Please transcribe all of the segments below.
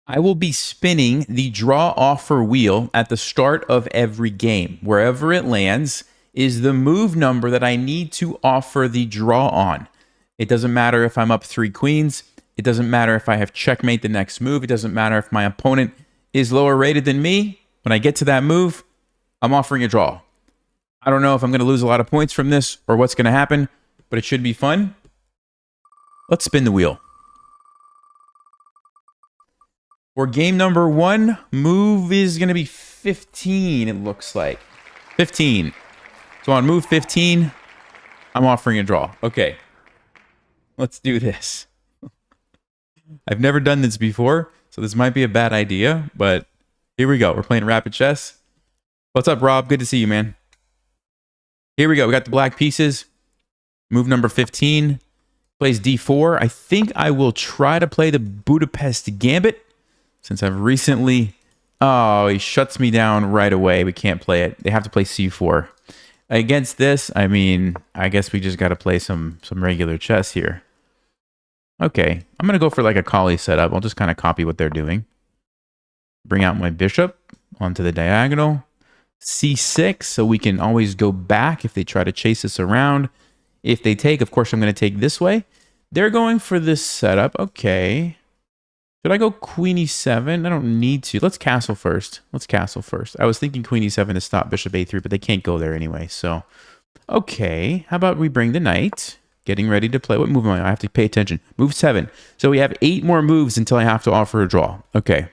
I will be spinning the draw offer wheel at the start of every game. Wherever it lands is the move number that I need to offer the draw on. It doesn't matter if I'm up 3 queens. It doesn't matter if I have checkmate the next move. It doesn't matter if my opponent is lower rated than me. When I get to that move, I'm offering a draw. I don't know if I'm going to lose a lot of points from this or what's going to happen, but it should be fun. Let's spin the wheel. For game number 1, move is going to be 15, it looks like. 15. So on move 15, I'm offering a draw. Okay. Let's do this. I've never done this before, so this might be a bad idea, but here we go. We're playing rapid chess. What's up, Rob? Good to see you, man. Here we go. We got the black pieces. Move number 15. Plays d4. I think I will try to play the Budapest Gambit. Since I've recently... Oh, he shuts me down right away. We can't play it. They have to play c4. Against this, I mean, I guess we just got to play some regular chess here. Okay, I'm going to go for like a collie setup. I'll just kind of copy what they're doing. Bring out my bishop onto the diagonal. c6, so we can always go back if they try to chase us around. If they take, of course, I'm going to take this way. They're going for this setup. Okay. Should I go queen e7? I don't need to. Let's castle first. Let's castle first. I was thinking queen e7 to stop bishop a3, but they can't go there anyway. So, okay. How about we bring the knight? Getting ready to play. What move am I? I have to pay attention. Move 7. So we have 8 more moves until I have to offer a draw. Okay.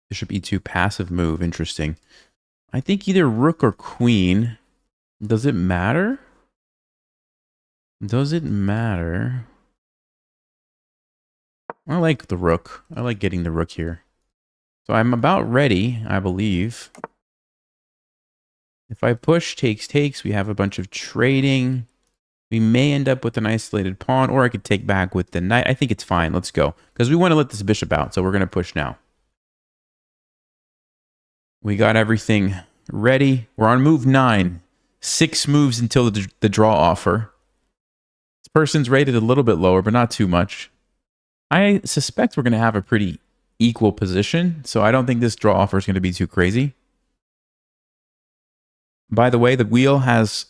Bishop e2, passive move. Interesting. I think either rook or queen. Does it matter? Does it matter? I like the rook. I like getting the rook here. So I'm about ready, I believe. If I push, takes, we have a bunch of trading. We may end up with an isolated pawn, or I could take back with the knight. I think it's fine. Let's go. Because we want to let this bishop out, so we're going to push now. We got everything ready. We're on move 9. 6 moves until the draw offer. This person's rated a little bit lower, but not too much. I suspect we're going to have a pretty equal position, so I don't think this draw offer is going to be too crazy. By the way, the wheel has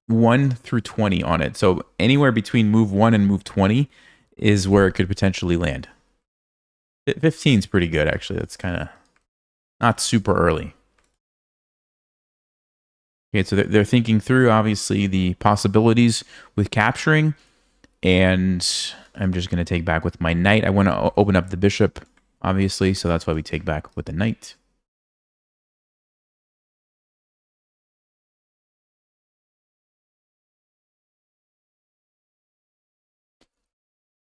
1 through 20 on it, so anywhere between move 1 and move 20 is where it could potentially land. 15 is pretty good, actually. That's kind of not super early. Okay, so they're thinking through, obviously, the possibilities with capturing, and I'm just going to take back with my knight. I want to open up the bishop, obviously, so that's why we take back with the knight.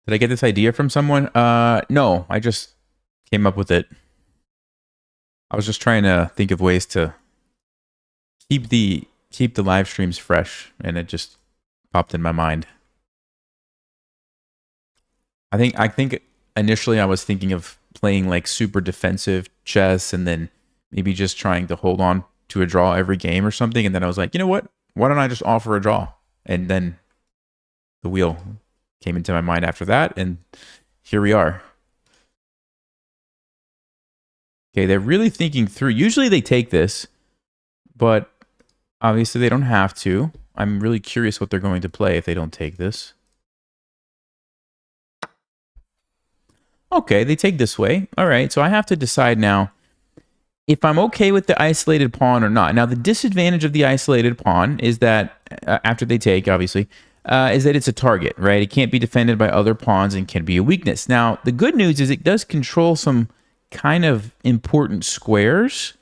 Did I get this idea from someone? No, I just came up with it. I was just trying to think of ways to keep the live streams fresh, and it just popped in my mind. I think initially I was thinking of playing like super defensive chess and then maybe just trying to hold on to a draw every game or something. And then I was like, you know what? Why don't I just offer a draw? And then the wheel came into my mind after that, and here we are. Okay, they're really thinking through. Usually they take this, but obviously they don't have to. I'm really curious what they're going to play if they don't take this. Okay, they take this way. All right, so I have to decide now if I'm okay with the isolated pawn or not. Now, the disadvantage of the isolated pawn is that, after they take, obviously, is that it's a target, right? It can't be defended by other pawns and can be a weakness. Now, the good news is it does control some kind of important squares,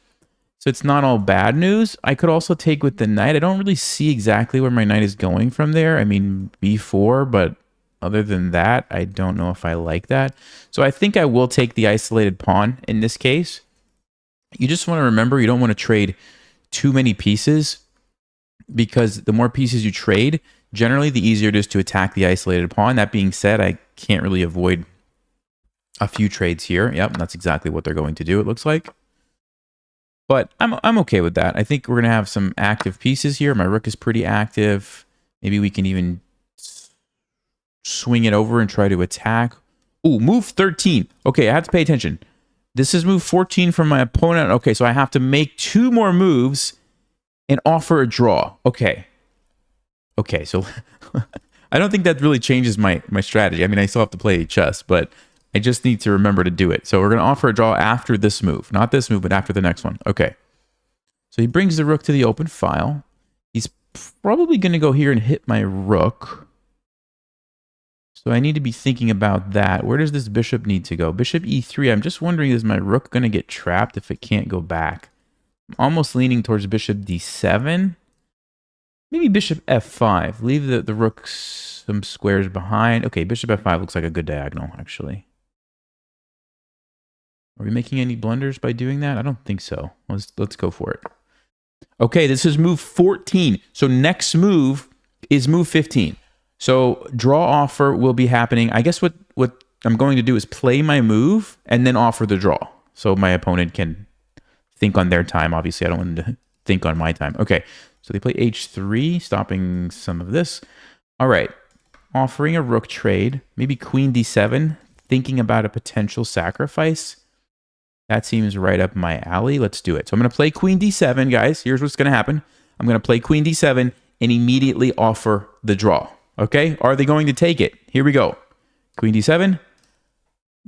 so it's not all bad news. I could also take with the knight. I don't really see exactly where my knight is going from there. I mean, b4, but other than that, I don't know if I like that. So I think I will take the isolated pawn in this case. You just want to remember you don't want to trade too many pieces, because the more pieces you trade, generally the easier it is to attack the isolated pawn. That being said, I can't really avoid a few trades here. Yep, that's exactly what they're going to do, it looks like. But I'm okay with that. I think we're going to have some active pieces here. My rook is pretty active. Maybe we can even swing it over and try to attack. Ooh, move 13. Okay, I have to pay attention. This is move 14 from my opponent. Okay, so I have to make 2 more moves and offer a draw. Okay. Okay, so I don't think that really changes my strategy. I mean, I still have to play chess, but I just need to remember to do it. So we're going to offer a draw after this move. Not this move, but after the next one. Okay. So he brings the rook to the open file. He's probably going to go here and hit my rook. So I need to be thinking about that. Where does this bishop need to go? Bishop e3. I'm just wondering, is my rook going to get trapped if it can't go back? I'm almost leaning towards bishop d7. Maybe bishop f5. Leave the rook some squares behind. Okay, bishop f5 looks like a good diagonal, actually. Are we making any blunders by doing that? I don't think so. Let's go for it. Okay, this is move 14. So next move is move 15. So draw offer will be happening. I guess what I'm going to do is play my move and then offer the draw. So my opponent can think on their time. Obviously, I don't want them to think on my time. Okay, so they play h3, stopping some of this. All right, offering a rook trade. Maybe queen d7, thinking about a potential sacrifice. That seems right up my alley. Let's do it. So I'm going to play queen d7, guys. Here's what's going to happen. I'm going to play queen d7 and immediately offer the draw. Okay? Are they going to take it? Here we go. Queen d7.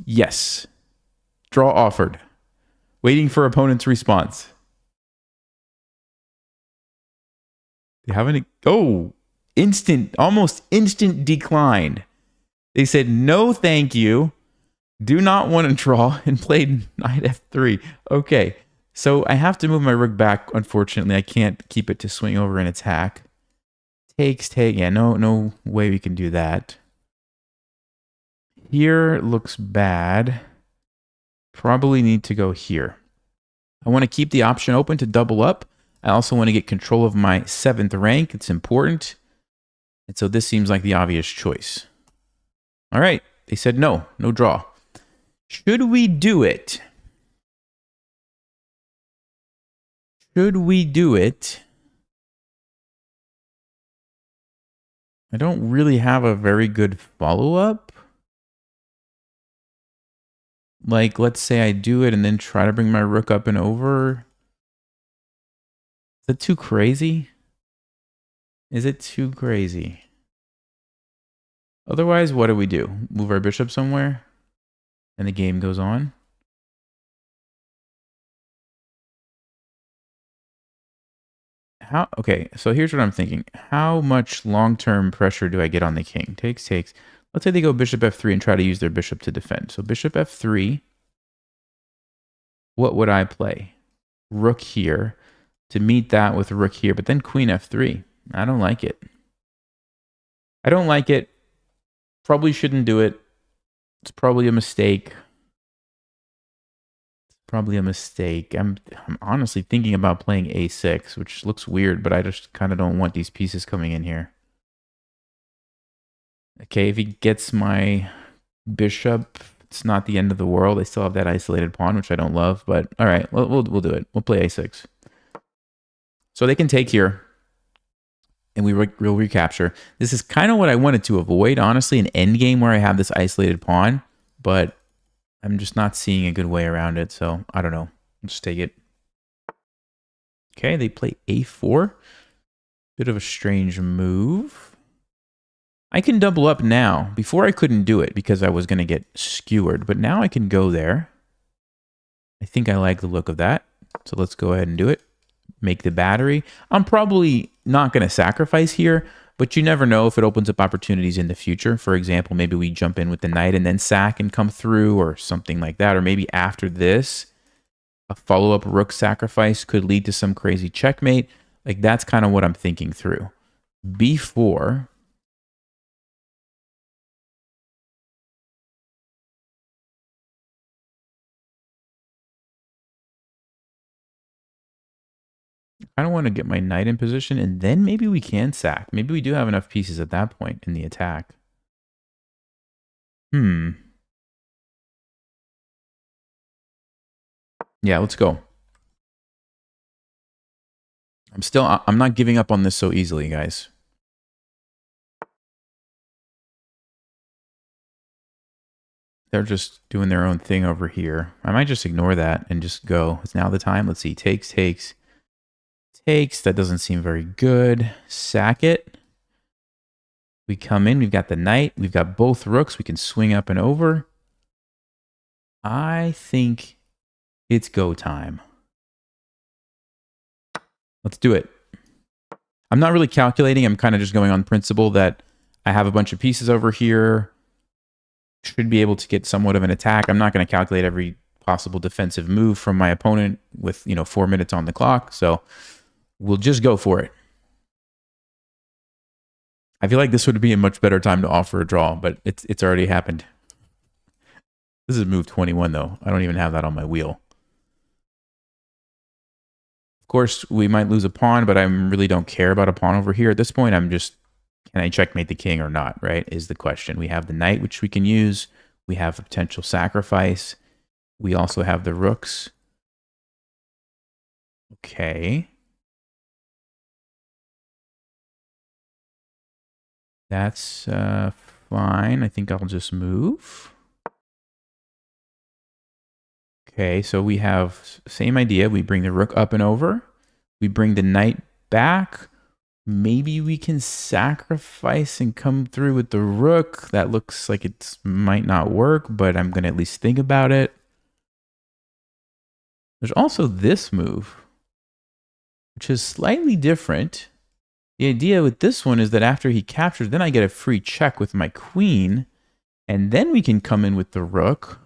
Yes. Draw offered. Waiting for opponent's response. They haven't... Oh! Instant, almost instant decline. They said, no thank you. Do not want to draw, and played knight f3. Okay, so I have to move my rook back, unfortunately. I can't keep it to swing over and attack. Take. Yeah, no way we can do that. Here looks bad. Probably need to go here. I want to keep the option open to double up. I also want to get control of my 7th rank. It's important. And so this seems like the obvious choice. All right, they said no draw. Should we do it? Should we do it? I don't really have a very good follow-up. Like, let's say I do it and then try to bring my rook up and over. Is that too crazy? Is it too crazy? Otherwise, what do we do? Move our bishop somewhere? And the game goes on? Okay, so here's what I'm thinking. How much long-term pressure do I get on the king? Takes. Let's say they go bishop f3 and try to use their bishop to defend. So bishop f3. What would I play? Rook here to meet that with rook here, but then queen f3. I don't like it. I don't like it. Probably shouldn't do it. It's probably a mistake. Probably a mistake. I'm honestly thinking about playing a6, which looks weird, but I just kind of don't want these pieces coming in here. Okay, if he gets my bishop, it's not the end of the world. I still have that isolated pawn, which I don't love, but all right, we'll do it. We'll play a6. So they can take here, and we'll recapture. This is kind of what I wanted to avoid, honestly, an endgame where I have this isolated pawn, but I'm just not seeing a good way around it, so I don't know. I'll just take it. Okay, they play a4. Bit of a strange move. I can double up now. Before I couldn't do it because I was going to get skewered, but now I can go there. I think I like the look of that, so let's go ahead and do it. Make the battery. I'm probably not going to sacrifice here, but you never know if it opens up opportunities in the future. For example, maybe we jump in with the knight and then sack and come through or something like that. Or maybe after this, a follow-up rook sacrifice could lead to some crazy checkmate. Like that's kind of what I'm thinking through. b4. I don't want to get my knight in position, and then maybe we can sack. Maybe we do have enough pieces at that point in the attack. Yeah, let's go. I'm not giving up on this so easily, guys. They're just doing their own thing over here. I might just ignore that and just go. It's now the time. Let's see. Takes. That doesn't seem very good. Sack it. We come in. We've got the knight. We've got both rooks. We can swing up and over. I think it's go time. Let's do it. I'm not really calculating. I'm kind of just going on principle that I have a bunch of pieces over here. Should be able to get somewhat of an attack. I'm not going to calculate every possible defensive move from my opponent with, 4 minutes on the clock. So we'll just go for it. I feel like this would be a much better time to offer a draw, but it's already happened. This is move 21, though. I don't even have that on my wheel. Of course, we might lose a pawn, but I really don't care about a pawn over here. At this point, I'm just, can I checkmate the king or not, right, is the question. We have the knight, which we can use. We have the potential sacrifice. We also have the rooks. Okay. That's fine. I think I'll just move. Okay, so we have same idea. We bring the rook up and over. We bring the knight back. Maybe we can sacrifice and come through with the rook. That looks like it might not work, but I'm going to at least think about it. There's also this move, which is slightly different. The idea with this one is that after he captures, then I get a free check with my queen, and then we can come in with the rook.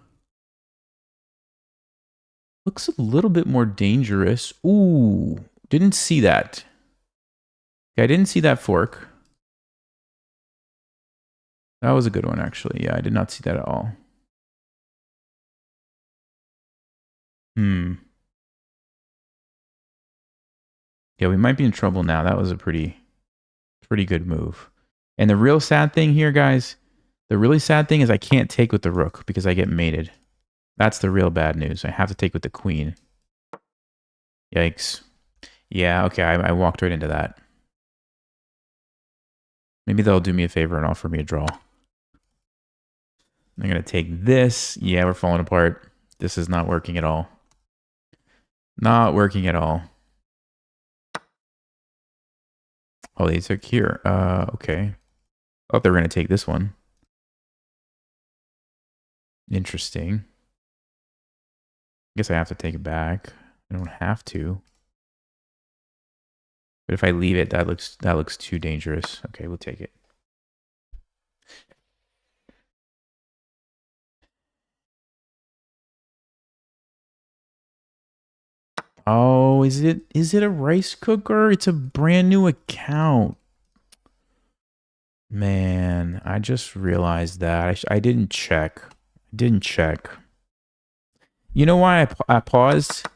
Looks a little bit more dangerous. Ooh, didn't see that. Okay, I didn't see that fork. That was a good one, actually. Yeah, I did not see that at all. Yeah, we might be in trouble now. That was a pretty good move. And the real sad thing here, guys, the really sad thing is I can't take with the rook because I get mated. That's the real bad news. I have to take with the queen. Yikes. Yeah, okay, I walked right into that. Maybe they'll do me a favor and offer me a draw. I'm going to take this. Yeah, we're falling apart. This is not working at all. Not working at all. Oh, they took here. Okay. I thought they were going to take this one. Interesting. I guess I have to take it back. I don't have to. But if I leave it, that looks too dangerous. Okay, we'll take it. Oh, is it a rice cooker? It's a brand new account. Man, I just realized that. I didn't check. Didn't check. You know why I paused?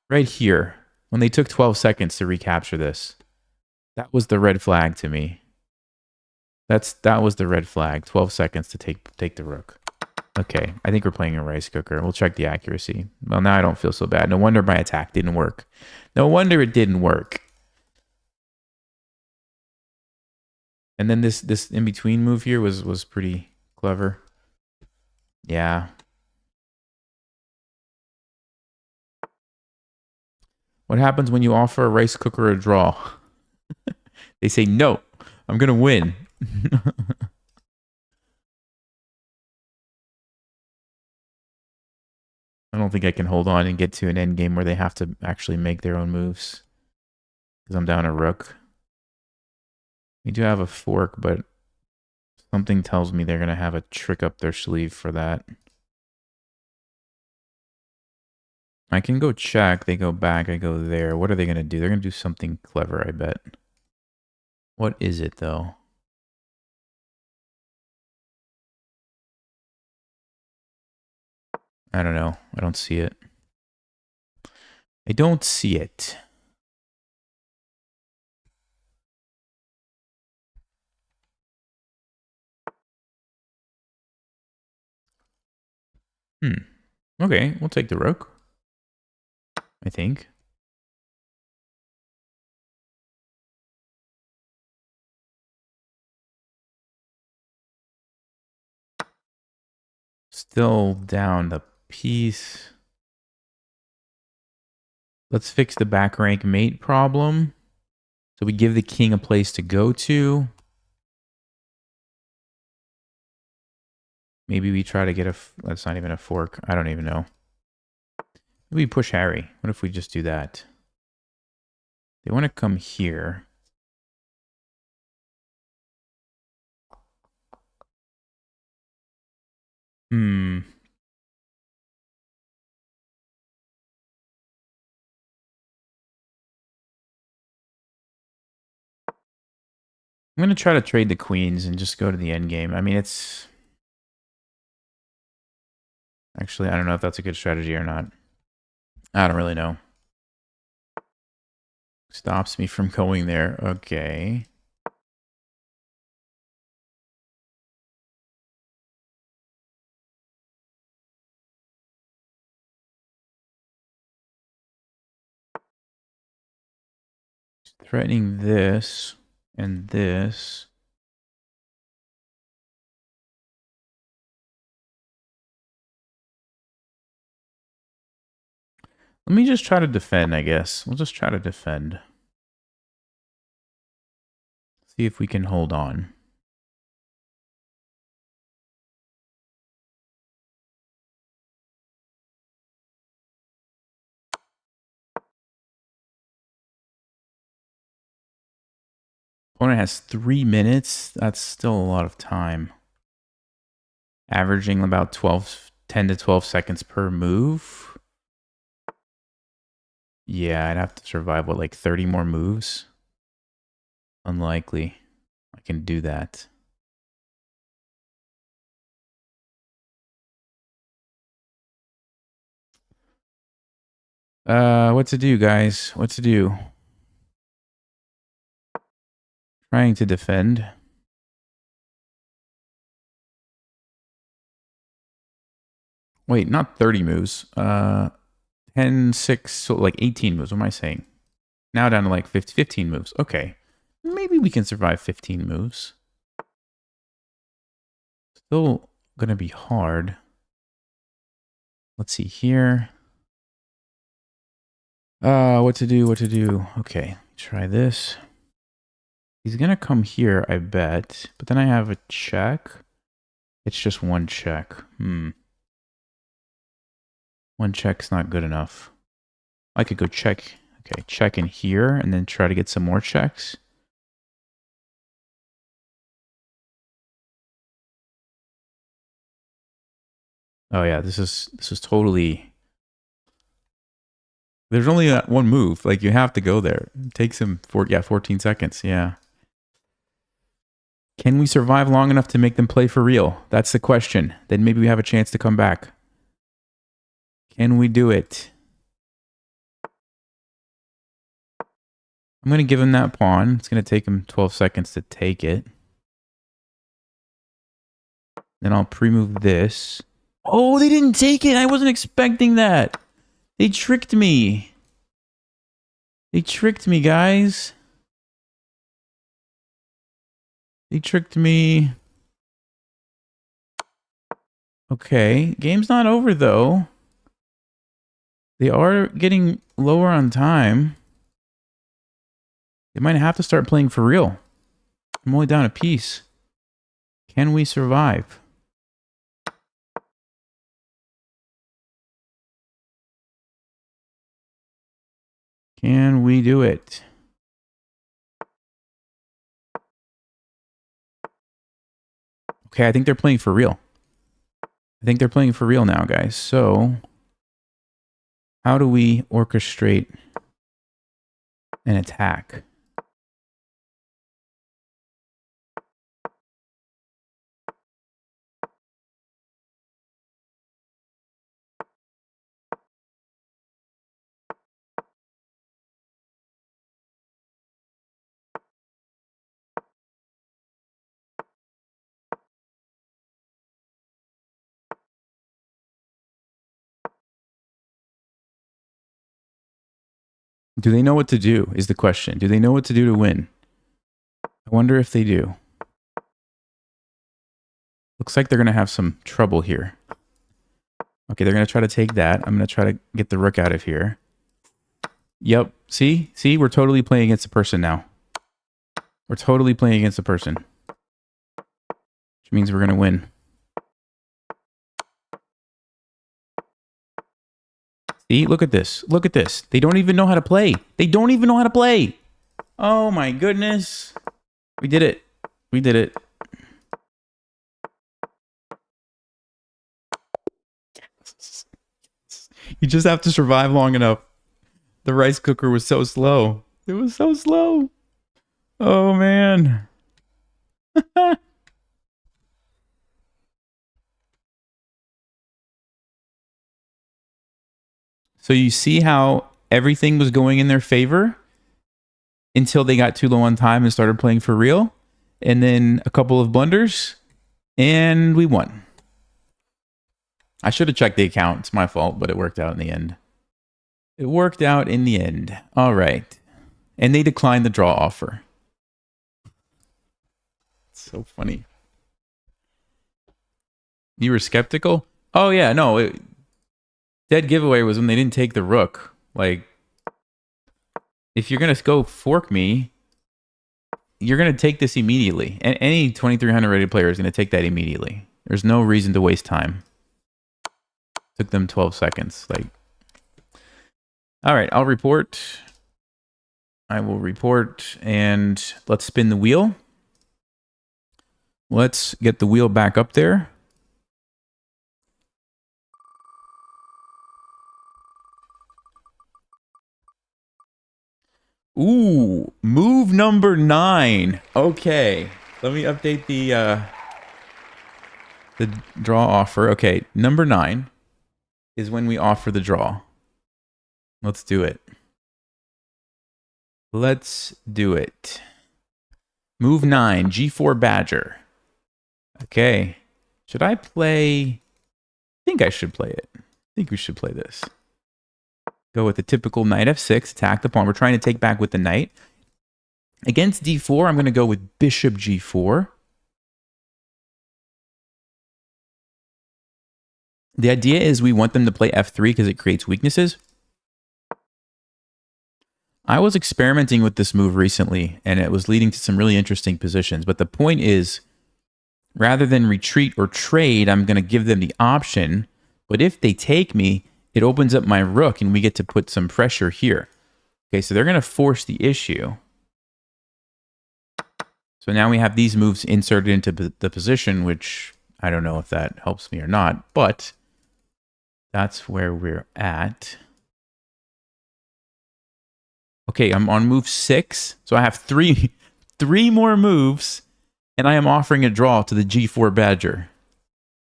Right here. When they took 12 seconds to recapture this. That was the red flag to me. That was the red flag. 12 seconds to take the rook. Okay, I think we're playing a rice cooker. We'll check the accuracy. Well, now I don't feel so bad. No wonder my attack didn't work. No wonder it didn't work. And then this in-between move here was pretty clever. Yeah. What happens when you offer a rice cooker a draw? They say, no, I'm going to win. I don't think I can hold on and get to an endgame where they have to actually make their own moves. Because I'm down a rook. We do have a fork, but something tells me they're going to have a trick up their sleeve for that. I can go check. They go back. I go there. What are they going to do? They're going to do something clever, I bet. What is it, though? I don't know. I don't see it. I don't see it. Okay, we'll take the rook. I think. Still down the piece. Let's fix the back rank mate problem. So we give the king a place to go to. Maybe we try to get a... That's not even a fork. I don't even know. Maybe we push Harry. What if we just do that? They want to come here. I'm going to try to trade the queens and just go to the end game. I mean, it's... Actually, I don't know if that's a good strategy or not. I don't really know. Stops me from going there. Okay. Threatening this and this. Let me just try to defend, I guess. We'll just try to defend. See if we can hold on. Opponent has 3 minutes. That's still a lot of time. Averaging about 10 to 12 seconds per move. Yeah, I'd have to survive, what, like 30 more moves? Unlikely. I can do that. What to do, guys? What to do? Trying to defend. Wait, not 30 moves. 10, 6, so like 18 moves. What am I saying? Now down to like 15 moves. Okay. Maybe we can survive 15 moves. Still gonna be hard. Let's see here. What to do? Okay, try this. He's gonna come here, I bet. But then I have a check. It's just one check. One check's not good enough. I could go check. Okay, check in here and then try to get some more checks. Oh yeah, this is totally... There's only one move. Like, you have to go there. It takes him 14 seconds. Yeah. Can we survive long enough to make them play for real? That's the question. Then maybe we have a chance to come back. Can we do it? I'm going to give him that pawn. It's going to take him 12 seconds to take it. Then I'll pre-move this. Oh, they didn't take it. I wasn't expecting that. They tricked me. They tricked me, guys. They tricked me. Okay. Game's not over, though. They are getting lower on time. They might have to start playing for real. I'm only down a piece. Can we survive? Can we do it? Okay, I think they're playing for real. I think they're playing for real now, guys. So, how do we orchestrate an attack? Do they know what to do is the question. Do they know what to do to win? I wonder if they do. Looks like they're going to have some trouble here. Okay, they're going to try to take that. I'm going to try to get the rook out of here. Yep. See? See? We're totally playing against a person now. We're totally playing against a person. Which means we're going to win. See? Look at this. Look at this. They don't even know how to play. They don't even know how to play. Oh my goodness. We did it. We did it. You just have to survive long enough. The rice cooker was so slow. It was so slow. Oh, man. So you see how everything was going in their favor until they got too low on time and started playing for real. And then a couple of blunders, and we won. I should have checked the account. It's my fault, but it worked out in the end. It worked out in the end. All right. And they declined the draw offer. It's so funny. You were skeptical? Oh, yeah. No. Dead giveaway was when they didn't take the rook. Like, if you're going to go fork me, you're going to take this immediately. And any 2300 rated player is going to take that immediately. There's no reason to waste time. Took them 12 seconds. Like, all right, I'll report. I will report, and let's spin the wheel. Let's get the wheel back up there. Ooh, move number 9. Okay, let me update the draw offer. Okay, number 9 is when we offer the draw. Let's do it. Let's do it. Move 9, G4 Badger. Okay. Should I play? I think I should play it. I think we should play this. Go with the typical knight f6, attack the pawn. We're trying to take back with the knight. Against d4, I'm going to go with bishop g4. The idea is we want them to play f3 because it creates weaknesses. I was experimenting with this move recently, and it was leading to some really interesting positions. But the point is, rather than retreat or trade, I'm going to give them the option. But if they take me, it opens up my rook, and we get to put some pressure here. Okay, so they're going to force the issue. So now we have these moves inserted into the position, which I don't know if that helps me or not, but that's where we're at. Okay, I'm on move 6, so I have three more moves, and I am offering a draw to the G4 Badger.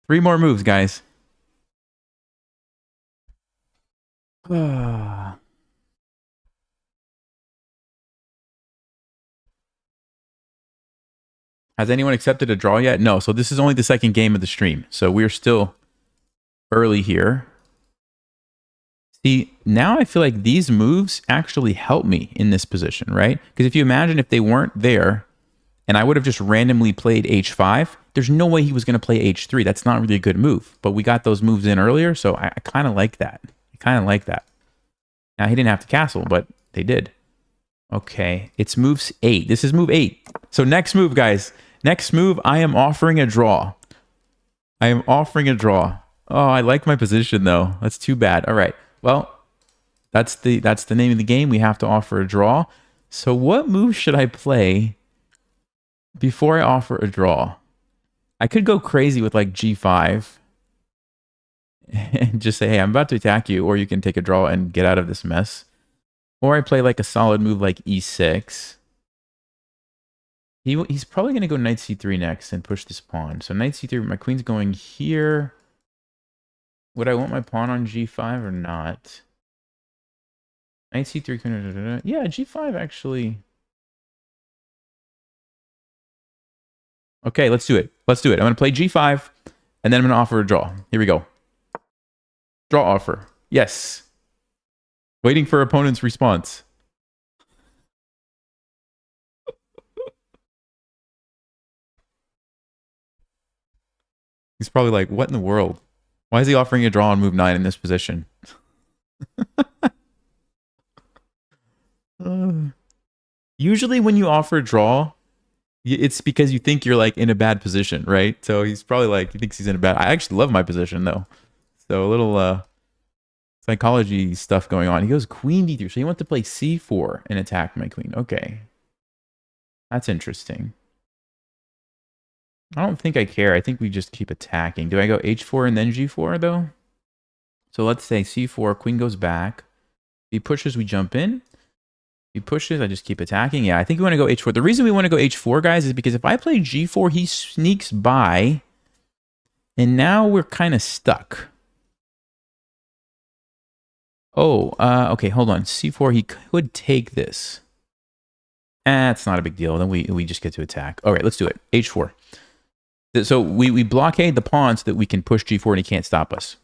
3 more moves, guys. Has anyone accepted a draw yet? No, so this is only the second game of the stream, so we're still early here. See, now I feel like these moves actually help me in this position, right? Because if you imagine if they weren't there, and I would have just randomly played h5, there's no way he was going to play h3. That's not really a good move. But we got those moves in earlier, so I kind of like that. I kind of like that. Now, he didn't have to castle, but they did. Okay, it's move 8. This is move 8. So next move, guys. Next move, I am offering a draw. I am offering a draw. Oh, I like my position, though. That's too bad. All right. Well, that's the name of the game. We have to offer a draw. So what move should I play before I offer a draw? I could go crazy with like g5 and just say, hey, I'm about to attack you, or you can take a draw and get out of this mess. Or I play like a solid move like e6. He's probably going to go knight c3 next and push this pawn. So knight c3, my queen's going here. Would I want my pawn on g5 or not? Knight c3, yeah, g5 actually. Okay, let's do it. Let's do it. I'm going to play g5, and then I'm going to offer a draw. Here we go. Draw offer. Yes. Waiting for opponent's response. He's probably like, what in the world? Why is he offering a draw on move 9 in this position? Usually when you offer a draw, it's because you think you're like in a bad position, right? So he's probably like, he thinks he's in a bad... I actually love my position though. So a little psychology stuff going on. He goes queen d3. So he wants to play c4 and attack my queen. Okay. That's interesting. I don't think I care. I think we just keep attacking. Do I go h4 and then g4 though? So let's say c4, queen goes back. If he pushes, we jump in. If he pushes, I just keep attacking. Yeah, I think we want to go h4. The reason we want to go h4, guys, is because if I play g4, he sneaks by. And now we're kind of stuck. Oh, okay, hold on. c4, he could take this. It's not a big deal. Then we just get to attack. All right, let's do it. h4. So we blockade the pawn so that we can push g4 and he can't stop us.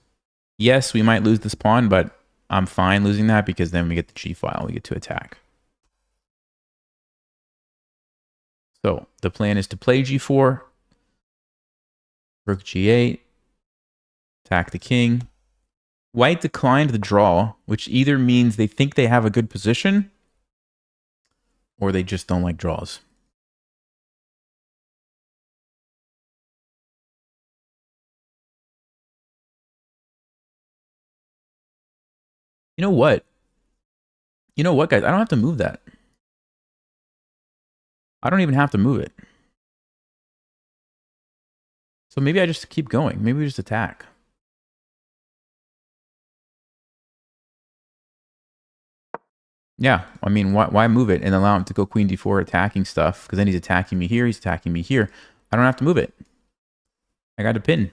Yes, we might lose this pawn, but I'm fine losing that because then we get the g-file. We get to attack. So the plan is to play g4, rook g8, attack the king. White declined the draw, which either means they think they have a good position or they just don't like draws. You know what? You know what, guys? I don't have to move that. I don't even have to move it. So maybe I just keep going. Maybe we just attack. Yeah, I mean, why move it and allow him to go queen d4 attacking stuff? Because then he's attacking me here, he's attacking me here. I don't have to move it. I got a pin.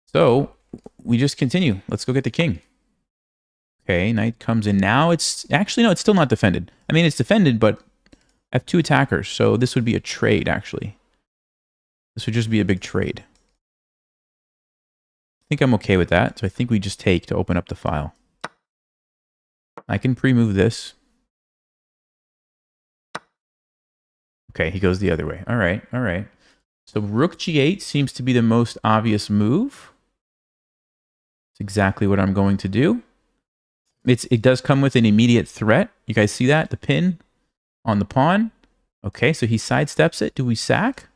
So we just continue. Let's go get the king. Okay, knight comes in. Now it's... Actually, no, it's still not defended. I mean, it's defended, but I have two attackers. So this would be a trade, actually. This would just be a big trade. I think I'm okay with that. So I think we just take to open up the file. I can pre-move this. Okay, he goes the other way. All right, all right. So rook g8 seems to be the most obvious move. It's exactly what I'm going to do. It does come with an immediate threat. You guys see that? The pin on the pawn. Okay, so he sidesteps it. Do we sack?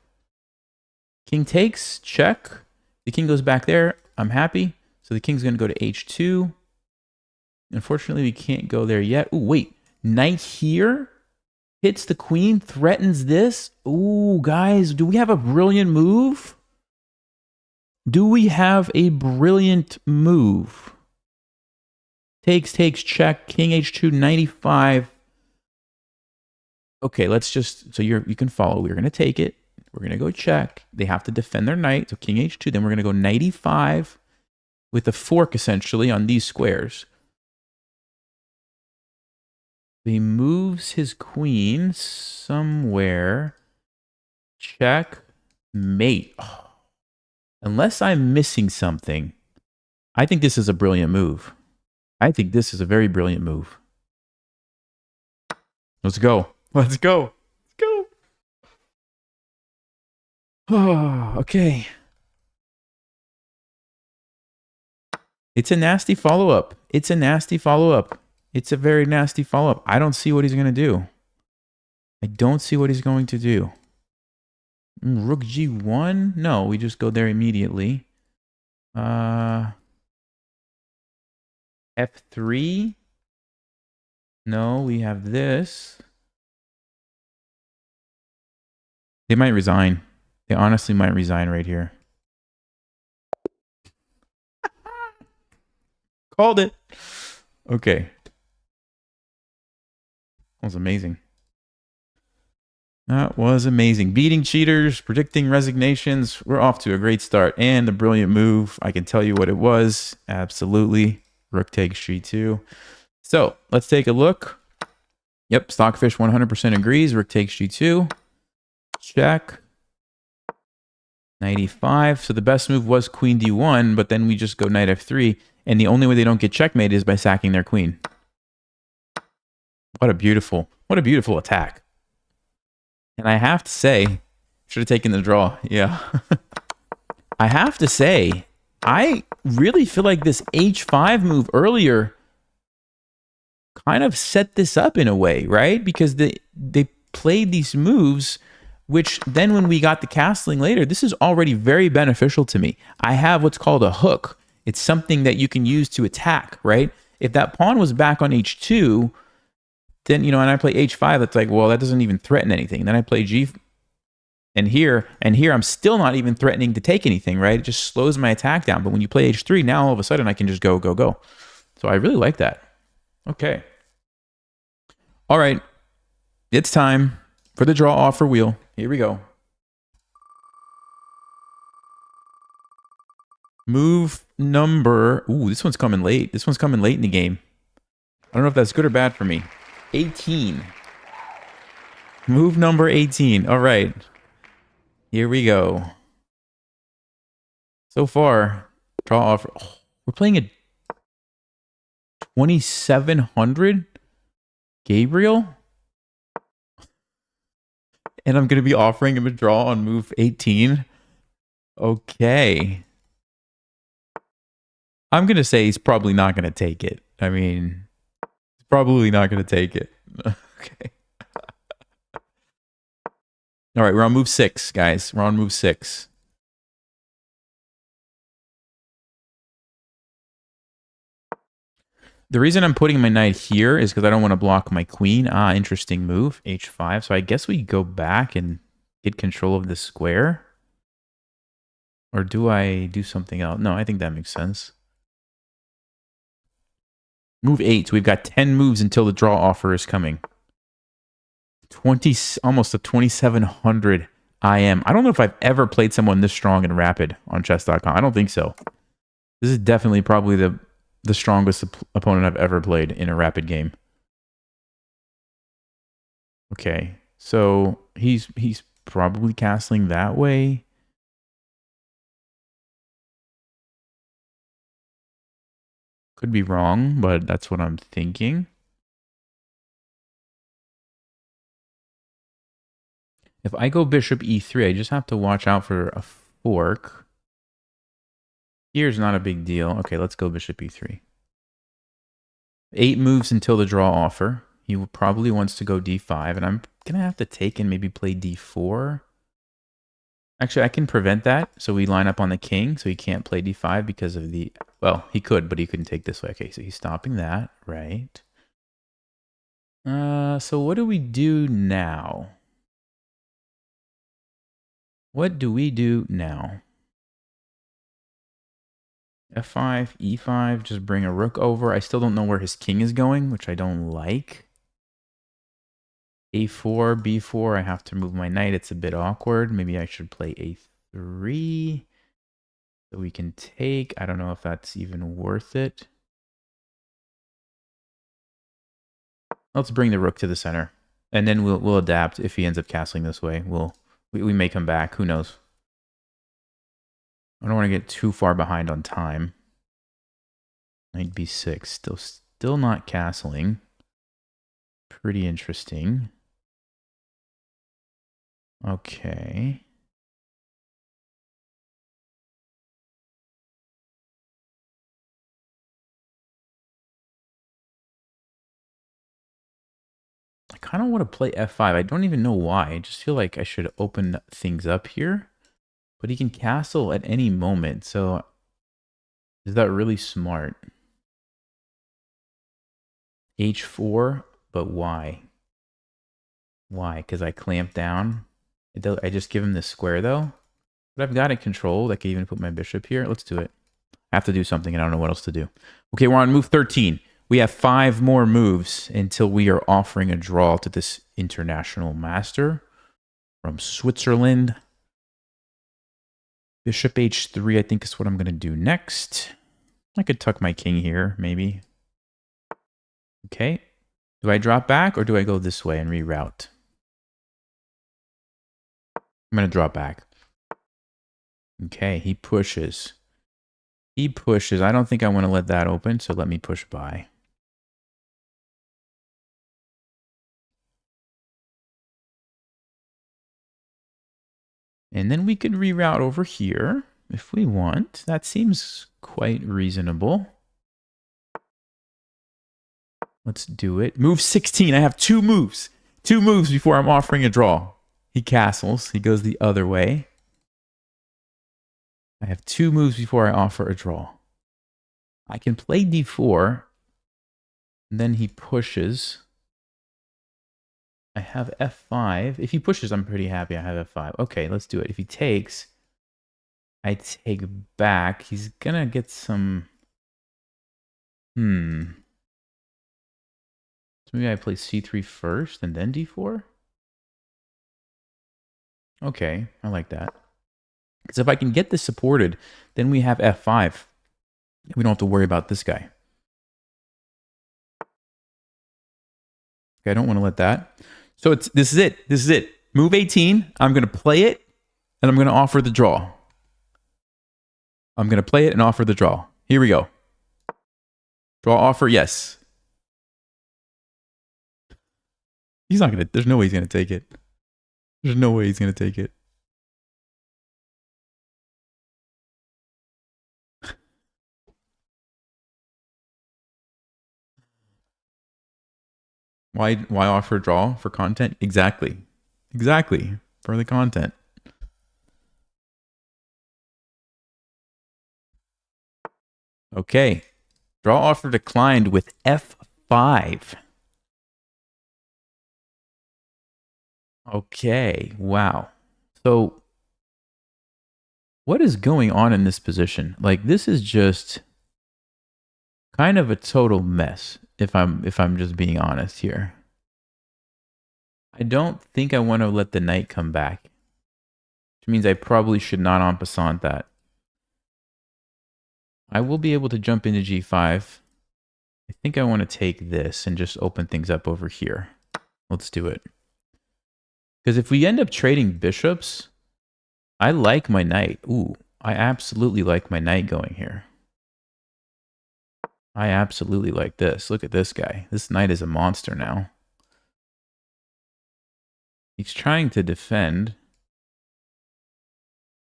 King takes. Check. The king goes back there. I'm happy. So the king's going to go to h2. Unfortunately, we can't go there yet. Ooh, wait. Knight here? Hits the queen. Threatens this. Ooh, guys. Do we have a brilliant move? Do we have a brilliant move? Takes, check. King h2, 95. Okay, let's just... So you can follow. We're going to take it. We're going to go check. They have to defend their knight. So king h2. Then we're going to go 95 with a fork, essentially, on these squares. He moves his queen somewhere. Check. Mate. Oh. Unless I'm missing something, I think this is a brilliant move. I think this is a very brilliant move. Let's go. Let's go. Let's go. Oh, okay. It's a nasty follow-up. It's a nasty follow-up. It's a very nasty follow-up. I don't see what he's going to do. I don't see what he's going to do. Rook g1? No, we just go there immediately. F3? No, we have this. They might resign. They honestly might resign right here. Called it. Okay. That was amazing. That was amazing. Beating cheaters, predicting resignations. We're off to a great start. And the brilliant move. I can tell you what it was. Absolutely. Rook takes g2. So let's take a look. Yep, Stockfish 100% agrees. Rook takes g2. Check. 95. So the best move was queen d1, but then we just go knight f3. And the only way they don't get checkmate is by sacking their queen. What a beautiful attack. And I have to say, should have taken the draw. Yeah. I have to say, I really feel like this h5 move earlier kind of set this up in a way, right? Because they played these moves, which then when we got the castling later, this is already very beneficial to me. I have what's called a hook. It's something that you can use to attack, right? If that pawn was back on h2, then, and I play h5, that's like, well, that doesn't even threaten anything. Then I play g, and here I'm still not even threatening to take anything, right? It just slows my attack down. But when you play h3, now all of a sudden I can just go, go, go. So I really like that. Okay. All right. It's time for the draw offer wheel. Here we go. Move number... Ooh, this one's coming late. This one's coming late in the game. I don't know if that's good or bad for me. 18. Move number 18. All right. Here we go. So far, draw offer. Oh, we're playing a 2700 Gabriel. And I'm going to be offering him a draw on move 18. Okay. I'm going to say he's probably not going to take it. I mean, he's probably not going to take it. Okay. All right, we're on move 6, guys. We're on move 6. The reason I'm putting my knight here is because I don't want to block my queen. Ah, interesting move. h5. So I guess we go back and get control of the square. Or do I do something else? No, I think that makes sense. Move 8. So we've got 10 moves until the draw offer is coming. 20, almost a 2700 IM. I don't know if I've ever played someone this strong and rapid on chess.com. I don't think so. This is definitely probably the strongest opponent I've ever played in a rapid game. Okay, so he's probably castling that way. Could be wrong, but that's what I'm thinking. If I go bishop e3, I just have to watch out for a fork. Here's not a big deal. Okay, let's go bishop e3. 8 moves until the draw offer. He probably wants to go d5, and I'm going to have to take and maybe play d4. Actually, I can prevent that, so we line up on the king, so he can't play d5 because of the... Well, he could, but he couldn't take this way. Okay, so he's stopping that, right? So what do we do now? What do we do now? f5, e5, just bring a rook over. I still don't know where his king is going, which I don't like. a4, b4, I have to move my knight. It's a bit awkward. Maybe I should play a3. So we can take. I don't know if that's even worth it. Let's bring the rook to the center. And then we'll adapt if he ends up castling this way. We may come back. Who knows? I don't want to get too far behind on time. Knight b6. Still not castling. Pretty interesting. Okay. I kind of want to play f5. I don't even know why. I just feel like I should open things up here. But he can castle at any moment. So is that really smart? h4, but why? Why? Because I clamp down? I just give him this square though? But I've got it controlled. I can even put my bishop here. Let's do it. I have to do something and I don't know what else to do. Okay, we're on move 13. We have 5 more moves until we are offering a draw to this international master from Switzerland. Bishop h3, I think is what I'm going to do next. I could tuck my king here, maybe. Okay. Do I drop back or do I go this way and reroute? I'm going to drop back. Okay, he pushes. He pushes. I don't think I want to let that open, so let me push by. And then we could reroute over here. if we want. That seems quite reasonable. Let's do it. Move 16. I have 2 moves. 2 moves before I'm offering a draw. He castles. He goes the other way. I have 2 moves before I offer a draw. I can play d4. And then he pushes. I have f5. If he pushes, I'm pretty happy I have f5. Okay, let's do it. If he takes, I take back. He's gonna get some... So maybe I play c3 first and then d4? Okay, I like that. Because if I can get this supported, then we have f5. We don't have to worry about this guy. Okay, I don't want to let that. So this is it. This is it. Move 18. I'm going to play it, and I'm going to offer the draw. I'm going to play it and offer the draw. Here we go. Draw offer, yes. He's not going to... There's no way he's going to take it. There's no way he's going to take it. Why offer a draw for content? Exactly. Exactly. For the content. Okay. Draw offer declined with f5. Okay. Wow. So what is going on in this position? Like, this is just kind of a total mess, if I'm just being honest here. I don't think I want to let the knight come back, which means I probably should not en passant that. I will be able to jump into g5. I think I want to take this and just open things up over here. Let's do it. Because if we end up trading bishops, I like my knight. Ooh, I absolutely like my knight going here. I absolutely like this. Look at this guy. This knight is a monster now. He's trying to defend.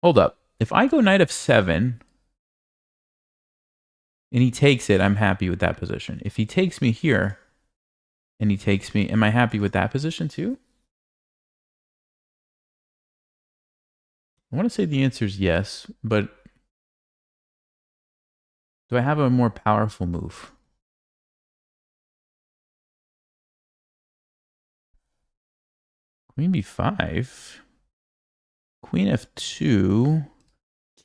Hold up. If I go knight f7 and he takes it, I'm happy with that position. If he takes me here and he takes me, am I happy with that position too? I want to say the answer is yes, but do I have a more powerful move? Queen b5. Queen f2.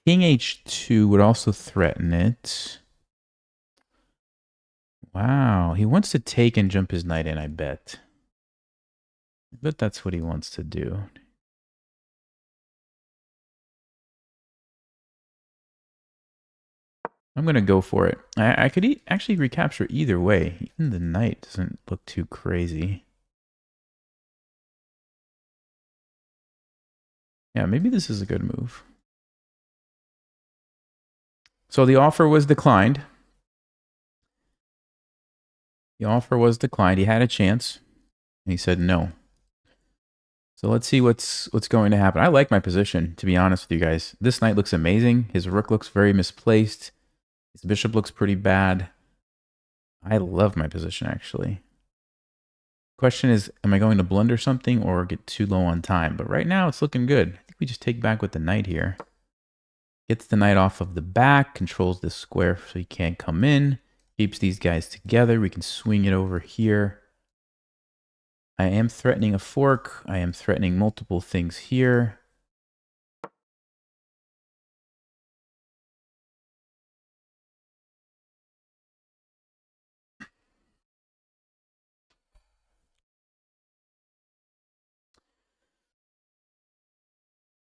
King h2 would also threaten it. Wow, he wants to take and jump his knight in, I bet. I bet that's what he wants to do. I'm going to go for it. I could actually recapture either way. Even the knight doesn't look too crazy. Yeah, maybe this is a good move. So the offer was declined. The offer was declined. He had a chance, and he said no. So let's see what's going to happen. I like my position, to be honest with you guys. This knight looks amazing. His rook looks very misplaced. His bishop looks pretty bad. I love my position, actually. Question is, am I going to blunder something or get too low on time? But right now, it's looking good. I think we just take back with the knight here. Gets the knight off of the back, controls this square so he can't come in. Keeps these guys together. We can swing it over here. I am threatening a fork. I am threatening multiple things here.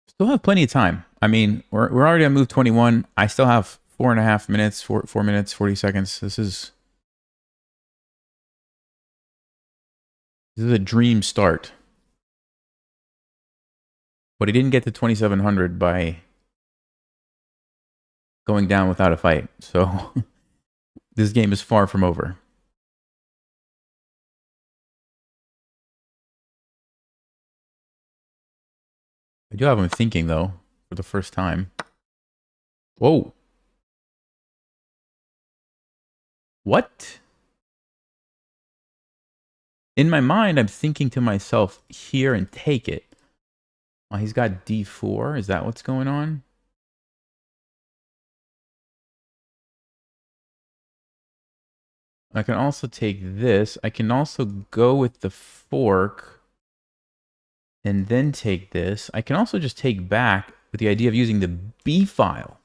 Still have plenty of time. I mean, we're already on move 21. I still have 4.5 minutes, 4 minutes, 40 seconds. This is a dream start. But he didn't get to 2700 by going down without a fight. So this game is far from over. I do have him thinking, though, for the first time. Whoa. What? In my mind, I'm thinking to myself, here and take it. Oh, he's got d4. Is that what's going on? I can also take this. I can also go with the fork and then take this. I can also just take back with the idea of using the B file.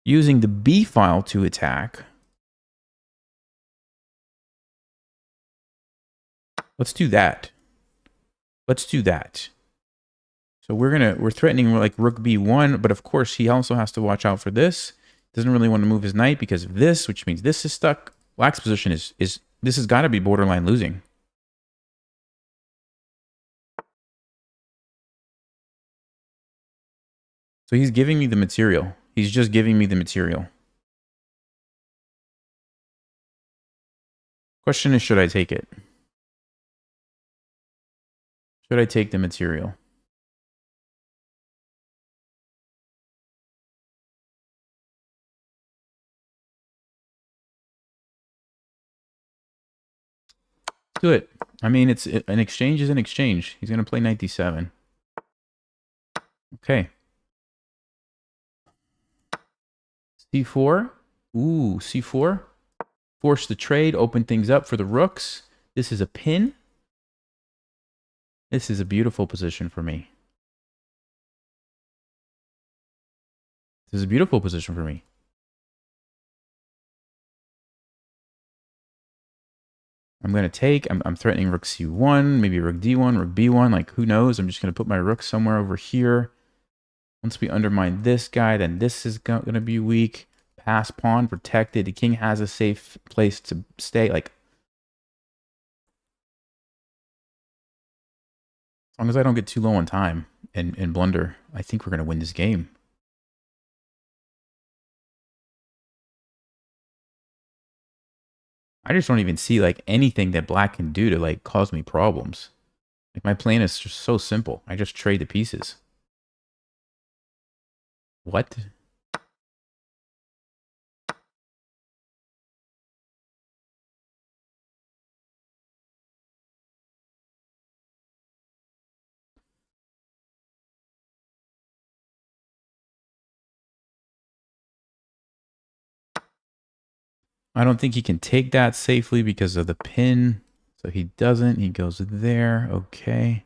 Using the B file to attack. Let's do that. Let's do that. So we're threatening like rook b1, but of course he also has to watch out for this. Doesn't really want to move his knight because of this, which means this is stuck. Black's position is this has got to be borderline losing. So he's giving me the material. He's just giving me the material. Question is, should I take it? Should I take the material? Do it. I mean, an exchange is an exchange. He's going to play knight d7. Okay. c4. Ooh, c4. Force the trade, open things up for the rooks. This is a pin. This is a beautiful position for me. This is a beautiful position for me. I'm going to take, I'm threatening rook c1, maybe rook d1, rook b1, like who knows? I'm just going to put my rook somewhere over here. Once we undermine this guy, then this is going to be weak. Pass pawn, protected. The king has a safe place to stay. Like, as long as I don't get too low on time and blunder, I think we're going to win this game. I just don't even see like anything that black can do to like cause me problems. Like my plan is just so simple. I just trade the pieces. What? I don't think he can take that safely because of the pin. So he doesn't. He goes there. Okay.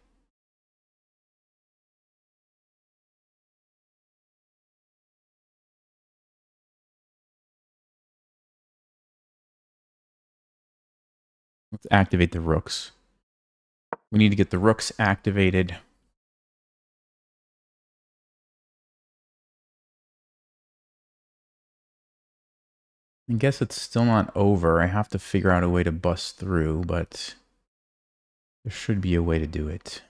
Let's activate the rooks. We need to get the rooks activated. I guess it's still not over. I have to figure out a way to bust through, but there should be a way to do it.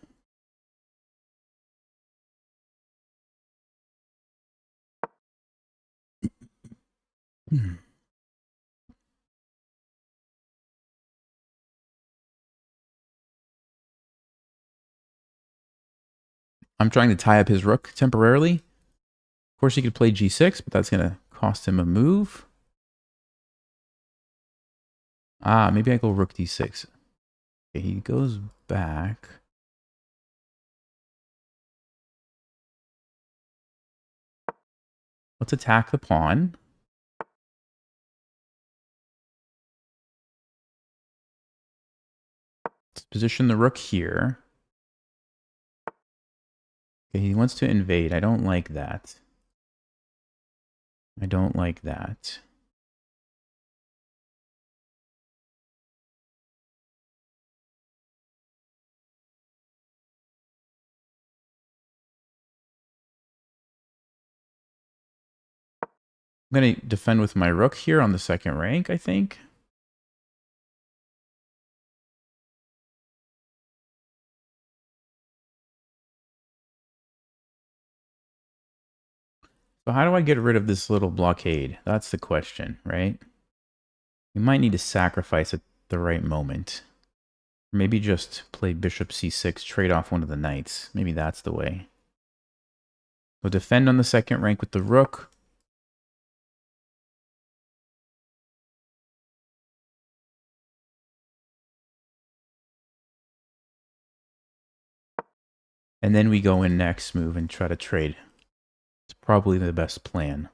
I'm trying to tie up his rook temporarily. Of course, he could play g6, but that's going to cost him a move. Ah, maybe I go rook d6. Okay, he goes back. Let's attack the pawn. Let's position the rook here. Okay, he wants to invade. I don't like that. I don't like that. I'm going to defend with my rook here on the second rank, I think. So how do I get rid of this little blockade? That's the question, right? We might need to sacrifice at the right moment. Maybe just play bishop c6, trade off one of the knights. Maybe that's the way. So defend on the second rank with the rook. And then we go in next move and try to trade. It's probably the best plan.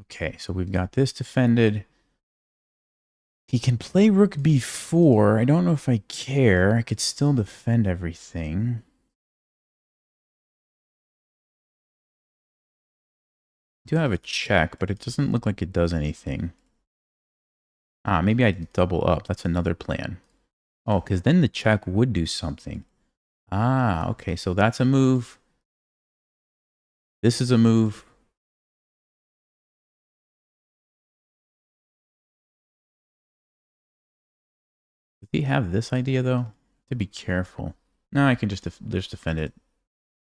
Okay, so we've got this defended. He can play rook b4. I don't know if I care. I could still defend everything. I do have a check, but it doesn't look like it does anything. Ah, maybe I double up. That's another plan. Oh, because then the check would do something. Ah, okay, so that's a move. This is a move. Does he have this idea, though? To be careful. No, I can just defend it.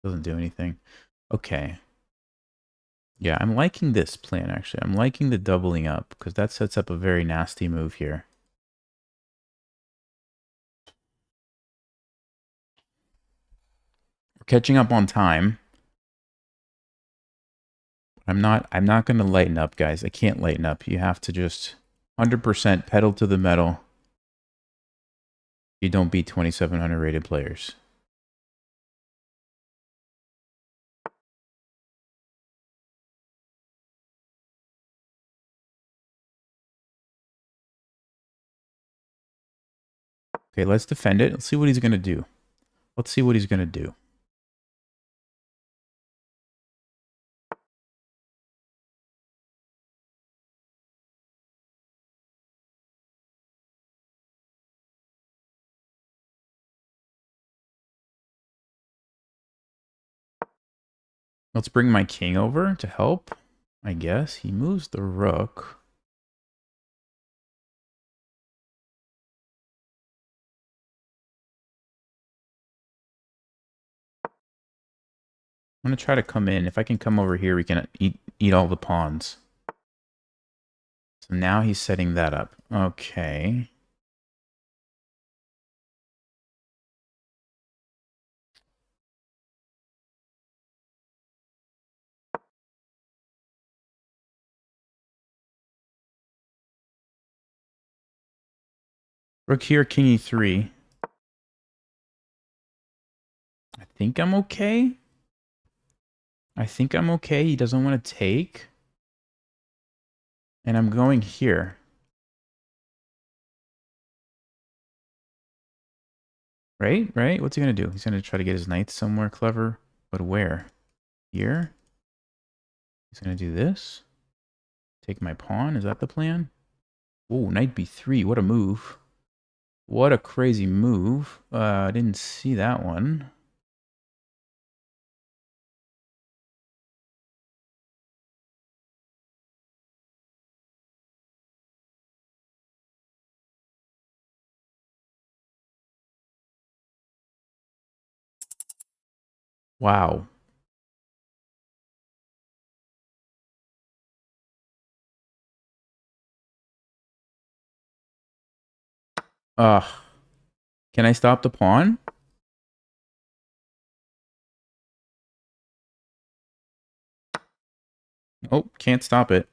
Doesn't do anything. Okay. Yeah, I'm liking this plan, actually. I'm liking the doubling up, because that sets up a very nasty move here. We're catching up on time. I'm not going to lighten up, guys. I can't lighten up. You have to just 100% pedal to the metal. You don't beat 2,700 rated players. Okay, let's defend it. Let's see what he's going to do. Let's see what he's going to do. Let's bring my king over to help, I guess. He moves the rook. I'm going to try to come in. If I can come over here, we can eat all the pawns. So now he's setting that up. Okay. Rook here, king e3. I think I'm okay. I think I'm okay. He doesn't want to take. And I'm going here. Right? Right? What's he going to do? He's going to try to get his knight somewhere clever. But where? Here? He's going to do this. Take my pawn. Is that the plan? Oh, knight b3. What a move. What a crazy move. I didn't see that one. Wow. Ugh. Can I stop the pawn? Oh, can't stop it.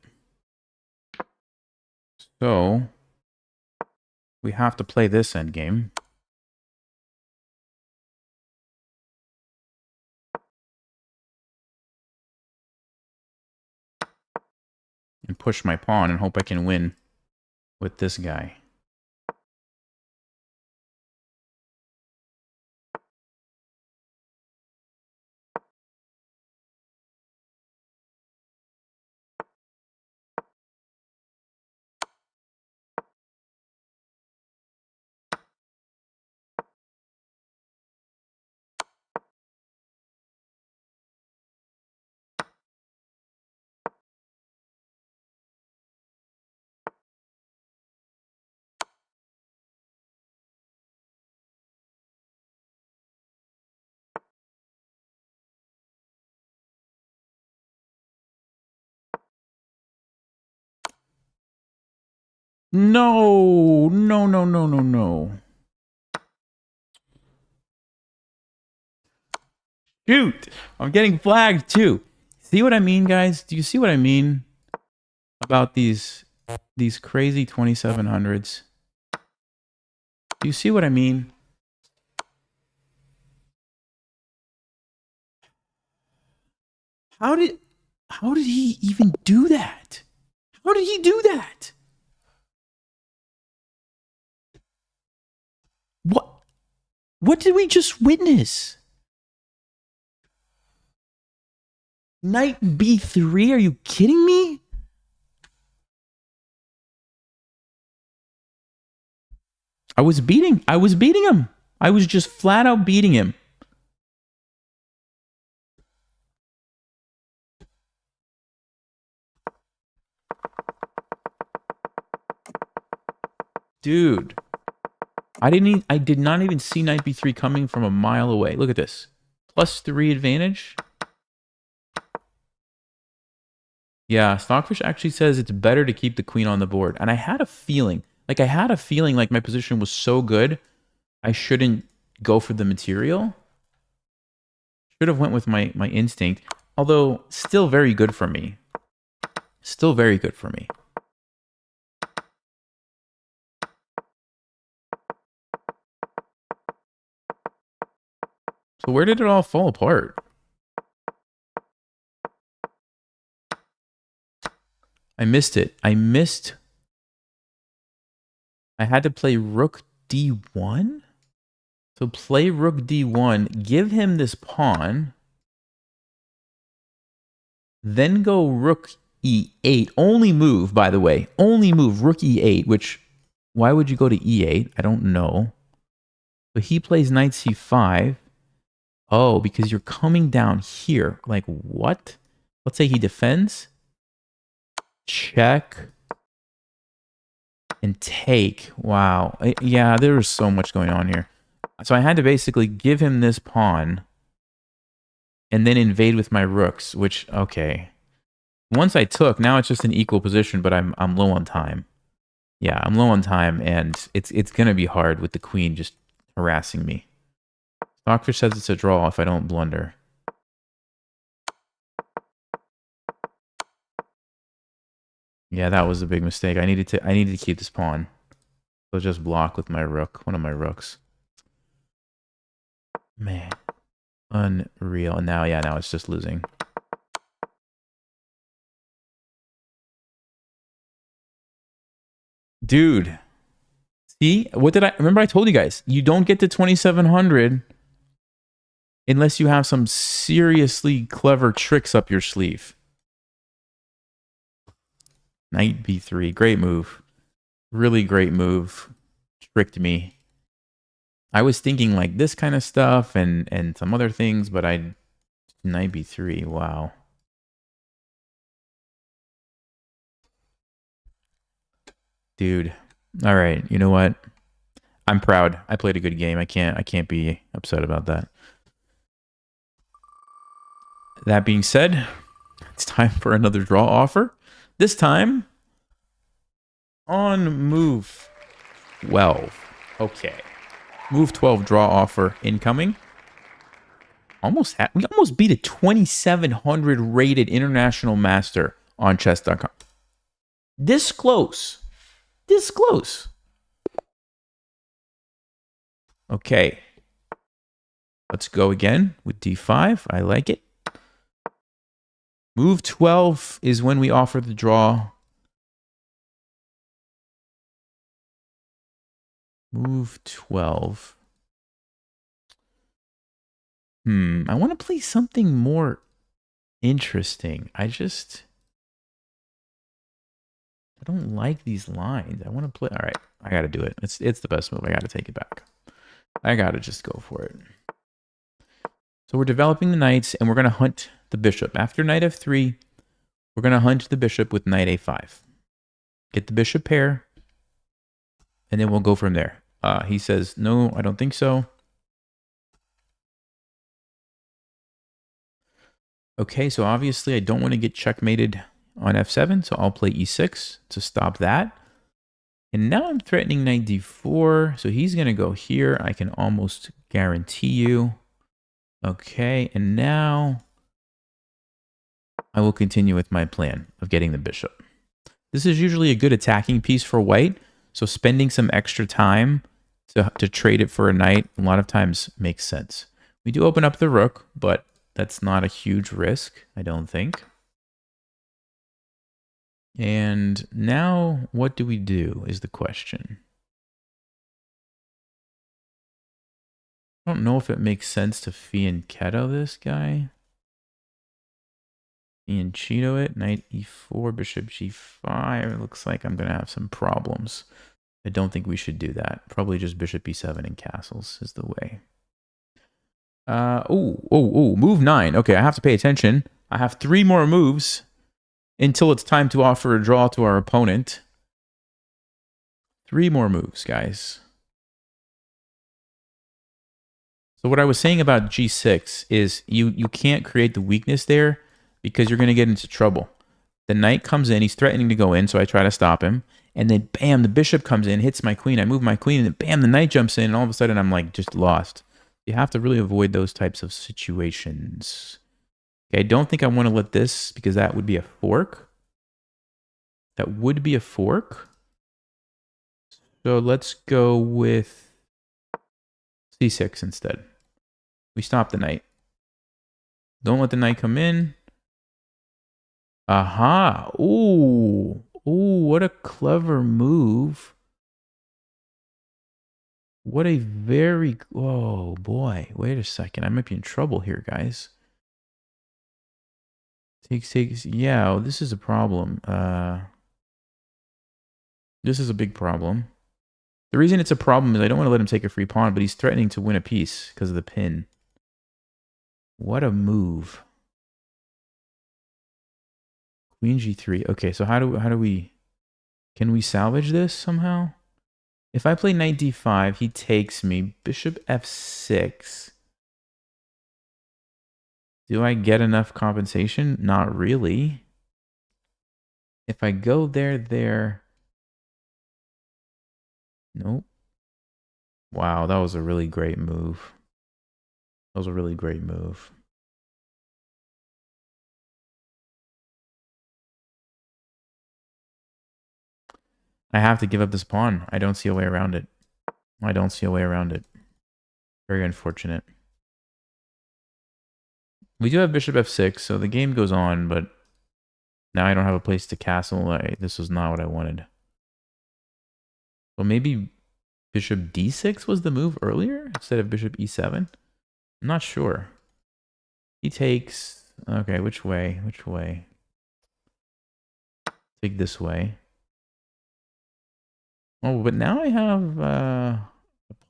So, we have to play this endgame. And push my pawn and hope I can win with this guy. No, no, no, no, no, no. Shoot, I'm getting flagged too. See what I mean, guys? Do you see what I mean about these crazy 2700s? Do you see what I mean? How did he even do that? How did he do that? What did we just witness? Knight B3? Are you kidding me? I was beating him. I was just flat out beating him. Dude. I did not even see Knight B3 coming from a mile away. Look at this. +3 advantage. Yeah, Stockfish actually says it's better to keep the queen on the board. And I had a feeling, like my position was so good, I shouldn't go for the material. Should have went with my instinct. Although, still very good for me. Still very good for me. So where did it all fall apart? I missed it. I had to play rook d1? So play rook d1, give him this pawn, then go rook e8. Only move, by the way. Only move rook e8, which, why would you go to e8? I don't know. But he plays knight c5. Oh, because you're coming down here. Like, what? Let's say he defends. Check. And take. Wow. Yeah, there was so much going on here. So I had to basically give him this pawn and then invade with my rooks, which, okay. Once I took, now it's just an equal position, but I'm low on time. Yeah, I'm low on time, and it's going to be hard with the queen just harassing me. Stockfish says it's a draw if I don't blunder. Yeah, that was a big mistake. I needed to keep this pawn. So just block with my rook, one of my rooks. Man, unreal. And now, yeah, now it's just losing. Dude, see, what did I remember? I told you guys, you don't get to 2,700 unless you have some seriously clever tricks up your sleeve. Knight b3, great move. Really great move. Tricked me. I was thinking like this kind of stuff and some other things, but knight b3, wow. Dude. All right, you know what? I'm proud. I played a good game. I can't be upset about that. That being said, it's time for another draw offer. This time on move 12. Okay. Move 12 draw offer incoming. We almost beat a 2,700 rated international master on chess.com. This close. This close. Okay. Let's go again with d5. I like it. Move 12 is when we offer the draw. Move 12. I want to play something more interesting. I don't like these lines. I want to play. All right, I got to do it. It's the best move. I got to take it back. I got to just go for it. So we're developing the knights, and we're going to hunt the bishop. After knight f3, we're going to hunt the bishop with knight a5. Get the bishop pair, and then we'll go from there. He says, no, I don't think so. Okay, so obviously I don't want to get checkmated on f7, so I'll play e6 to stop that. And now I'm threatening knight d4, so he's going to go here. I can almost guarantee you. Okay, and now I will continue with my plan of getting the bishop. This is usually a good attacking piece for white, so spending some extra time to trade it for a knight a lot of times makes sense. We do open up the rook, but That's not a huge risk, I don't think. And now what do we do is the question. I don't know if it makes sense to fianchetto this guy. Fianchetto it, knight e4, bishop g5. It looks like I'm going to have some problems. I don't think we should do that. Probably just bishop e7 and castles is the way. Move 9. Okay, I have to pay attention. I have 3 more moves until it's time to offer a draw to our opponent. 3 more moves, guys. So what I was saying about g6 is you can't create the weakness there because you're going to get into trouble. The knight comes in. He's threatening to go in, so I try to stop him. And then, bam, the bishop comes in, hits my queen. I move my queen, and then, bam, the knight jumps in, and all of a sudden I'm, like, just lost. You have to really avoid those types of situations. Okay, I don't think I want to let this, because that would be a fork. That would be a fork. So let's go with c6 instead. We stop the knight. Don't let the knight come in. Aha. Ooh. Ooh, what a clever move. What a very... Oh, boy. Wait a second. I might be in trouble here, guys. Takes... Yeah, this is a problem. This is a big problem. The reason it's a problem is I don't want to let him take a free pawn, but he's threatening to win a piece because of the pin. What a move. Queen g3. Okay, so how do we... Can we salvage this somehow? If I play knight d5, he takes me. Bishop f6. Do I get enough compensation? Not really. If I go there... Nope. Wow, that was a really great move. That was a really great move. I have to give up this pawn. I don't see a way around it. I don't see a way around it. Very unfortunate. We do have bishop f6, so the game goes on, but now I don't have a place to castle. This was not what I wanted. Well, maybe bishop d6 was the move earlier instead of bishop e7? I'm not sure. He takes... Okay, which way? Which way? Take this way. Oh, but now I have a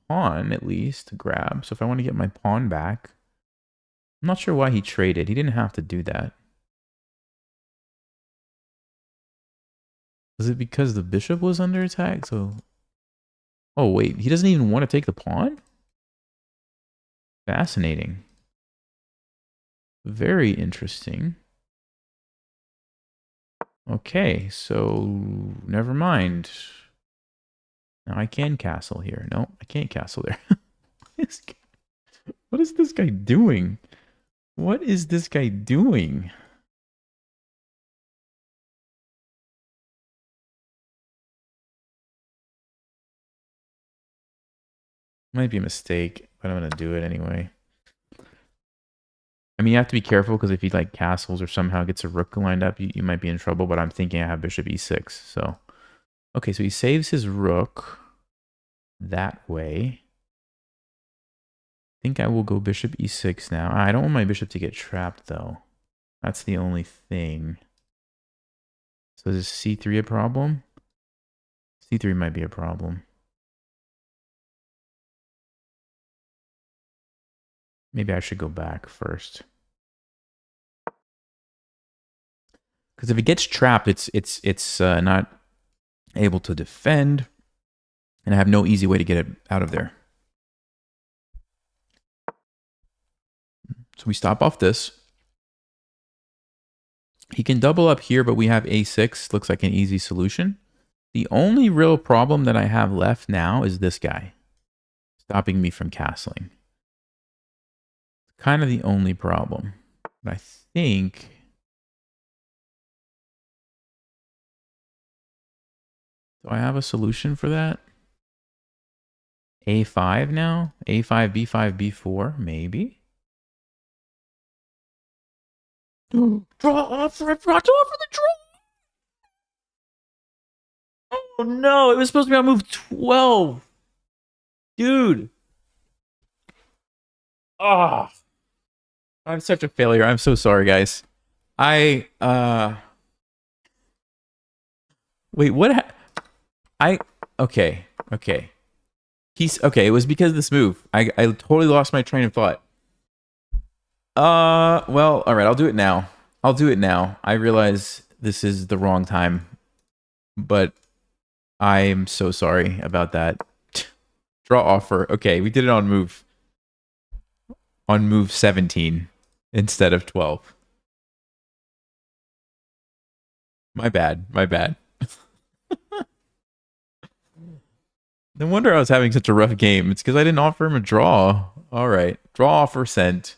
pawn, at least, to grab. So if I want to get my pawn back... I'm not sure why he traded. He didn't have to do that. Was it because the bishop was under attack? So... Oh, wait. He doesn't even want to take the pawn? Fascinating. Very interesting. Okay, so never mind. Now I can castle here. No, I can't castle there. What is this guy doing? What is this guy doing? Might be a mistake, but I'm going to do it anyway. I mean, you have to be careful because if he like castles or somehow gets a rook lined up, you might be in trouble, but I'm thinking I have bishop e6, so... Okay, so he saves his rook that way. I think I will go bishop e6 now. I don't want my bishop to get trapped, though. That's the only thing. So is c3 a problem? c3 might be a problem. Maybe I should go back first. Because if it gets trapped, it's not able to defend, and I have no easy way to get it out of there. So we stop off this. He can double up here, but we have a6. Looks like an easy solution. The only real problem that I have left now is this guy stopping me from castling. Kind of the only problem. But I think... Do I have a solution for that? A5 now? A5, B5, B4? Maybe? Draw offer. I forgot to offer the draw. Oh no, it was supposed to be on move 12. Dude. Ah. I'm such a failure. I'm so sorry, guys. I wait, what I okay. Okay. He's okay, it was because of this move. I totally lost my train of thought. Well, all right, I'll do it now. I'll do it now. I realize this is the wrong time, but I'm so sorry about that. Draw offer. Okay, we did it on move 17 instead of 12. My bad. My bad. No wonder I was having such a rough game. It's because I didn't offer him a draw. All right. Draw offer sent.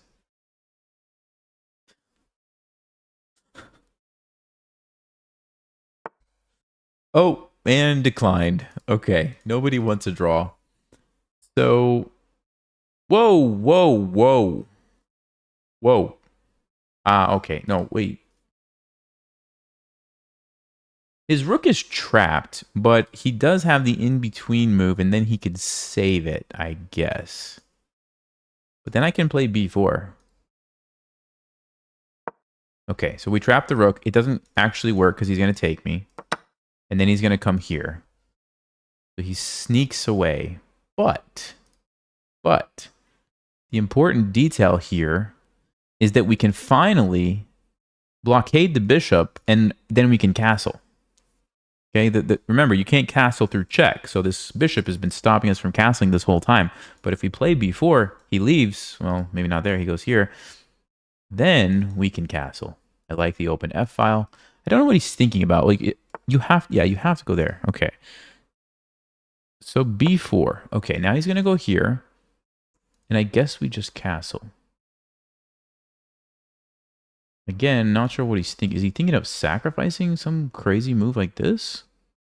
Oh, and declined. Okay. Nobody wants a draw. So, whoa, whoa, whoa. Whoa. Ah, okay. No, wait. His rook is trapped, but he does have the in-between move, and then he could save it, I guess. But then I can play b4. Okay, so we trap the rook. It doesn't actually work because he's going to take me. And then he's going to come here. So he sneaks away. But, the important detail here is that we can finally blockade the bishop, and then we can castle. Okay, remember, you can't castle through check, so this bishop has been stopping us from castling this whole time. But if we play b4, he leaves. Well, maybe not there. He goes here. Then we can castle. I like the open f file. I don't know what he's thinking about. Like, you have to go there. Okay. So b4. Okay, now he's going to go here. And I guess we just castle. Again, not sure what he's thinking. Is he thinking of sacrificing some crazy move like this?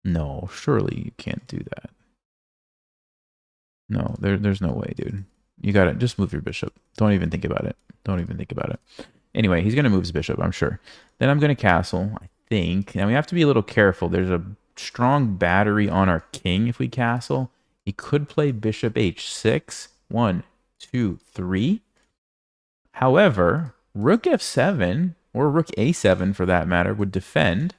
No, surely you can't do that. No, there's no way, dude. You gotta just move your bishop. Don't even think about it. Don't even think about it. Anyway, he's gonna move his bishop, I'm sure. Then I'm gonna castle, I think. Now we have to be a little careful. There's a strong battery on our king if we castle. He could play bishop h6. 1, 2, 3. However, rook f7, or rook a7 for that matter, would defend.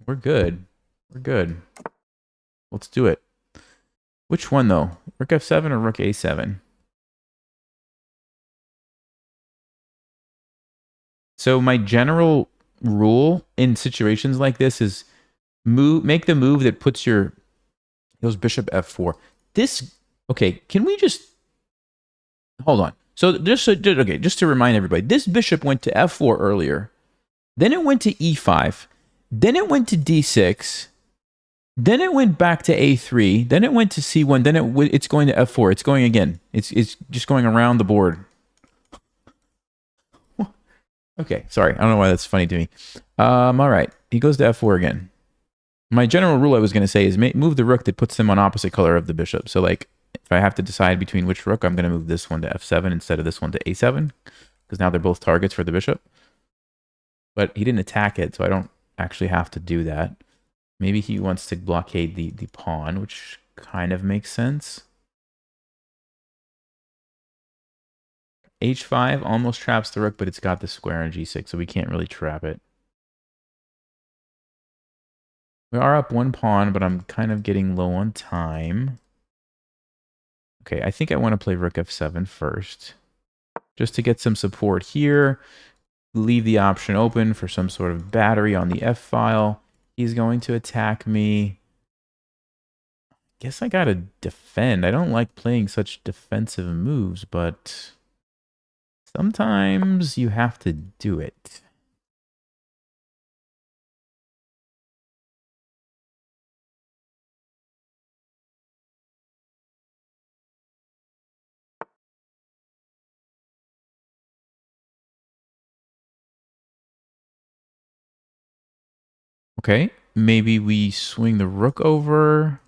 We're good. We're good. Let's do it. Which one, though? Rook f7 or rook a7? So my general rule in situations like this is make the move that puts goes bishop f4. This, okay, can we just, hold on. So just to remind everybody, this bishop went to f4 earlier. Then it went to e5. Then it went to d6. Then it went back to a3. Then it went to c1. Then it's going to f4. It's going again. It's just going around the board. Okay, sorry. I don't know why that's funny to me. All right. He goes to f4 again. My general rule I was going to say is move the rook that puts them on opposite color of the bishop. So, like, if I have to decide between which rook, I'm going to move this one to f7 instead of this one to a7. Because now they're both targets for the bishop. But he didn't attack it, so I don't actually have to do that. Maybe he wants to blockade the pawn, which kind of makes sense. h5 almost traps the rook, but it's got the square on g6, so we can't really trap it. We are up one pawn, but I'm kind of getting low on time. Okay, I think I want to play rook f7 first. Just to get some support here. Leave the option open for some sort of battery on the f file. He's going to attack me. Guess I gotta defend. I don't like playing such defensive moves, but sometimes you have to do it. Okay, maybe we swing the rook over.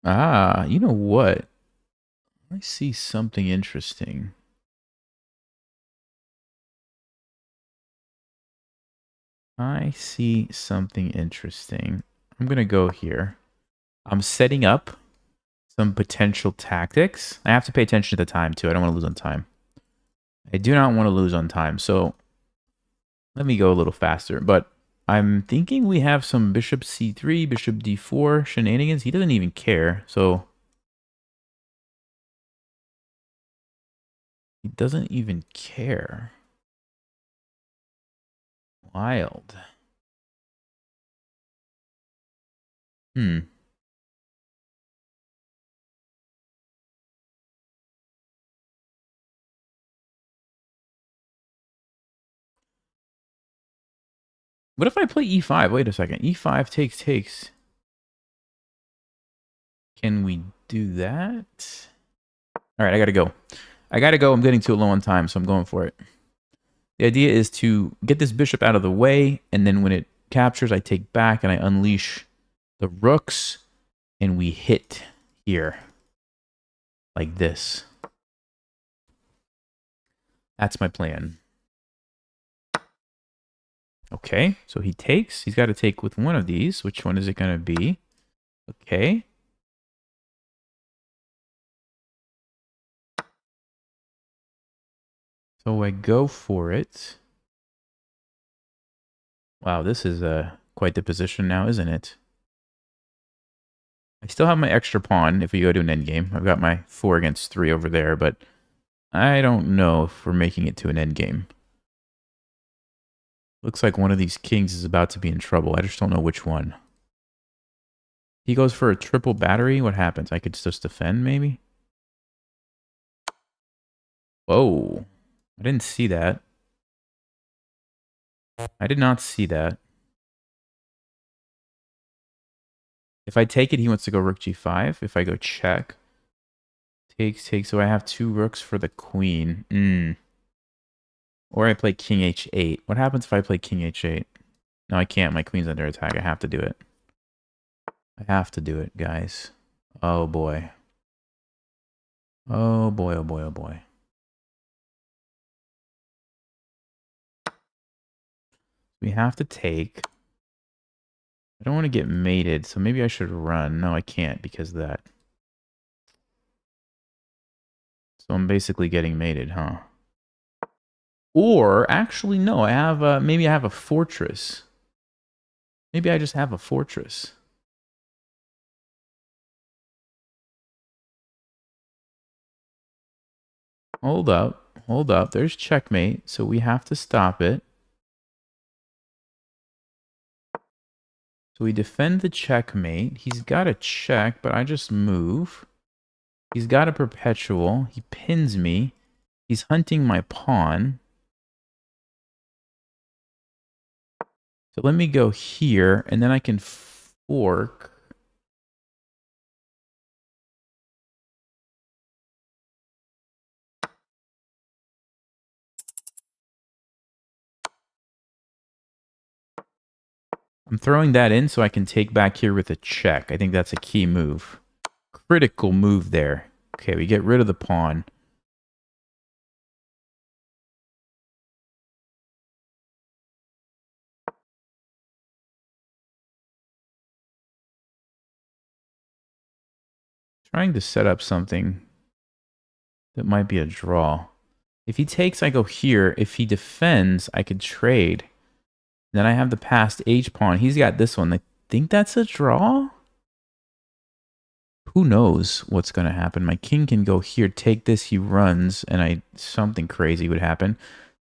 Ah, you know what? I see something interesting. I see something interesting. I'm going to go here. I'm setting up some potential tactics. I have to pay attention to the time, too. I don't want to lose on time. I do not want to lose on time, so let me go a little faster. But I'm thinking we have some bishop c3, bishop d4 shenanigans. He doesn't even care, so he doesn't even care. Wild. Hmm. What if I play e5? Wait a second. e5 takes. Can we do that? All right, I gotta go. I'm getting too low on time, so I'm going for it. The idea is to get this bishop out of the way, and then when it captures, I take back and I unleash the rooks, and we hit here. Like this. That's my plan. Okay, so he takes. He's got to take with one of these. Which one is it going to be? Okay. So I go for it. Wow, this is quite the position now, isn't it? I still have my extra pawn if we go to an endgame. I've got my 4 against 3 over there, but I don't know if we're making it to an endgame. Looks like one of these kings is about to be in trouble. I just don't know which one. He goes for a triple battery. What happens? I could just defend, maybe? Whoa. I didn't see that. I did not see that. If I take it, he wants to go rook g5. If I go check, takes. So I have 2 rooks for the queen. Or I play king h8. What happens if I play king h8? No, I can't. My queen's under attack. I have to do it. I have to do it, guys. Oh, boy. Oh, boy, oh, boy, oh, boy. We have to take. I don't want to get mated, so maybe I should run. No, I can't because of that. So I'm basically getting mated, huh? Or, actually, no. I have, maybe I have a fortress. Maybe I just have a fortress. Hold up. Hold up. There's checkmate, so we have to stop it. So we defend the checkmate. He's got a check, but I just move. He's got a perpetual. He pins me. He's hunting my pawn. So let me go here, and then I can fork. I'm throwing that in so I can take back here with a check. I think that's a key move. Critical move there. Okay, we get rid of the pawn. Trying to set up something that might be a draw. If he takes, I go here. If he defends, I could trade. Then I have the passed H pawn. He's got this one. I think that's a draw? Who knows what's going to happen? My king can go here, take this, he runs, and something crazy would happen.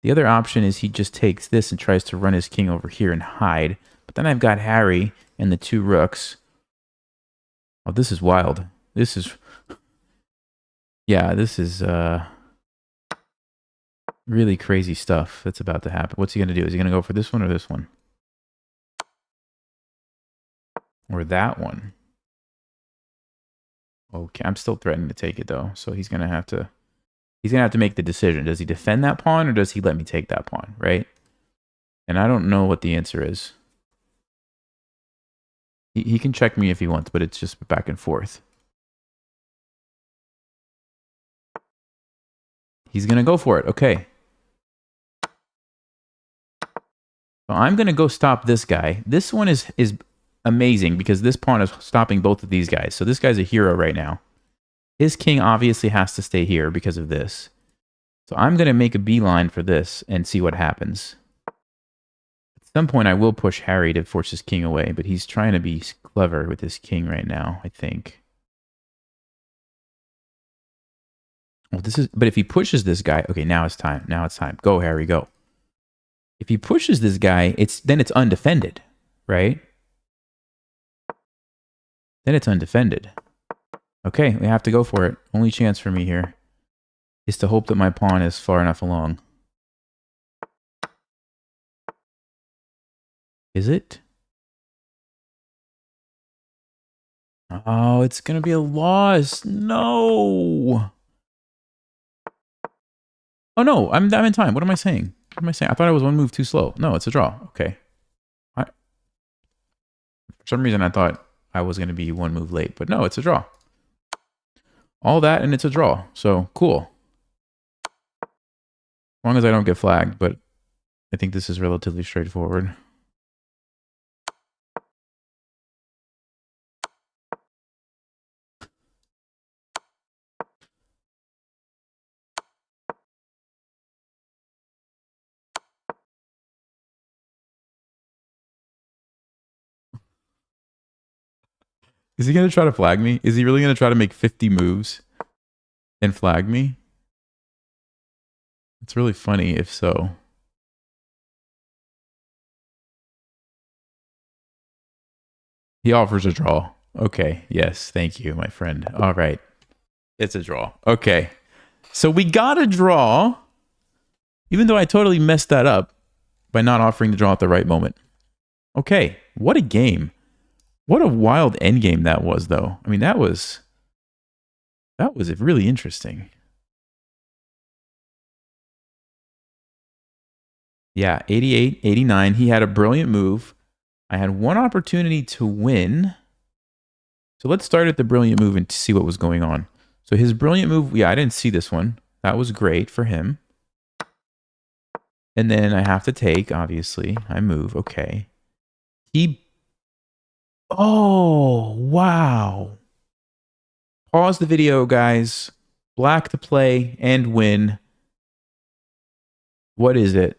The other option is he just takes this and tries to run his king over here and hide. But then I've got Harry and the 2 rooks. Oh, this is wild. This is... Yeah, this is really crazy stuff that's about to happen. What's he going to do? Is he going to go for this one or this one? Or that one? Okay, I'm still threatening to take it though, so he's gonna have to make the decision. Does he defend that pawn or does he let me take that pawn, right? And I don't know what the answer is. He can check me if he wants, but it's just back and forth. He's going to go for it. Okay. So I'm going to go stop this guy. This one is amazing because this pawn is stopping both of these guys. So this guy's a hero right now. His king obviously has to stay here because of this. So I'm going to make a beeline for this and see what happens. At some point, I will push Harry to force his king away, but he's trying to be clever with his king right now, I think. Well, but if he pushes this guy, okay, now it's time. Now it's time. Go, Harry, go. If he pushes this guy, then it's undefended, right? Then it's undefended. Okay, we have to go for it. Only chance for me here is to hope that my pawn is far enough along. Is it? Oh, it's going to be a loss. No. Oh, no, I'm in time. What am I saying? What am I saying? I thought I was one move too slow. No, it's a draw. Okay. For some reason, I thought I was going to be one move late, but no, it's a draw. All that, and it's a draw. So, cool. As long as I don't get flagged, but I think this is relatively straightforward. Is he going to try to flag me? Is he really going to try to make 50 moves and flag me? It's really funny if so. He offers a draw. Okay. Yes. Thank you, my friend. All right. It's a draw. Okay. So we got a draw, even though I totally messed that up by not offering the draw at the right moment. Okay. What a game. What a wild endgame that was, though. I mean, that was really interesting. Yeah, 88, 89. He had a brilliant move. I had one opportunity to win. So let's start at the brilliant move and see what was going on. So his brilliant move, yeah, I didn't see this one. That was great for him. And then I have to take, obviously. I move, okay. Oh, wow. Pause the video, guys. Black to play and win. What is it?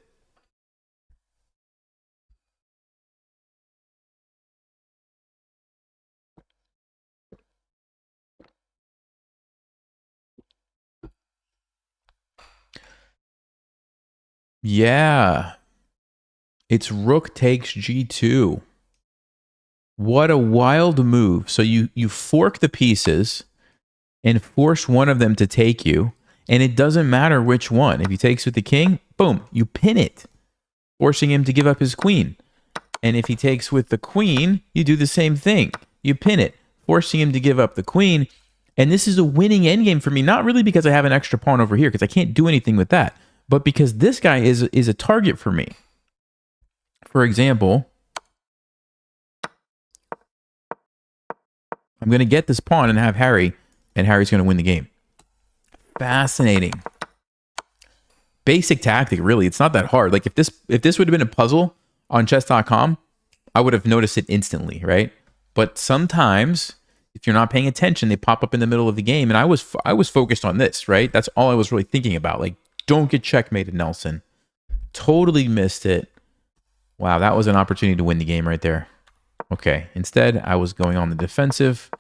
Yeah. It's rook takes g2. What a wild move. So you fork the pieces and force one of them to take you, and it doesn't matter which one. If he takes with the king, boom, you pin it, forcing him to give up his queen. And if he takes with the queen, you do the same thing. You pin it, forcing him to give up the queen. And this is a winning endgame for me, not really because I have an extra pawn over here, because I can't do anything with that, but because this guy is a target for me. For example, I'm going to get this pawn and have Harry, and Harry's going to win the game. Fascinating. Basic tactic, really. It's not that hard. Like if this would have been a puzzle on chess.com, I would have noticed it instantly, right? But sometimes, if you're not paying attention, they pop up in the middle of the game, and I was focused on this, right? That's all I was really thinking about. Like, don't get checkmated, Nelson. Totally missed it. Wow, that was an opportunity to win the game right there. Okay, instead, I was going on the defensive,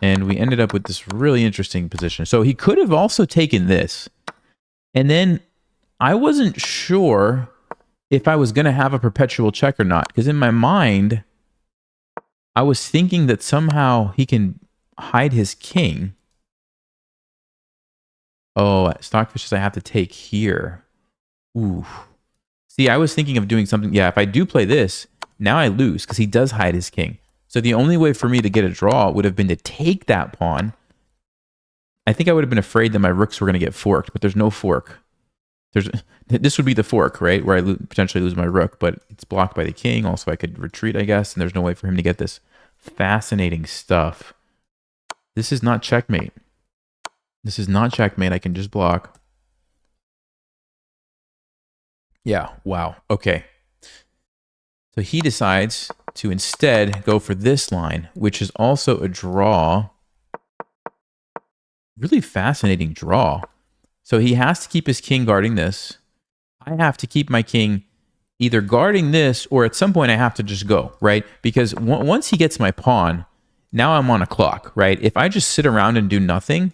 and we ended up with this really interesting position. So he could have also taken this, and then I wasn't sure if I was going to have a perpetual check or not, because in my mind, I was thinking that somehow he can hide his king. Oh, Stockfishes I have to take here. Ooh. See, I was thinking of doing something. Yeah, if I do play this, now I lose because he does hide his king. So the only way for me to get a draw would have been to take that pawn. I think I would have been afraid that my rooks were going to get forked, but there's no fork. This would be the fork, right? Where I potentially lose my rook, but it's blocked by the king. Also, I could retreat, I guess, and there's no way for him to get this. Fascinating stuff. This is not checkmate. This is not checkmate. I can just block. Yeah, wow. Okay. So he decides to instead go for this line, which is also a draw. Really fascinating draw. So he has to keep his king guarding this. I have to keep my king either guarding this or at some point I have to just go, right? Because once he gets my pawn, now I'm on a clock, right? If I just sit around and do nothing,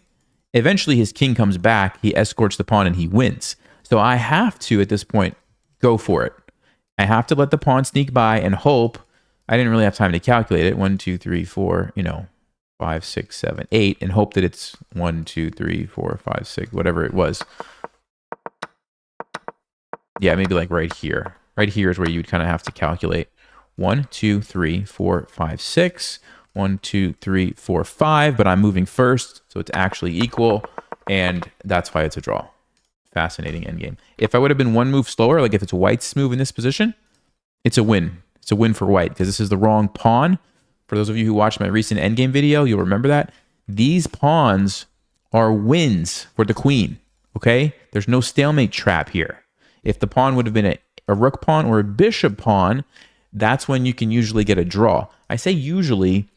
eventually his king comes back, he escorts the pawn and he wins. So I have to, at this point, go for it. I have to let the pawn sneak by and hope. I didn't really have time to calculate it. 1, 2, 3, 4, 5, 6, 7, 8, and hope that it's 1, 2, 3, 4, 5, 6, whatever it was. Yeah, maybe like right here. Right here is where you would kind of have to calculate. 1, 2, 3, 4, 5, 6. 1, 2, 3, 4, 5. But I'm moving first, so it's actually equal, and that's why it's a draw. Fascinating endgame. If I would have been one move slower, like if it's white's move in this position, it's a win. It's a win for white because this is the wrong pawn. For those of you who watched my recent endgame video, you'll remember that. These pawns are wins for the queen, okay? There's no stalemate trap here. If the pawn would have been a rook pawn or a bishop pawn, that's when you can usually get a draw. I say usually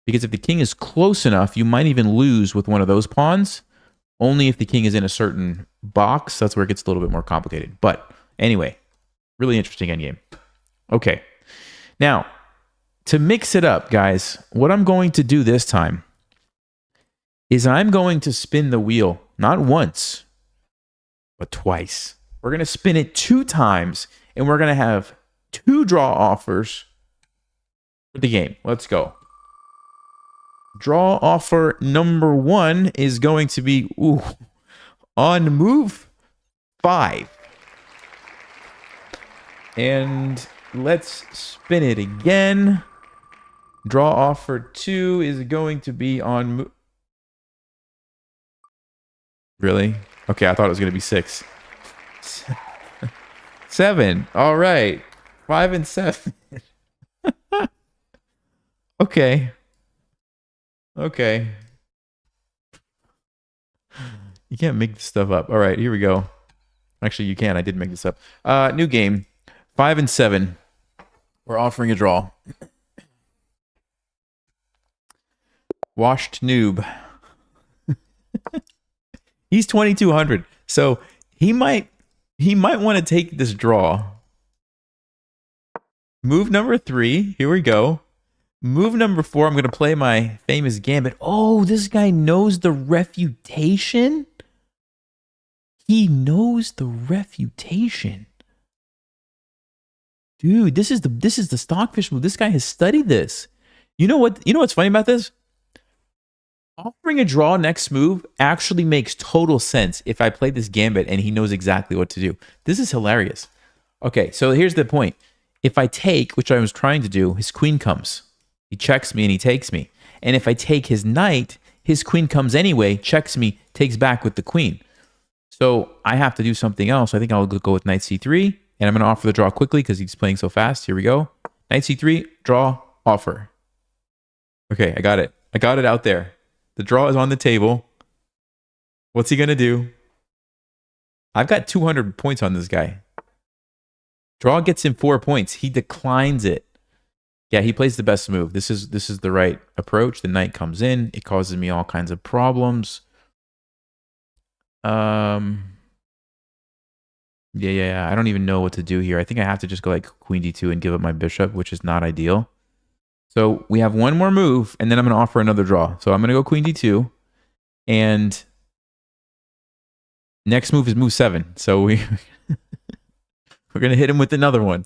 because if the king is close enough, you might even lose with one of those pawns. Only if the king is in a certain box, that's where it gets a little bit more complicated. But anyway, really interesting endgame. Okay. Now, to mix it up, guys, what I'm going to do this time is I'm going to spin the wheel, not once, but twice. We're going to spin it 2 times, and we're going to have 2 draw offers for the game. Let's go. Draw offer number 1 is going to be on move 5. And let's spin it again. Draw offer 2 is going to be on... Really? Okay, I thought it was going to be 6. 7. All right. 5 and 7. Okay. Okay. You can't make this stuff up. All right, here we go. Actually, you can. I did make this up. New game. 5 and 7. We're offering a draw. Washed noob. He's 2,200. So he might want to take this draw. Move number 3. Here we go. Move number 4. I'm going to play my famous Gambit. Oh, this guy knows the refutation? He knows the refutation. Dude, this is the stockfish move. This guy has studied this. You know what's funny about this? Offering a draw next move actually makes total sense if I play this Gambit and he knows exactly what to do. This is hilarious. Okay, so here's the point. If I take, which I was trying to do, his queen comes. He checks me and he takes me. And if I take his knight, his queen comes anyway, checks me, takes back with the queen. So I have to do something else. I think I'll go with knight c3. And I'm going to offer the draw quickly because he's playing so fast. Here we go. Knight c3, draw, offer. Okay, I got it. I got it out there. The draw is on the table. What's he going to do? I've got 200 points on this guy. Draw gets him 4 points. He declines it. Yeah, he plays the best move. This is the right approach. The knight comes in. It causes me all kinds of problems. Yeah. I don't even know what to do here. I think I have to just go like queen d2 and give up my bishop, which is not ideal. So we have one more move, and then I'm going to offer another draw. So I'm going to go queen d2, and next move is move 7. So we're going to hit him with another one.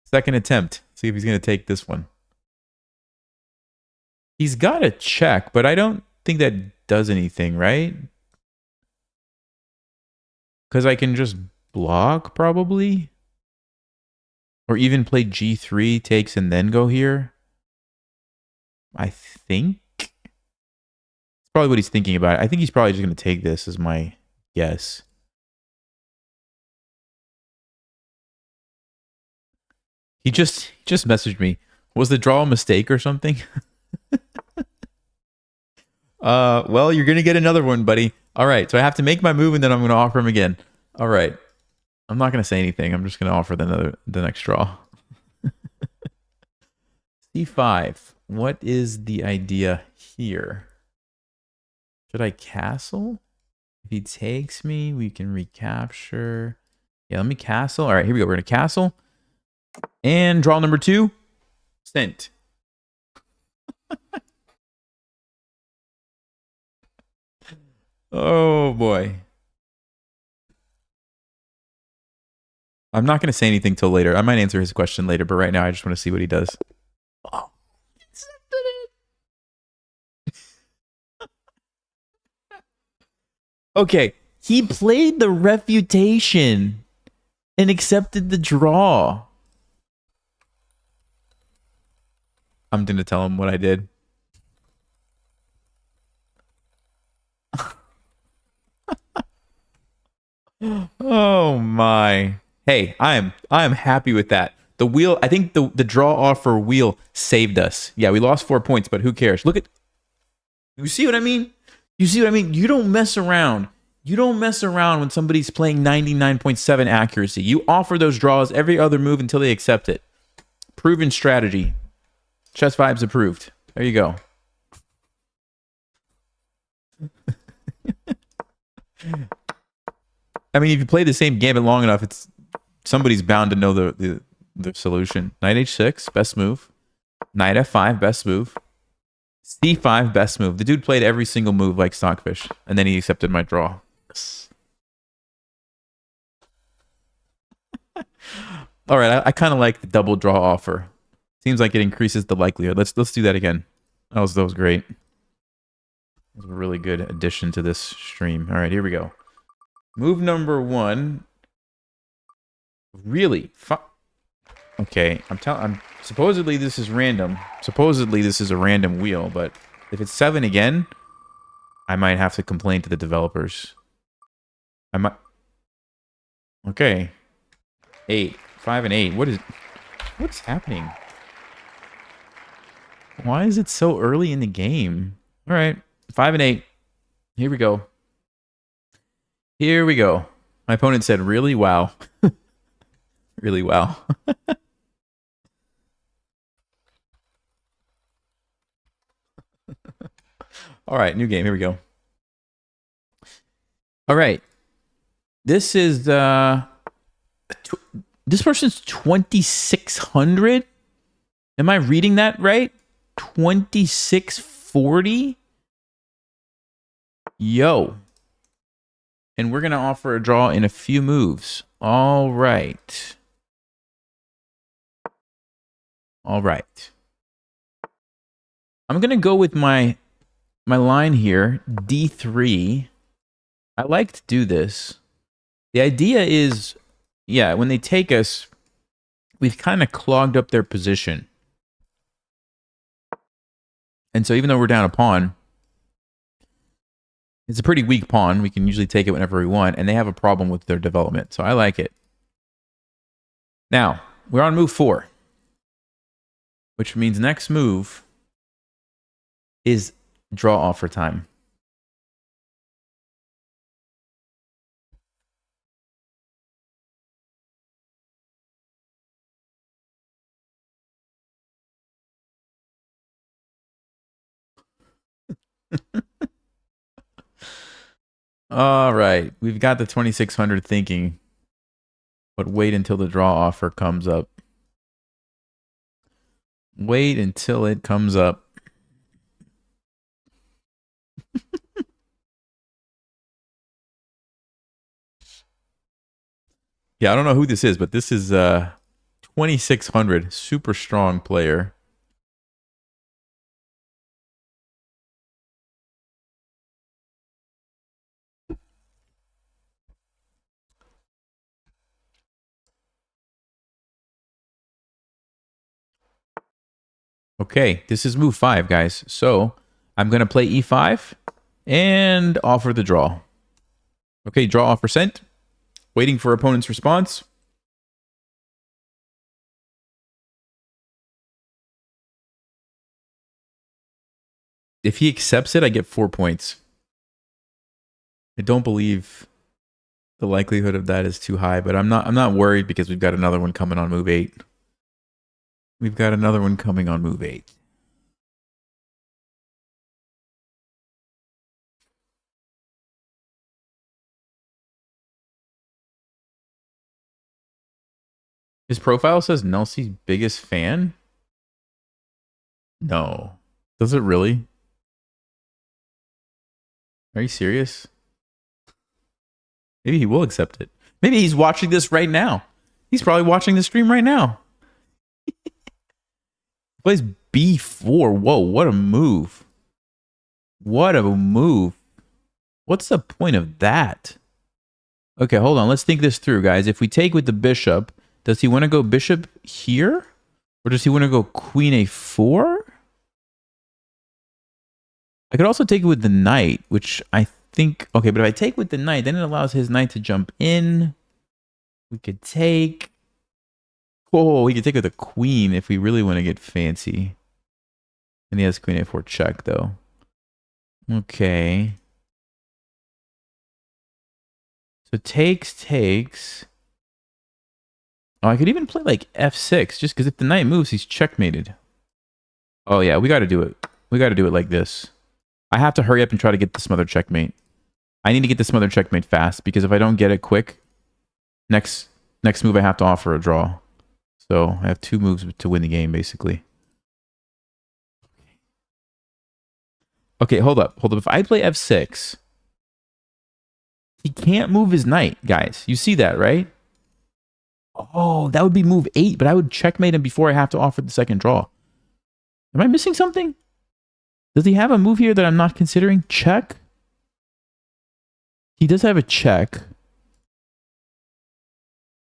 Second attempt. See if he's going to take this one. He's got a check, but I don't think that does anything, right? Because I can just block, probably. Or even play g3, takes, and then go here. I think. It's probably what he's thinking about. I think he's probably just going to take this, is my guess. He just messaged me. Was the draw a mistake or something? Well, you're going to get another one, buddy. All right, so I have to make my move, and then I'm going to offer him again. All right. I'm not going to say anything. I'm just going to offer the next draw. C5. What is the idea here? Should I castle? If he takes me, we can recapture. Yeah, let me castle. All right, here we go. We're going to castle. And draw number 2. Sent. Oh, boy. I'm not going to say anything till later. I might answer his question later, but right now I just want to see what he does. Oh, accepted it. Okay, he played the refutation and accepted the draw. I'm going to tell him what I did. Oh my. Hey, I am happy with that. The wheel, I think the draw offer wheel saved us. Yeah, we lost 4 points, but who cares? Look at, you see what I mean? You see what I mean? You don't mess around. You don't mess around when somebody's playing 99.7 accuracy. You offer those draws every other move until they accept it. Proven strategy. Chess Vibes approved. There you go. I mean, if you play the same Gambit long enough, it's somebody's bound to know the solution. Knight h6, best move. Knight f5, best move. c5, best move. The dude played every single move like Stockfish, and then he accepted my draw. All right, I kind of like the double draw offer. Seems like it increases the likelihood. Let's do that again. That was great. That was a really good addition to this stream. All right, here we go. Move number 1. Really? Okay, I'm supposedly this is random. Supposedly this is a random wheel, but if it's 7 again, I might have to complain to the developers. I might. Okay. 8, 5 and 8. What's happening? Why is it so early in the game? All right, 5 and 8. Here we go. Here we go. My opponent said, "Really? Wow." Really? Wow. All right, new game. Here we go. All right. This is this person's 2600. Am I reading that right? 2640. Yo. And we're going to offer a draw in a few moves. All right. All right. I'm going to go with my line here, D3. I like to do this. The idea is, yeah, when they take us, we've kind of clogged up their position. And so even though we're down a pawn, it's a pretty weak pawn. We can usually take it whenever we want, and they have a problem with their development. So I like it. Now, we're on move 4, which means next move is draw offer time. All right, we've got the 2600 thinking, but wait until the draw offer comes up. Wait until it comes up. Yeah, I don't know who this is, but this is 2600, super strong player. Okay, this is move 5, guys. So I'm going to play e5 and offer the draw. Okay, draw offer sent. Waiting for opponent's response. If he accepts it, I get 4 points. I don't believe The likelihood of that is too high, but I'm not worried because we've got another one coming on move 8. We've got another one coming on move 8. His profile says Nelsie's biggest fan? No. Does it really? Are you serious? Maybe he will accept it. Maybe he's watching this right now. He's probably watching the stream right now. Plays B4. Whoa, what a move. What a move. What's the point of that? Okay, hold on. Let's think this through, guys. If we take with the bishop, does he want to go bishop here? Or does he want to go queen a4? I could also take it with the knight, which I think... Okay, but if I take with the knight, then it allows his knight to jump in. We could take... Oh, we could take with the queen if we really want to get fancy. And he has queen a4 check, though. Okay. So takes. Oh, I could even play like f6, just because if the knight moves, he's checkmated. Oh, yeah, we got to do it. We got to do it like this. I have to hurry up and try to get the smothered checkmate. I need to get the smothered checkmate fast, because if I don't get it quick, next move I have to offer a draw. So I have 2 moves to win the game, basically. Okay, hold up. If I play f6, he can't move his knight, guys. You see that, right? Oh, that would be move 8, but I would checkmate him before I have to offer the second draw. Am I missing something? Does he have a move here that I'm not considering? Check? He does have a check.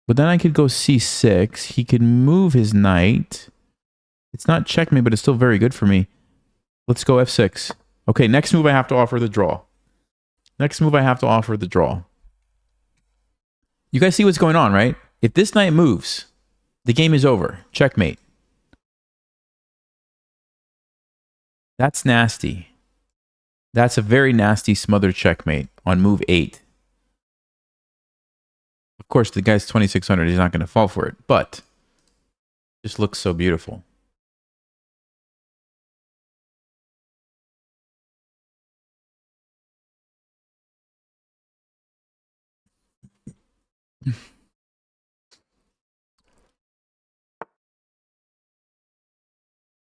But then I could go c6. He could move his knight. It's not checkmate, but it's still very good for me. Let's go f6. Okay, next move I have to offer the draw. You guys see what's going on, right? If this knight moves, the game is over. Checkmate. That's nasty. That's a very nasty smothered checkmate on move 8. Of course, the guy's 2600. He's not going to fall for it, but it just looks so beautiful.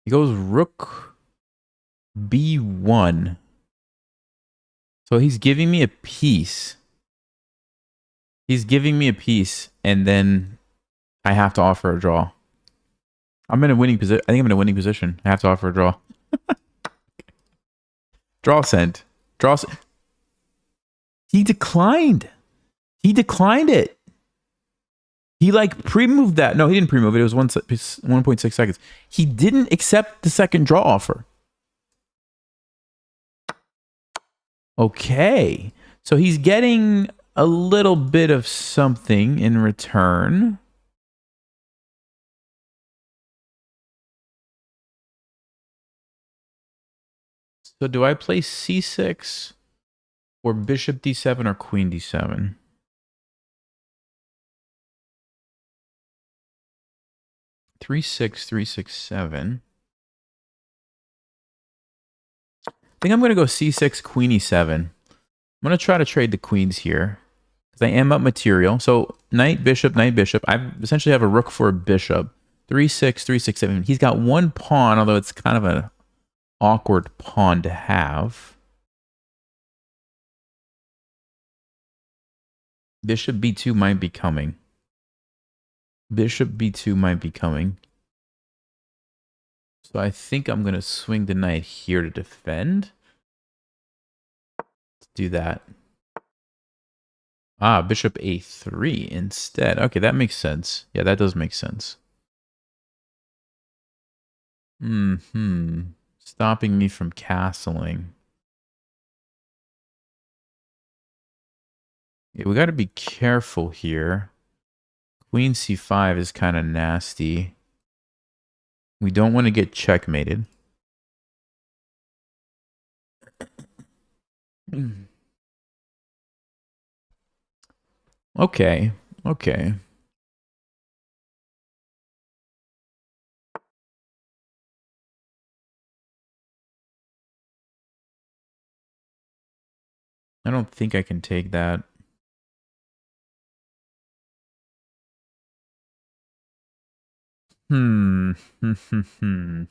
He goes rook b1. So he's giving me a piece. And then I have to offer a draw. I'm in a winning position. I think I'm in a winning position. I have to offer a draw. Draw sent. He declined. It. He like pre-moved that. No, he didn't pre-move it. It was 1.6 seconds. He didn't accept the second draw offer. Okay. So he's getting a little bit of something in return. So do I play c6 or bishop d7 or queen d7? Three, 7. I think I'm going to go c6, queen e7. I'm going to try to trade the queens here, because I am up material. So knight, bishop, knight, bishop. I essentially have a rook for a bishop. 3-6, 3-6-7. He's got one pawn, although it's kind of an awkward pawn to have. Bishop b2 might be coming. So I think I'm going to swing the knight here to defend. Let's do that. Ah, bishop a3 instead. Okay, that makes sense. Yeah, that does make sense. Stopping me from castling. Yeah, we got to be careful here. Queen c5 is kind of nasty. We don't want to get checkmated. Okay. Okay. I don't think I can take that. Hmm. So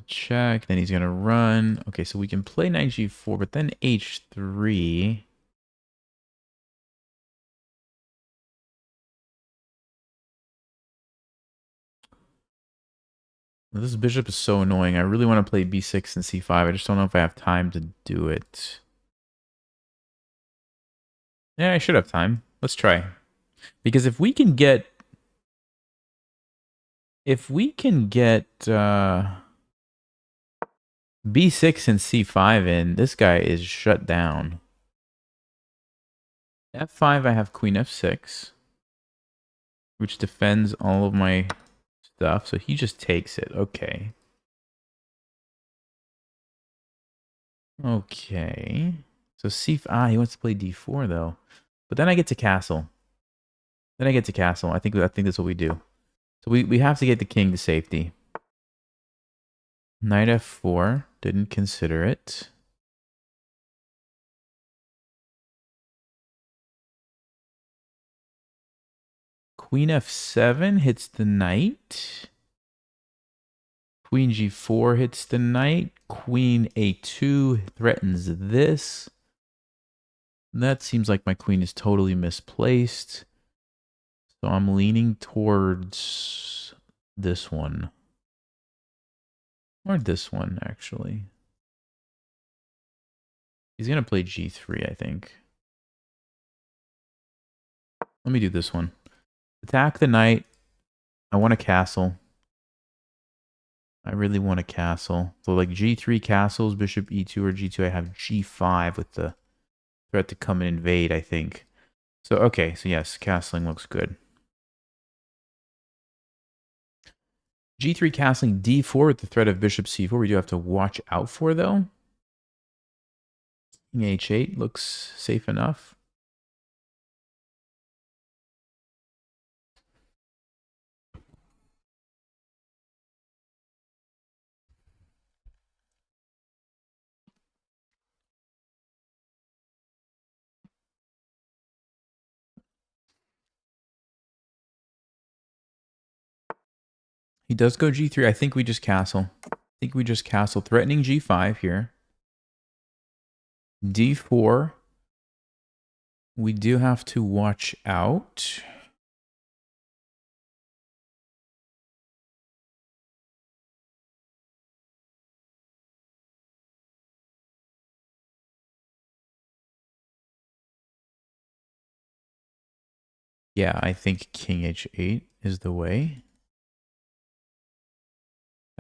check. Then he's gonna run. Okay, so we can play knight g4, but then h3. This bishop is so annoying. I really want to play b6 and c5. I just don't know if I have time to do it. Yeah, I should have time. Let's try. Because if we can get... If we can get b6 and c5 in, this guy is shut down. f5, I have queen f6, which defends all of my stuff. So he just takes it. Okay. Okay. So c5, he wants to play d4 though. But then I get to castle. I think that's what we do. So we have to get the king to safety. Knight f4, didn't consider it. Queen f7 hits the knight. Queen g4 hits the knight. Queen a2 threatens this. That seems like my queen is totally misplaced. So I'm leaning towards this one. Or this one, actually. He's going to play g3, I think. Let me do this one. Attack the knight. I want a castle. I really want a castle. So like g3 castles, bishop e2 or g2. I have g5 with the threat to come and invade, I think. So, okay. So yes, castling looks good. G3 castling d4 with the threat of bishop c4. We do have to watch out for, though. King h8 looks safe enough. He does go g3. I think we just castle. Threatening g5 here. d4. We do have to watch out. Yeah, I think king h8 is the way.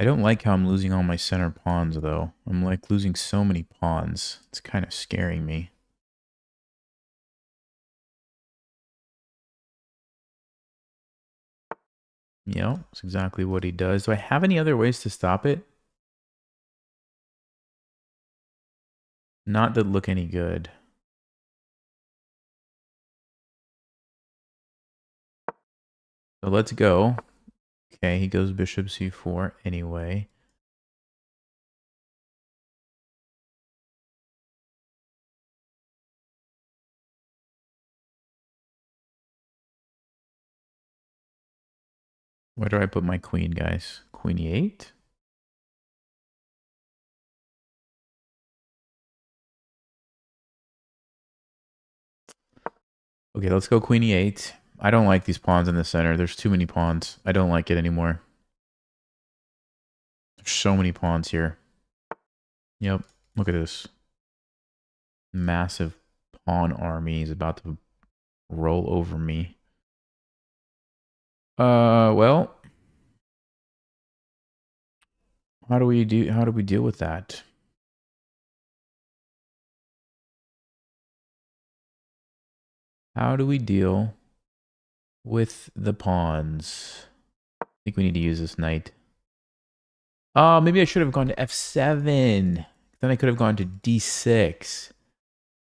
I don't like how I'm losing all my center pawns, though. I'm like losing so many pawns. It's kind of scaring me. Yeah, that's exactly what he does. Do I have any other ways to stop it? Not that look any good. So let's go. Okay, he goes bishop c4 anyway. Where do I put my queen, guys? Queen e8? Okay, let's go queen e8. I don't like these pawns in the center. There's too many pawns. I don't like it anymore. There's so many pawns here. Yep, look at this. Massive pawn army is about to roll over me. Well, how do we deal with that? How do we deal with the pawns? I think we need to use this knight. Oh, maybe I should have gone to f7. Then I could have gone to d6.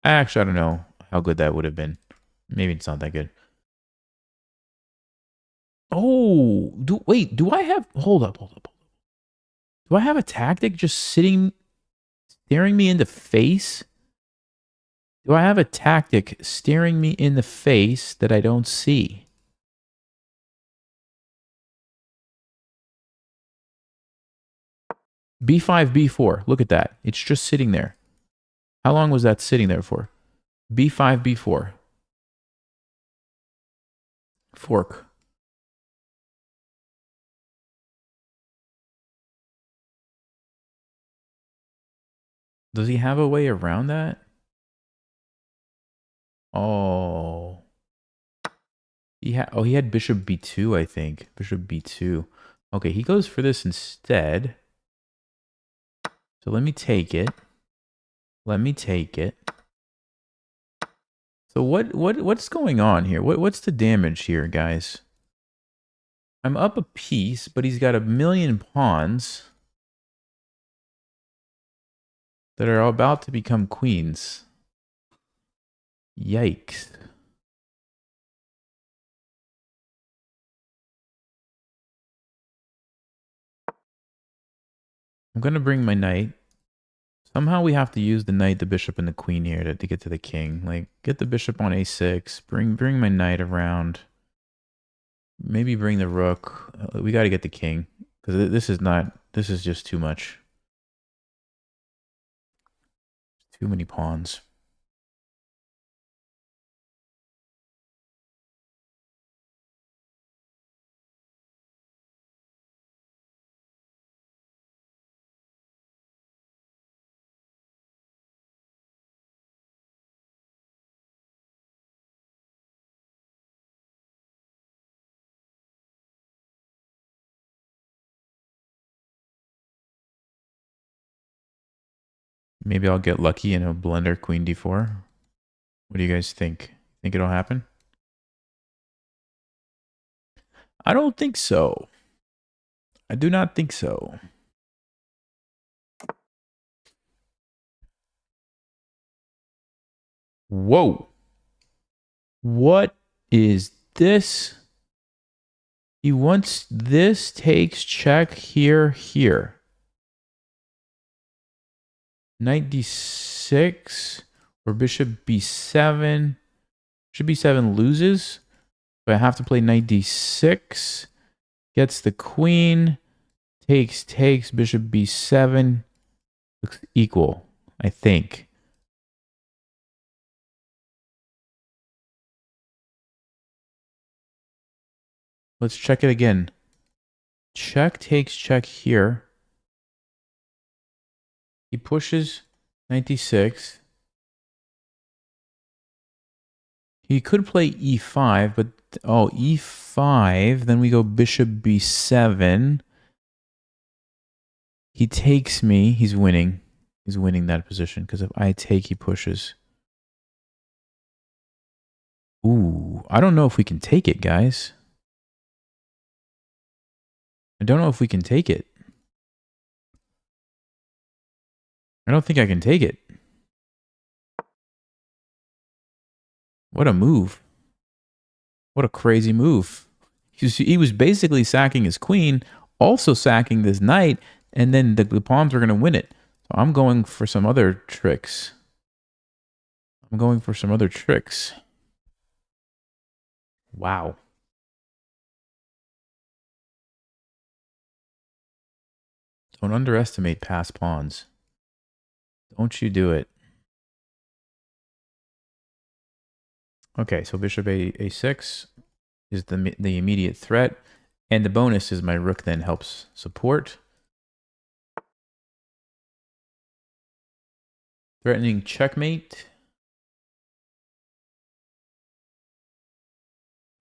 Actually, I don't know how good that would have been. Maybe it's not that good. Oh, wait, do I have, hold up. Do I have a tactic just staring me in the face? Do I have a tactic staring me in the face that I don't see? B5, B4. Look at that. It's just sitting there. How long was that sitting there for? B5, B4. Fork. Does he have a way around that? Oh. He had bishop b2, I think. Bishop b2. Okay, he goes for this instead. So let me take it. Let me take it. So what's going on here? What's the damage here, guys? I'm up a piece, but he's got a million pawns that are about to become queens. Yikes. I'm going to bring my knight. Somehow we have to use the knight, the bishop, and the queen here to get to the king. Like, get the bishop on a6. Bring my knight around. Maybe bring the rook. We got to get the king. Because this is just too much. Too many pawns. Maybe I'll get lucky and he'll blunder queen d4. What do you guys think? Think it'll happen? I don't think so. I do not think so. Whoa. What is this? He wants this, takes check here, here. Knight d6 or bishop b7. Bishop b7 loses. But I have to play knight d6. Gets the queen. Takes, bishop b7. Looks equal, I think. Let's check it again. Check takes check here. He pushes 96. He could play e5, but oh, e5. Then we go bishop b7. He takes me. He's winning. He's winning that position because if I take, he pushes. Ooh, I don't know if we can take it, guys. I don't know if we can take it. I don't think I can take it. What a move. What a crazy move. He was basically sacking his queen, also sacking this knight, and then the pawns are going to win it. So I'm going for some other tricks. Wow. Don't underestimate past pawns. Don't you do it. Okay, so bishop a6 is the immediate threat. And the bonus is my rook then helps support. Threatening checkmate.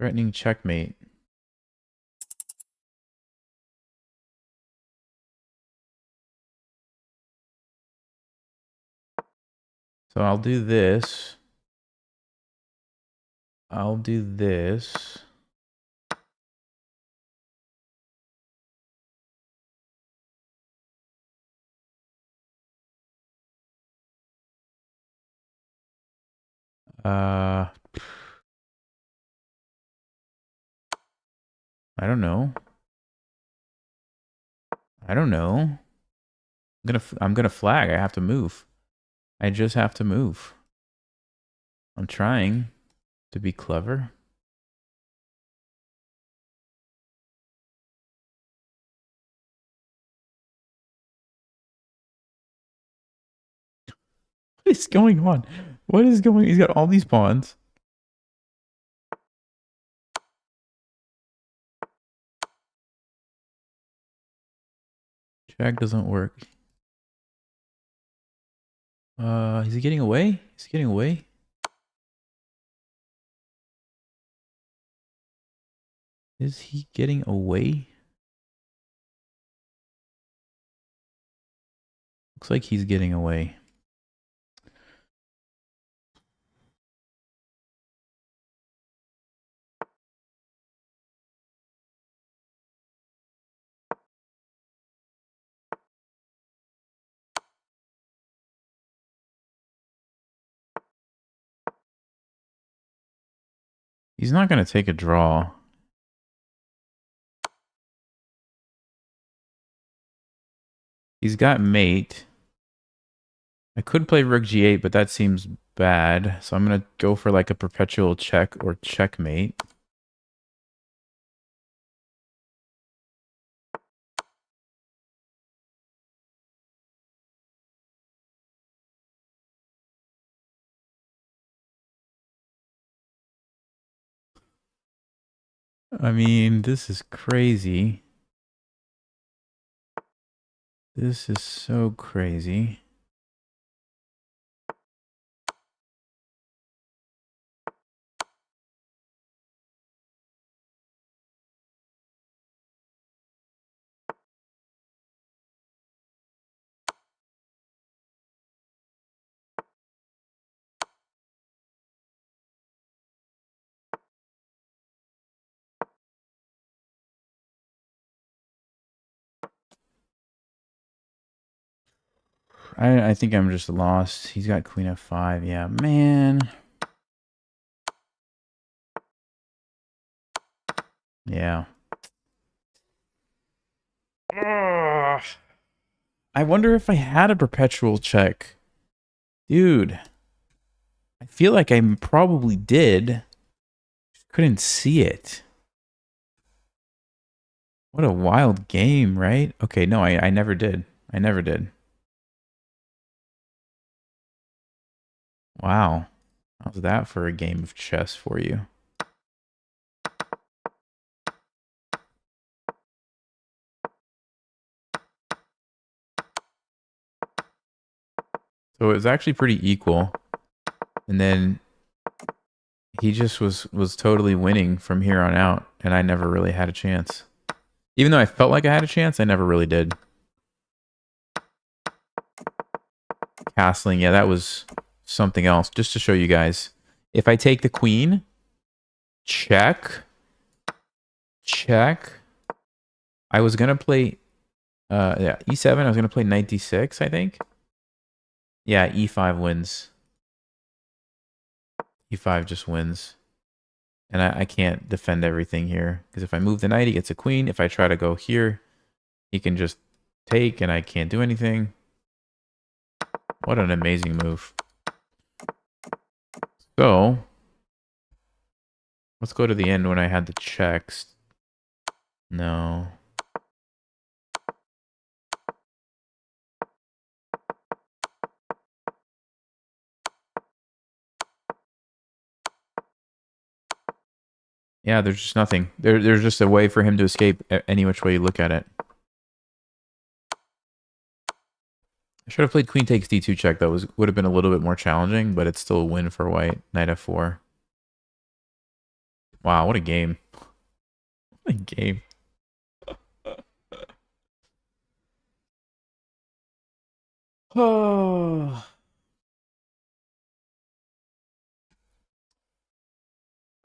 Threatening checkmate. So I'll do this. I'll do this. I don't know. I don't know. I'm gonna flag. I have to move. I just have to move. I'm trying to be clever. What is going on? What is going? He's got all these pawns. Check doesn't work. Is he getting away? Is he getting away? Is he getting away? Looks like he's getting away. He's not going to take a draw. He's got mate. I could play rook g8, but that seems bad. So I'm going to go for like a perpetual check or checkmate. I mean, this is crazy. This is so crazy. I think I'm just lost. He's got queen f5. Yeah, man. Yeah. Ugh. I wonder if I had a perpetual check. Dude. I feel like I probably did. Couldn't see it. What a wild game, right? Okay, no, I never did. I never did. Wow. How's that for a game of chess for you? So it was actually pretty equal. And then he just was totally winning from here on out, and I never really had a chance. Even though I felt like I had a chance, I never really did. Castling, yeah, that was something else. Just to show you guys. If I take the queen, check, check. I was going to play, yeah, e7. I was going to play knight d6, I think. Yeah, e5 wins. e5 just wins. And I can't defend everything here. Because if I move the knight, he gets a queen. If I try to go here, he can just take and I can't do anything. What an amazing move. So, let's go to the end when I had the checks. No. Yeah, there's just nothing. There's just a way for him to escape any which way you look at it. I should have played queen takes d2 check. That would have been a little bit more challenging, but it's still a win for white. Knight f4. Wow, what a game. What a game. Oh.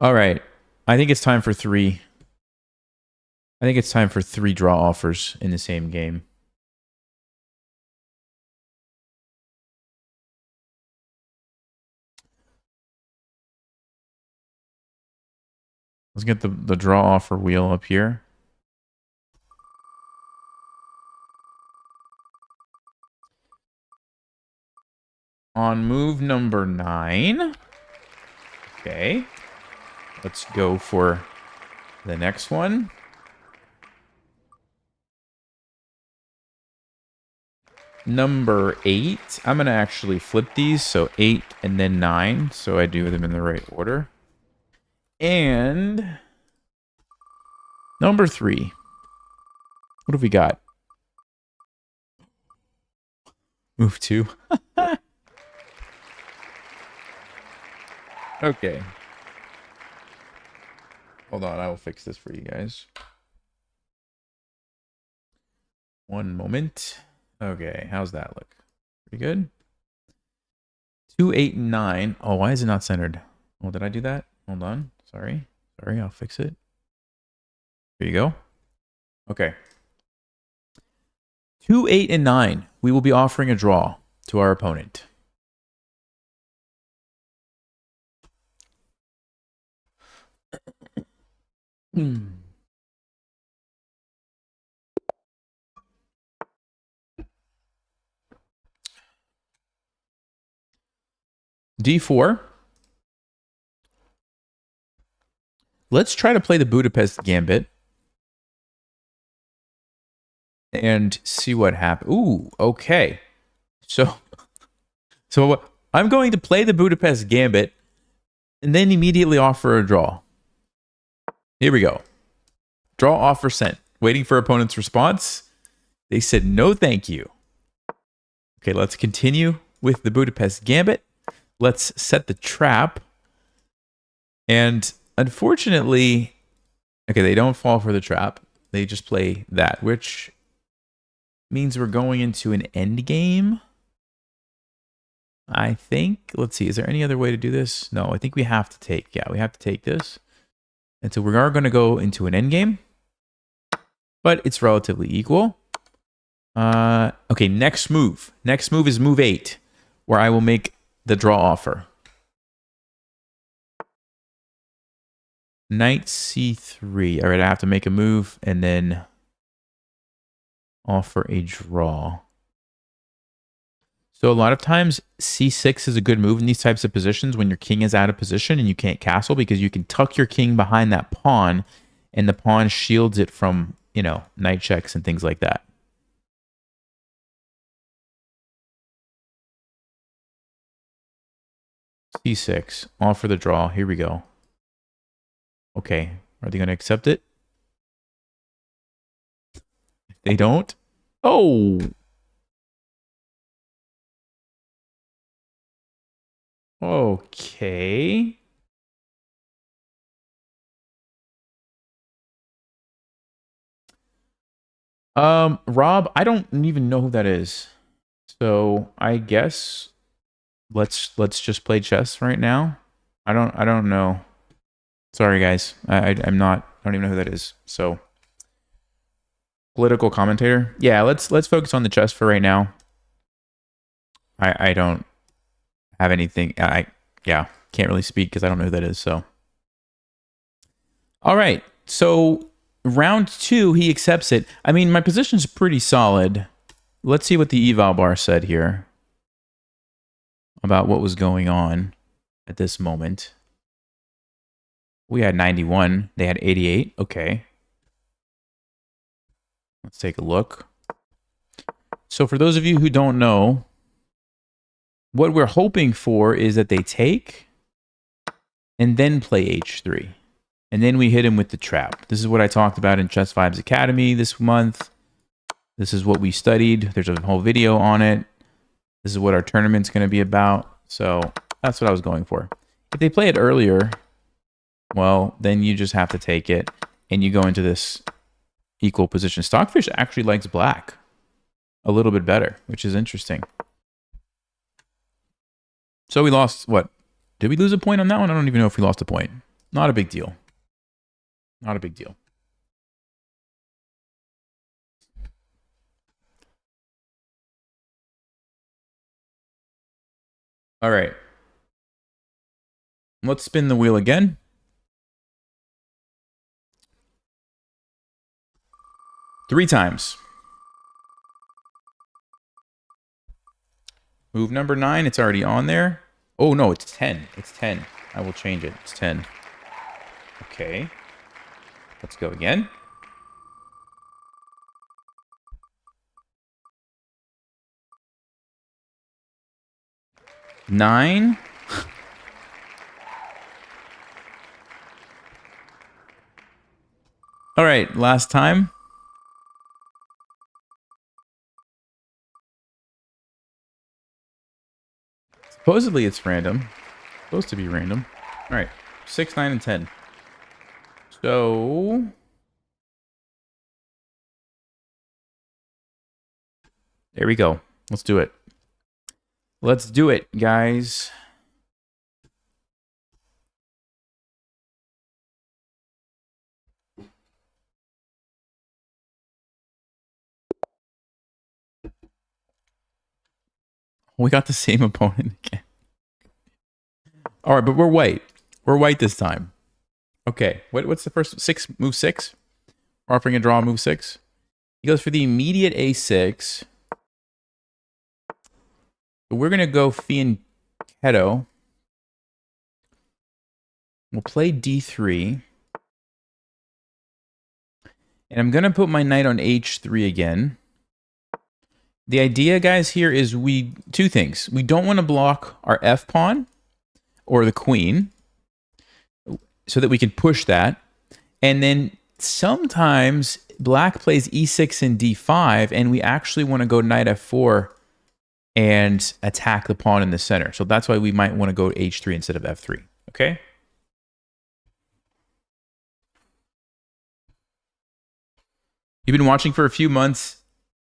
All right. I think it's time for three. I think it's time for 3 draw offers in the same game. Let's get the draw offer wheel up here. On move number 9. Okay. Let's go for the next one. Number 8. I'm going to actually flip these. So 8 and then 9. So I do them in the right order. And number 3. What have we got? Move 2. Okay. Hold on. I will fix this for you guys. One moment. Okay. How's that look? Pretty good. 2, 8, and 9. Oh, why is it not centered? Oh, did I do that? Hold on. Sorry. I'll fix it. There you go. Okay. 2, 8, and 9. We will be offering a draw to our opponent. D4. Let's try to play the Budapest Gambit and see what happens. Ooh, okay. So I'm going to play the Budapest Gambit and then immediately offer a draw. Here we go. Draw offer sent. Waiting for opponent's response. They said no thank you. Okay, let's continue with the Budapest Gambit. Let's set the trap. And unfortunately, okay, they don't fall for the trap. They just play that, which means we're going into an endgame. I think. Let's see. Is there any other way to do this? No, I think we have to take. Yeah, we have to take this. And so we are going to go into an endgame. But it's relatively equal. Okay, next move. Next move is move 8, where I will make the draw offer. Knight c3. All right, I have to make a move and then offer a draw. So a lot of times c6 is a good move in these types of positions when your king is out of position and you can't castle, because you can tuck your king behind that pawn and the pawn shields it from, you know, knight checks and things like that. c6. Offer the draw. Here we go. Okay. Are they going to accept it? If they don't. Oh. Okay. Rob, I don't even know who that is. So I guess let's just play chess right now. I don't know. Sorry guys. I'm not, I don't even know who that is. So political commentator. Yeah, let's focus on the chess for right now. I don't have anything. Yeah, can't really speak because I don't know who that is. So all right. So round 2, he accepts it. I mean, my position's pretty solid. Let's see what the eval bar said here about what was going on at this moment. We had 91. They had 88. Okay. Let's take a look. So for those of you who don't know, what we're hoping for is that they take and then play h3. And then we hit him with the trap. This is what I talked about in Chess Vibes Academy this month. This is what we studied. There's a whole video on it. This is what our tournament's going to be about. So that's what I was going for. If they play it earlier, well, then you just have to take it and you go into this equal position. Stockfish actually likes black a little bit better, which is interesting. So we lost, what? Did we lose a point on that one? I don't even know if we lost a point. Not a big deal. Not a big deal. All right. Let's spin the wheel again. 3 times. Move number 9. It's already on there. Oh, no, it's 10. It's 10. I will change it. It's 10. Okay. Let's go again. Nine. All right, last time. Supposedly it's random. Supposed to be random. All right, 6, 9, and 10. So there we go. Let's do it. Let's do it, guys. We got the same opponent again. All right, but we're white. We're white this time. Okay, what's the first? 6, move 6? We're offering a draw, move 6. He goes for the immediate A6. But we're going to go fianchetto. We'll play D3. And I'm going to put my knight on H3 again. The idea, guys, here is two things. We don't want to block our F pawn or the queen so that we can push that. And then sometimes black plays E6 and D5, and we actually want to go knight F4 and attack the pawn in the center. So that's why we might want to go H3 instead of F3. Okay? You've been watching for a few months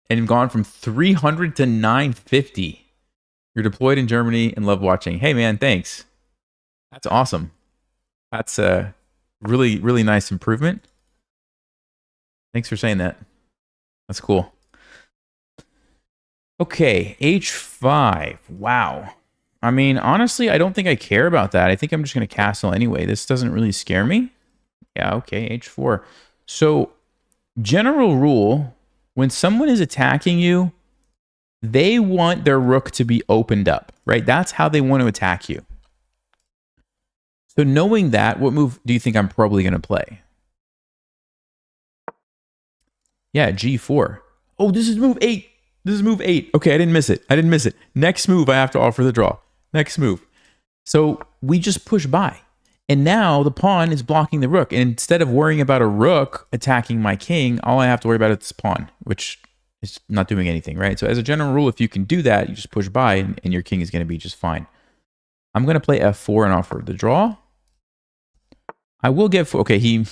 and gone from 300 to 950. You're deployed in Germany and love watching. Hey, man, thanks. That's awesome. That's a really, really nice improvement. Thanks for saying that. That's cool. Okay, H5. Wow. I mean, honestly, I don't think I care about that. I think I'm just going to castle anyway. This doesn't really scare me. Yeah, okay, H4. So, general rule, when someone is attacking you, they want their rook to be opened up, right? That's how they want to attack you. So knowing that, what move do you think I'm probably going to play? Yeah, G4. Oh, this is move 8. This is move 8. Okay, I didn't miss it. I didn't miss it. Next move, I have to offer the draw. Next move. So we just push by. And now the pawn is blocking the rook. And instead of worrying about a rook attacking my king, all I have to worry about is this pawn, which is not doing anything, right? So as a general rule, if you can do that, you just push by and your king is going to be just fine. I'm going to play F4 and offer the draw. I will get... Okay, he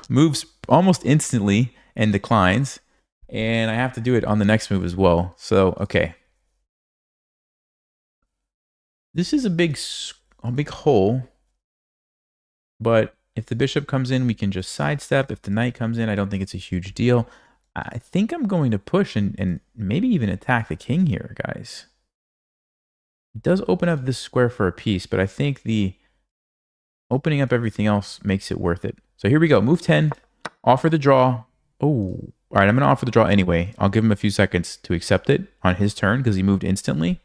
moves almost instantly and declines. And I have to do it on the next move as well. So, okay. This is a big hole. But if the bishop comes in, we can just sidestep. If the knight comes in, I don't think it's a huge deal. I think I'm going to push and maybe even attack the king here, guys. It does open up this square for a piece, but I think the opening up everything else makes it worth it. So here we go. Move 10. Offer the draw. Oh, all right. I'm going to offer the draw anyway. I'll give him a few seconds to accept it on his turn because he moved instantly.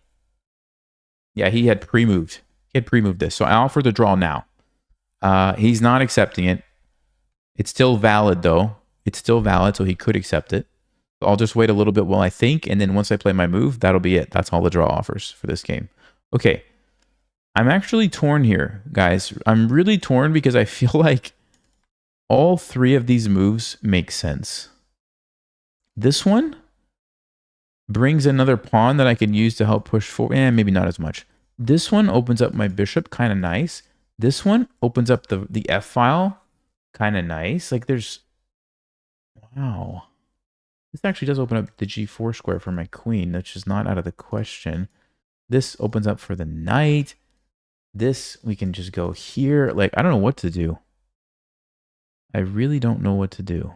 Yeah, he had pre-moved. He had pre-moved this. So I offer the draw now. He's not accepting it. It's still valid, though. It's still valid, so he could accept it. I'll just wait a little bit while I think, and then once I play my move, that'll be it. That's all the draw offers for this game. Okay. I'm actually torn here, guys. I'm really torn because I feel like all 3 of these moves make sense. This one brings another pawn that I can use to help push forward. Maybe not as much. This one opens up my bishop, kind of nice. This one opens up the F file, kind of nice. Like there's... Wow. This actually does open up the G4 square for my queen, which is not out of the question. This opens up for the knight. This, we can just go here. Like, I don't know what to do. I really don't know what to do.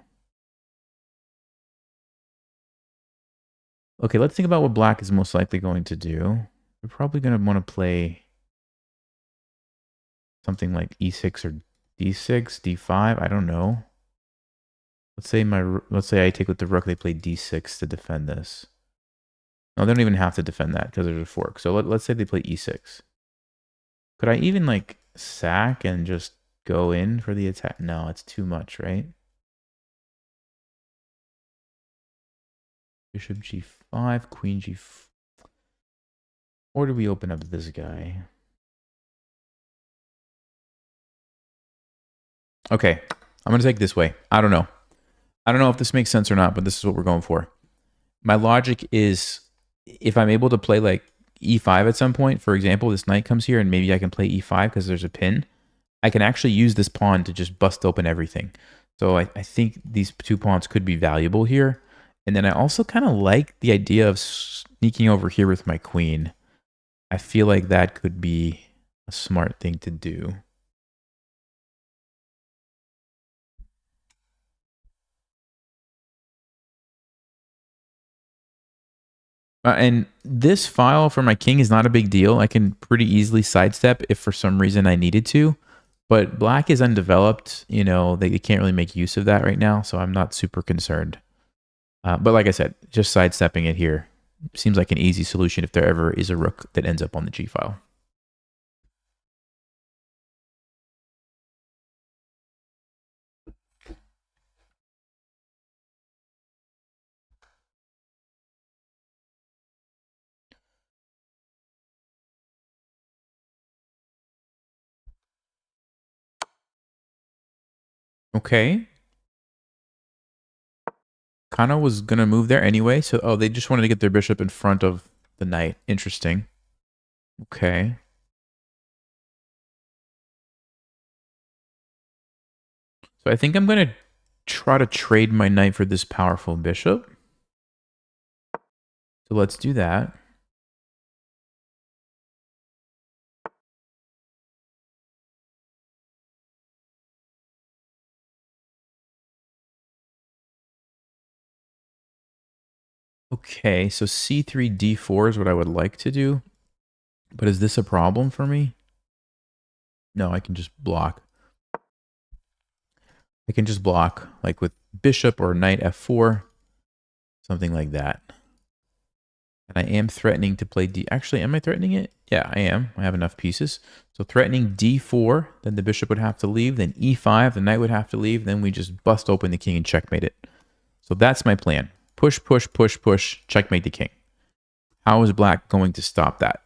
Okay, let's think about what black is most likely going to do. We're probably going to want to play something like E6 or D6, D5. I don't know. let's say I take with the rook, they play d6 to defend this. No, they don't even have to defend that because there's a fork. So let's say they play e6. Could I even like sack and just go in for the attack? No, it's too much, right? Bishop g5, queen g4. Or do we open up this guy? Okay, I'm going to take this way. I don't know. I don't know if this makes sense or not, but this is what we're going for. My logic is if I'm able to play like e5 at some point, for example, this knight comes here and maybe I can play e5 because there's a pin. I can actually use this pawn to just bust open everything. So I think these two pawns could be valuable here. And then I also kind of like the idea of sneaking over here with my queen. I feel like that could be a smart thing to do. And this file for my king is not a big deal. I can pretty easily sidestep if for some reason I needed to. But black is undeveloped. You know, they can't really make use of that right now, so I'm not super concerned. But like I said, just sidestepping it here seems like an easy solution if there ever is a rook that ends up on the g file. Okay. Kind of was going to move there anyway. So, oh, they just wanted to get their bishop in front of the knight. Interesting. Okay. So I think I'm going to try to trade my knight for this powerful bishop. So let's do that. Okay, so c3, d4 is what I would like to do. But is this a problem for me? No, I can just block. I can just block, like with bishop or knight f4, something like that. And I am threatening to play d. Actually, am I threatening it? Yeah, I am. I have enough pieces. So threatening d4, then the bishop would have to leave. Then e5, the knight would have to leave. Then we just bust open the king and checkmate it. So that's my plan. Push, push, push, push, checkmate the king. How is black going to stop that?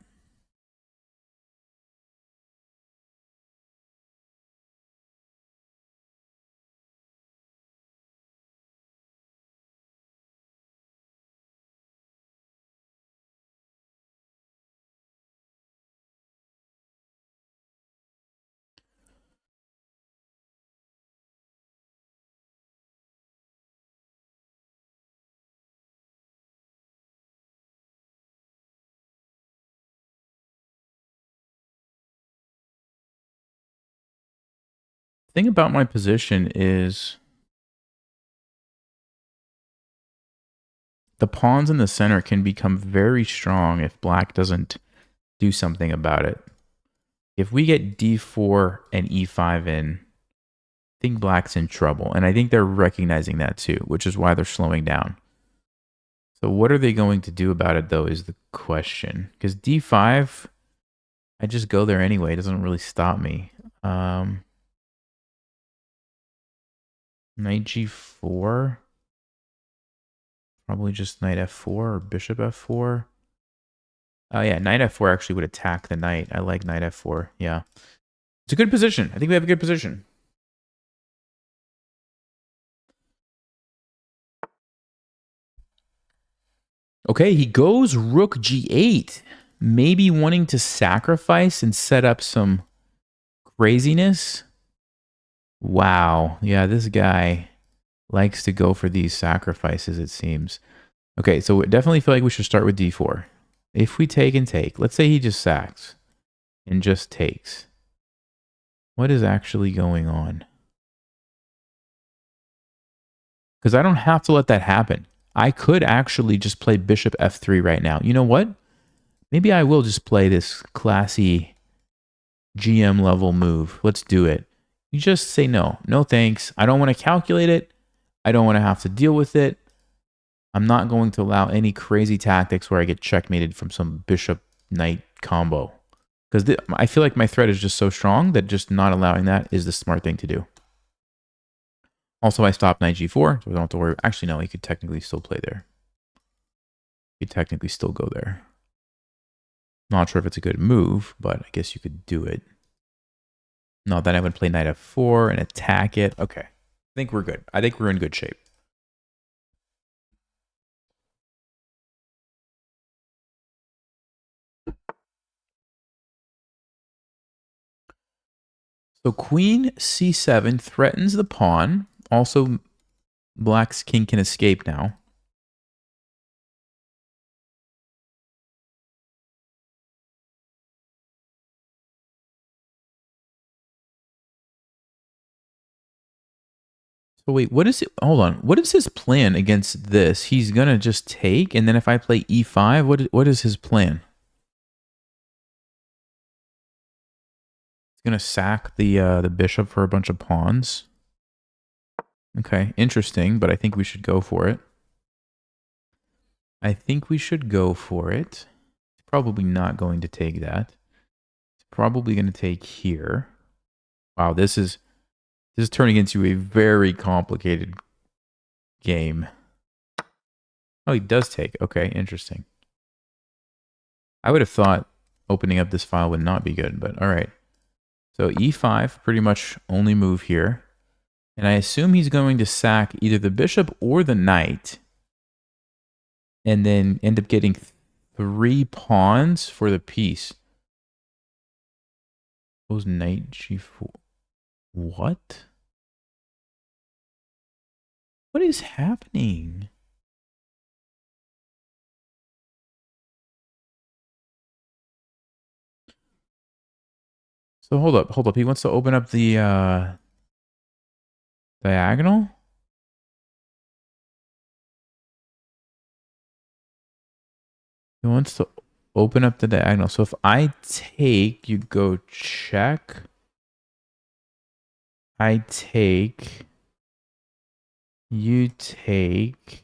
The thing about my position is the pawns in the center can become very strong if black doesn't do something about it. If we get d4 and e5 in, I think black's in trouble. And I think they're recognizing that too, which is why they're slowing down. So what are they going to do about it, though, is the question. Because d5, I just go there anyway. It doesn't really stop me. Knight g4. Probably just knight f4 or bishop f4. Oh, yeah, knight f4 actually would attack the knight. I like knight f4. Yeah. It's a good position. I think we have a good position. Okay, he goes rook g8. Maybe wanting to sacrifice and set up some craziness. Wow. Yeah, this guy likes to go for these sacrifices, it seems. Okay, so we definitely feel like we should start with d4. If we take and take, let's say he just sacks and just takes. What is actually going on? Because I don't have to let that happen. I could actually just play bishop f3 right now. You know what? Maybe I will just play this classy GM level move. Let's do it. You just say no. No thanks. I don't want to calculate it. I don't want to have to deal with it. I'm not going to allow any crazy tactics where I get checkmated from some bishop knight combo. Because I feel like my threat is just so strong that just not allowing that is the smart thing to do. Also, I stopped knight g4, so we don't have to worry. Actually, no, he could technically still play there. He could technically still go there. Not sure if it's a good move, but I guess you could do it. No, then I would play knight f4 and attack it. Okay. I think we're good. I think we're in good shape. So queen c7 threatens the pawn. Also, black's king can escape now. So wait, what is it? Hold on. What is his plan against this? He's going to just take, and then if I play e5, what is his plan? He's going to sack the bishop for a bunch of pawns. Okay, interesting, but I think we should go for it. I think we should go for it. He's probably not going to take that. He's probably going to take here. Wow, this is turning into a very complicated game. Oh, he does take. Okay, interesting. I would have thought opening up this file would not be good, but all right. So e5, pretty much only move here. And I assume he's going to sack either the bishop or the knight. And then end up getting 3 pawns for the piece. Goes knight g4. What? What is happening? So hold up. He wants to open up the diagonal? He wants to open up the diagonal. So if I take, you go check. I take. You take.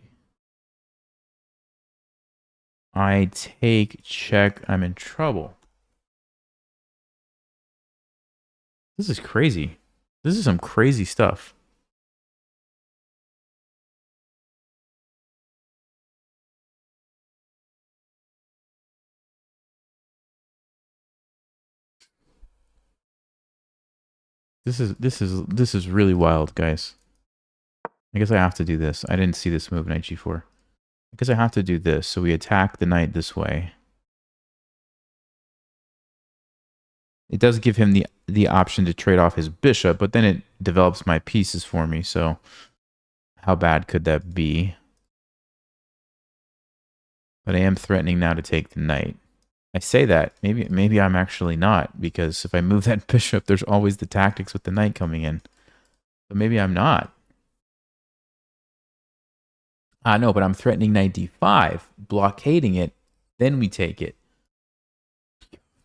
I take, check. I'm in trouble. This is crazy. This is some crazy stuff. This is really wild, guys. I guess I have to do this. I didn't see this move, knight g4. I guess I have to do this. So we attack the knight this way. It does give him the option to trade off his bishop, but then it develops my pieces for me. So how bad could that be? But I am threatening now to take the knight. I say that. Maybe I'm actually not, because if I move that bishop, there's always the tactics with the knight coming in. But maybe I'm not. No, but I'm threatening knight d5, blockading it, then we take it.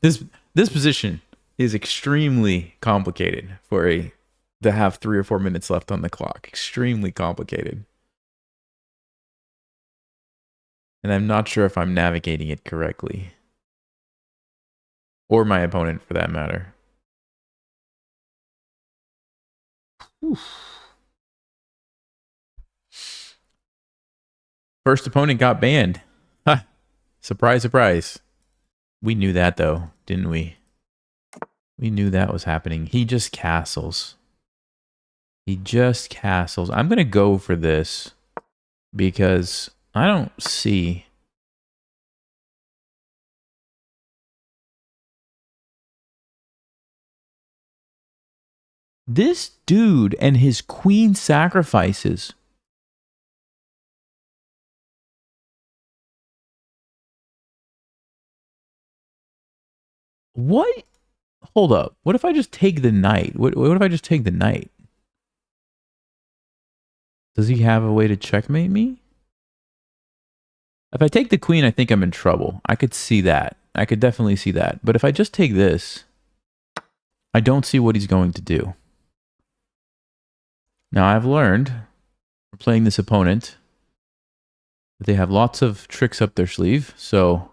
This position is extremely complicated to have 3 or 4 minutes left on the clock. Extremely complicated. And I'm not sure if I'm navigating it correctly. Or my opponent, for that matter. Oof. First opponent got banned. Ha! Surprise, surprise. We knew that, though, didn't we? We knew that was happening. He just castles. He just castles. I'm going to go for this because I don't see... This dude and his queen sacrifices. What? Hold up. What if I just take the knight? What if I just take the knight? Does he have a way to checkmate me? If I take the queen, I think I'm in trouble. I could see that. I could definitely see that. But if I just take this, I don't see what he's going to do. Now, I've learned We're playing this opponent. They have lots of tricks up their sleeve, so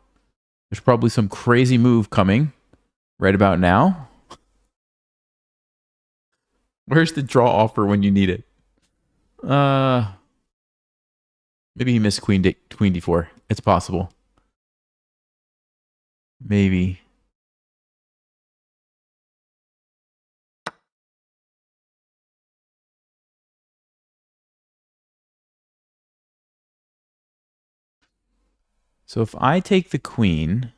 there's probably some crazy move coming right about now. Where's the draw offer when you need it? Maybe he missed queen d4. It's possible. Maybe. So if I take the queen,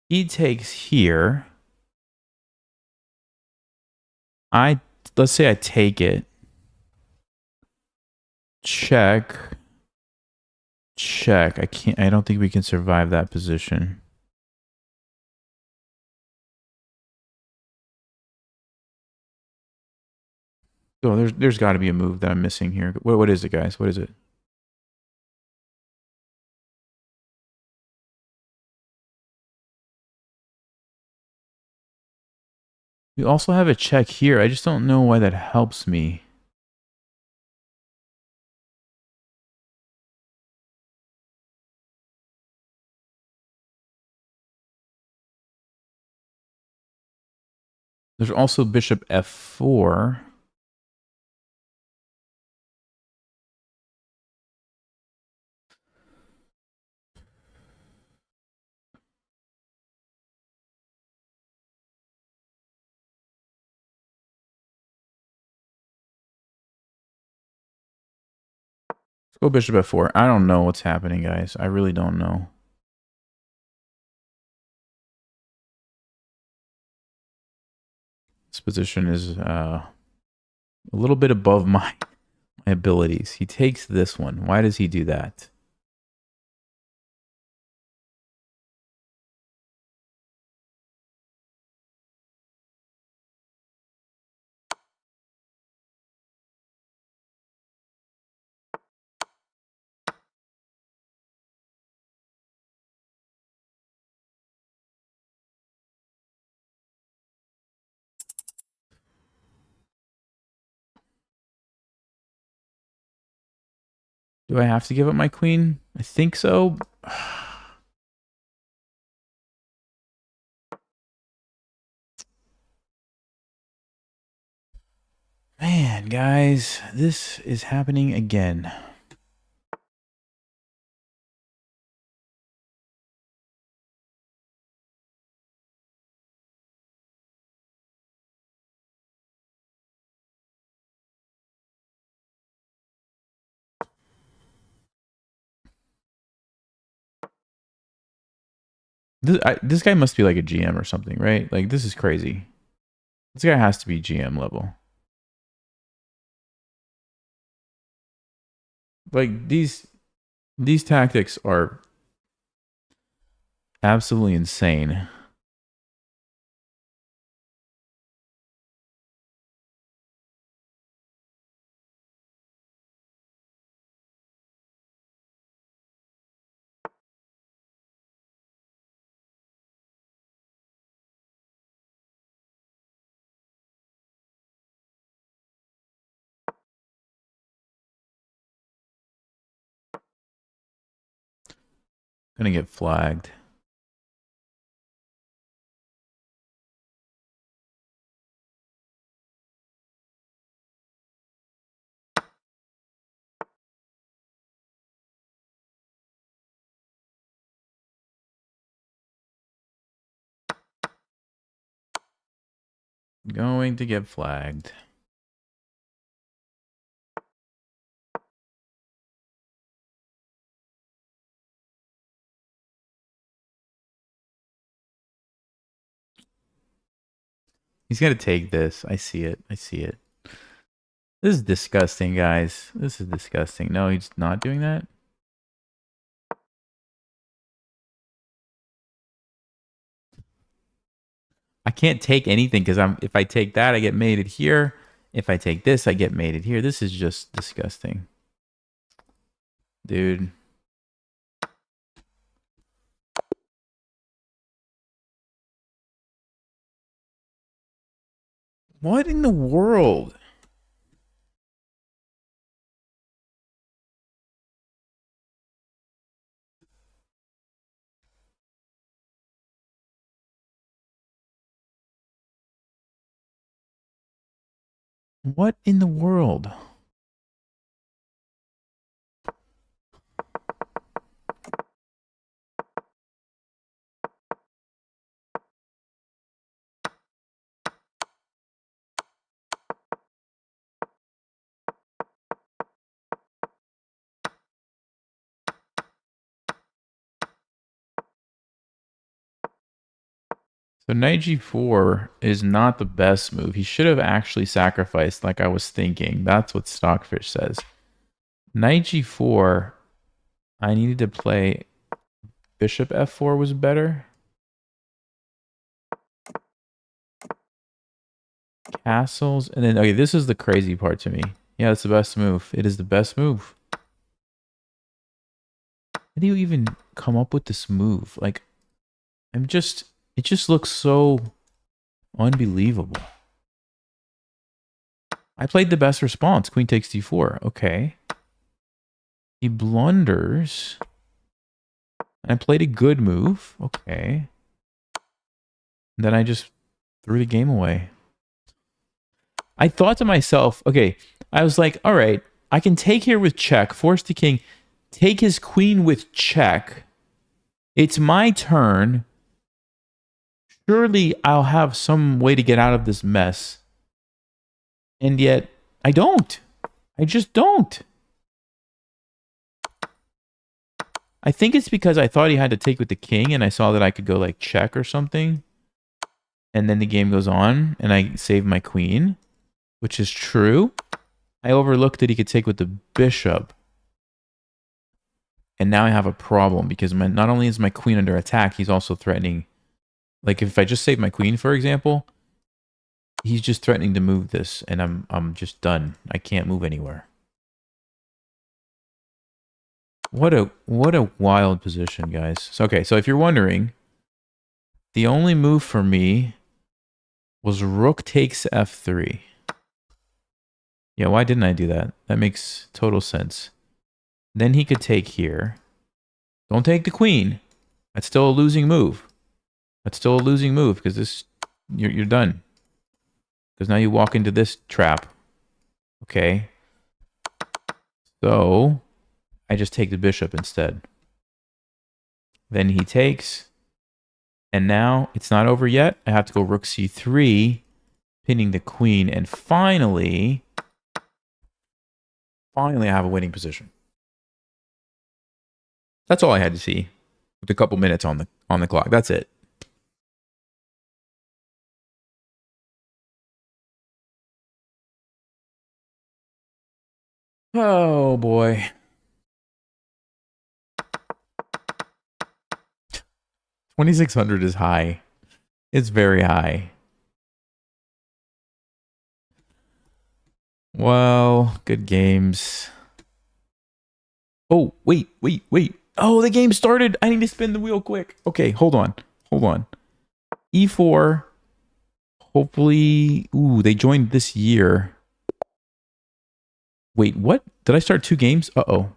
he takes here. Let's say I take it. Check. Check. I don't think we can survive that position. So there's got to be a move that I'm missing here. What is it, guys? What is it? We also have a check here. I just don't know why that helps me. There's also bishop f4. Let's go bishop f4. I don't know what's happening, guys. I really don't know. This position is a little bit above my abilities. He takes this one. Why does he do that? Do I have to give up my queen? I think so. Man, guys, this is happening again. This guy must be like a GM or something, right? Like, this is crazy. This guy has to be GM level. Like, these tactics are absolutely insane. Gonna get flagged. Going to get flagged. He's gonna take this. I see it. I see it. This is disgusting, guys. This is disgusting. No, he's not doing that. I can't take anything because if I take that, I get mated here. If I take this, I get mated here. This is just disgusting. Dude. What in the world? What in the world? So knight g4 is not the best move. He should have actually sacrificed like I was thinking. That's what Stockfish says. Knight g4, I needed to play bishop f4 was better. Castles, and then, okay, this is the crazy part to me. Yeah, it's the best move. It is the best move. How do you even come up with this move? Like, it just looks so unbelievable. I played the best response. Queen takes d4. Okay. He blunders. I played a good move. Okay. And then I just threw the game away. I thought to myself, okay, I was like, all right, I can take here with check, force the king, take his queen with check. It's my turn. Surely I'll have some way to get out of this mess. And yet, I don't. I just don't. I think it's because I thought he had to take with the king, and I saw that I could go like check or something. And then the game goes on, and I save my queen, which is true. I overlooked that he could take with the bishop. And now I have a problem, because not only is my queen under attack, he's also threatening. Like, if I just save my queen, for example, he's just threatening to move this, and I'm just done. I can't move anywhere. What a wild position, guys. So, okay, so if you're wondering, the only move for me was rook takes f3. Yeah, why didn't I do that? That makes total sense. Then he could take here. Don't take the queen. That's still a losing move. That's still a losing move, because this you're done. Because now you walk into this trap. Okay. So I just take the bishop instead. Then he takes. And now it's not over yet. I have to go rook c3, pinning the queen, and finally I have a winning position. That's all I had to see with a couple minutes on the clock. That's it. Oh boy. 2600 is high. It's very high. Well, good games. Oh, wait. Oh, the game started. I need to spin the wheel quick. Okay, hold on. E4. Hopefully. Ooh, they joined this year. Wait, what? Did I start 2 games? Uh-oh.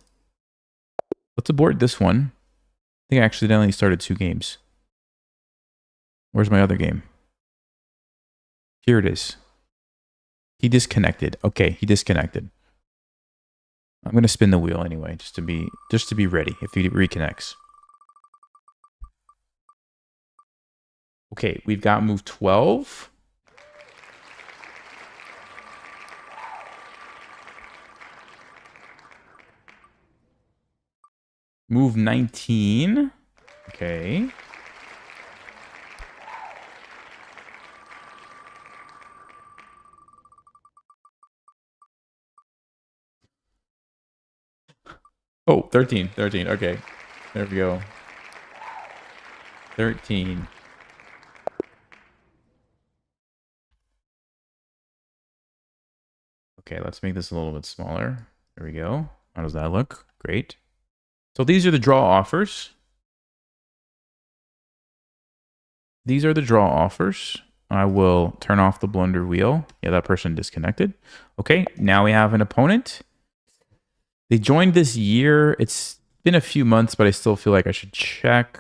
Let's abort this one. I think I accidentally started 2 games. Where's my other game? Here it is. He disconnected. Okay, he disconnected. I'm gonna spin the wheel anyway, just to be ready if he reconnects. Okay, we've got move 12. Move 19. Okay. Oh, 13. Okay. There we go. 13. Okay, let's make this a little bit smaller. There we go. How does that look? Great. So these are the draw offers. I will turn off the blunder wheel. Yeah, that person disconnected. Okay, now we have an opponent. They joined this year. It's been a few months, but I still feel like I should check.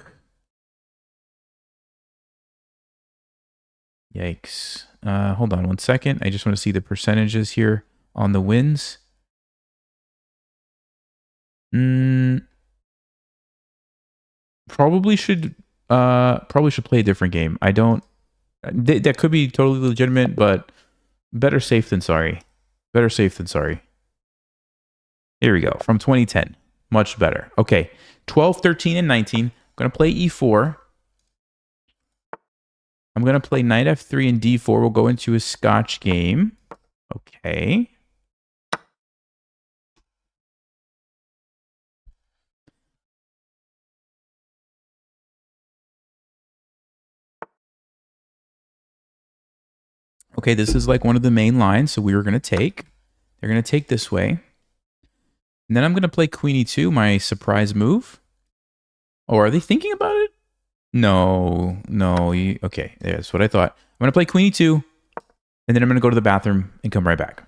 Yikes. Hold on 1 second. I just want to see the percentages here on the wins. Probably should play a different game. I don't. That could be totally legitimate, but better safe than sorry. Better safe than sorry. Here we go. From 2010. Much better. Okay. 12, 13, and 19. I'm going to play e4. I'm going to play knight f3 and d4. We'll go into a Scotch game. Okay. Okay, this is like one of the main lines, so we were going to take. They're going to take this way. And then I'm going to play queen e2, my surprise move. Oh, are they thinking about it? No. Okay, that's what I thought. I'm going to play queen e2, and then I'm going to go to the bathroom and come right back.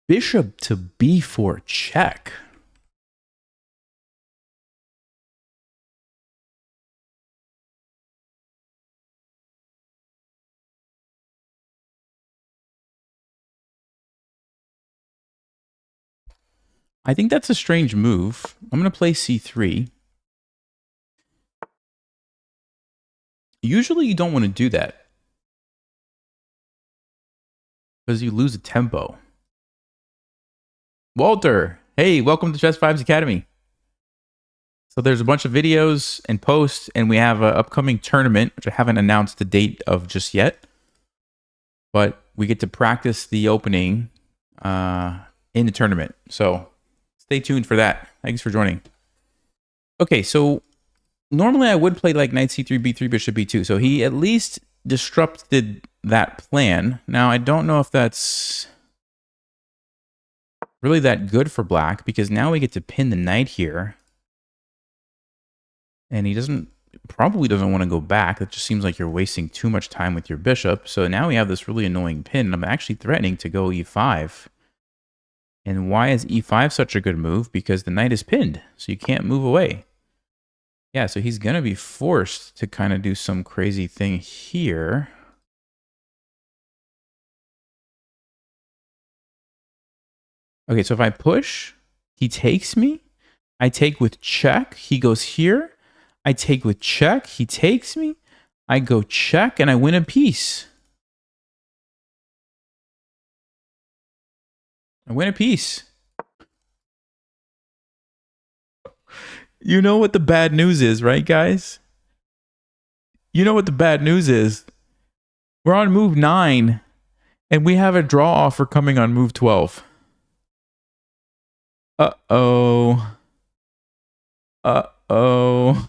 Bishop to b4 check. I think that's a strange move. I'm going to play c3. Usually you don't want to do that because you lose a tempo. Walter, hey, welcome to Chess Vibes Academy. So there's a bunch of videos and posts, and we have an upcoming tournament, which I haven't announced the date of just yet. But we get to practice the opening in the tournament. So stay tuned for that. Thanks for joining. Okay, so normally I would play like knight c3, b3, bishop b2. So he at least disrupted that plan. Now, I don't know if that's really that good for black, because now we get to pin the knight here. And he probably doesn't want to go back. It just seems like you're wasting too much time with your bishop. So now we have this really annoying pin. And I'm actually threatening to go e5. And why is e5 such a good move? Because the knight is pinned, so you can't move away. Yeah, so he's going to be forced to kind of do some crazy thing here. Okay, so if I push, he takes me. I take with check. He goes here. I take with check. He takes me. I go check, and I win a piece. I win a piece. You know what the bad news is, right, guys? You know what the bad news is? We're on move 9, and we have a draw offer coming on move 12. Uh-oh. Uh-oh.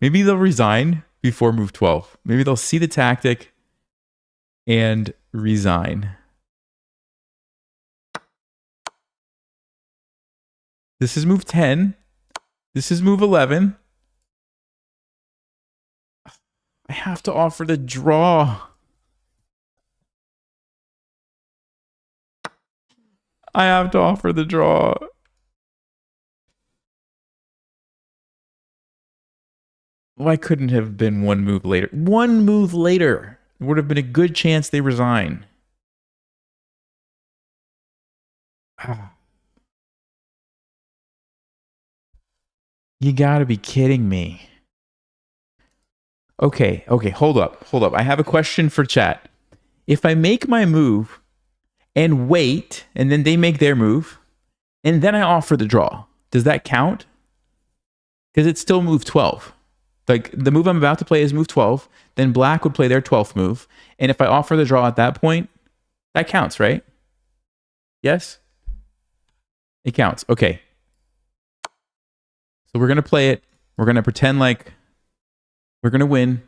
Maybe they'll resign. before move 12. Maybe they'll see the tactic and resign. This is move 10. This is move 11. I have to offer the draw. I have to offer the draw. Why couldn't it have been one move later? One move later would have been a good chance they resign. You gotta be kidding me. Okay, hold up. I have a question for chat. If I make my move and wait, and then they make their move, and then I offer the draw, does that count? Because it's still move 12. Like, the move I'm about to play is move 12, then black would play their 12th move, and if I offer the draw at that point, that counts, right? Yes? It counts. Okay. So we're going to play it. We're going to pretend like we're going to win.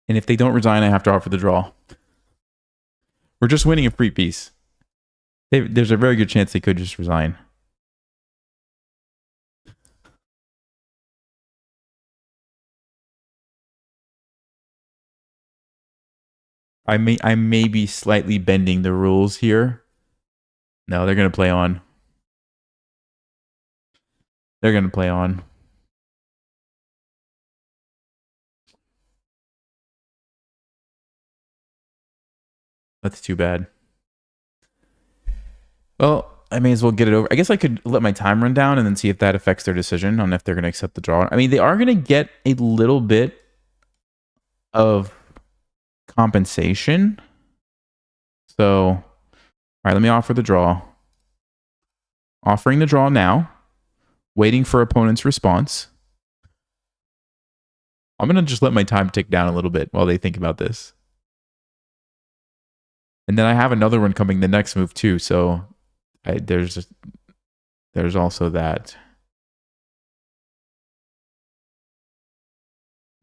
And if they don't resign, I have to offer the draw. We're just winning a free piece. There's a very good chance they could just resign. I may be slightly bending the rules here. No, they're going to play on. They're going to play on. That's too bad. Well, I may as well get it over. I guess I could let my time run down and then see if that affects their decision on if they're going to accept the draw. I mean, they are going to get a little bit of compensation. So, all right, let me offer the draw. Offering the draw now. Waiting for opponent's response. I'm going to just let my time tick down a little bit while they think about this. And then I have another one coming the next move too, so there's also that.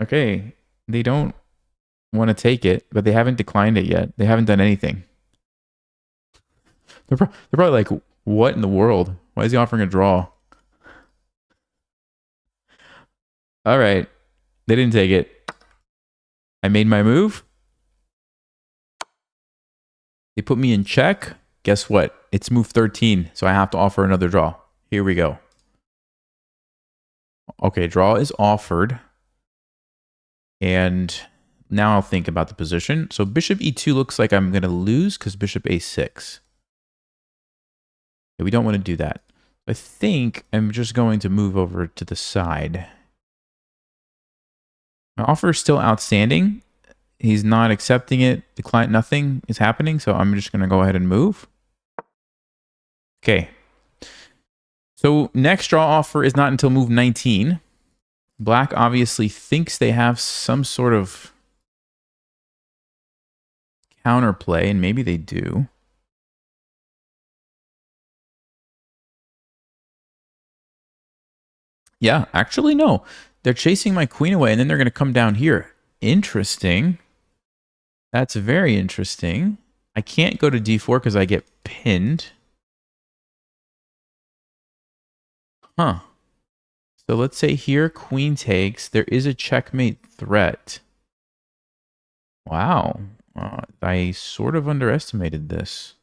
Okay, they don't want to take it, but they haven't declined it yet. They haven't done anything. They're probably like, what in the world? Why is he offering a draw? All right, they didn't take it. I made my move. They put me in check. Guess what? It's move 13, so I have to offer another draw. Here we go. Okay, draw is offered. And now I'll think about the position. So bishop e2 looks like I'm going to lose because bishop a6. Okay, we don't want to do that. I think I'm just going to move over to the side. My offer is still outstanding. He's not accepting it. Decline, nothing is happening. So I'm just going to go ahead and move. Okay. So next draw offer is not until move 19. Black obviously thinks they have some sort of counterplay, and maybe they do. Yeah, actually, no. They're chasing my queen away, and then they're going to come down here. Interesting. That's very interesting. I can't go to d4 because I get pinned. Huh. So let's say here, queen takes. There is a checkmate threat. Wow. I sort of underestimated this.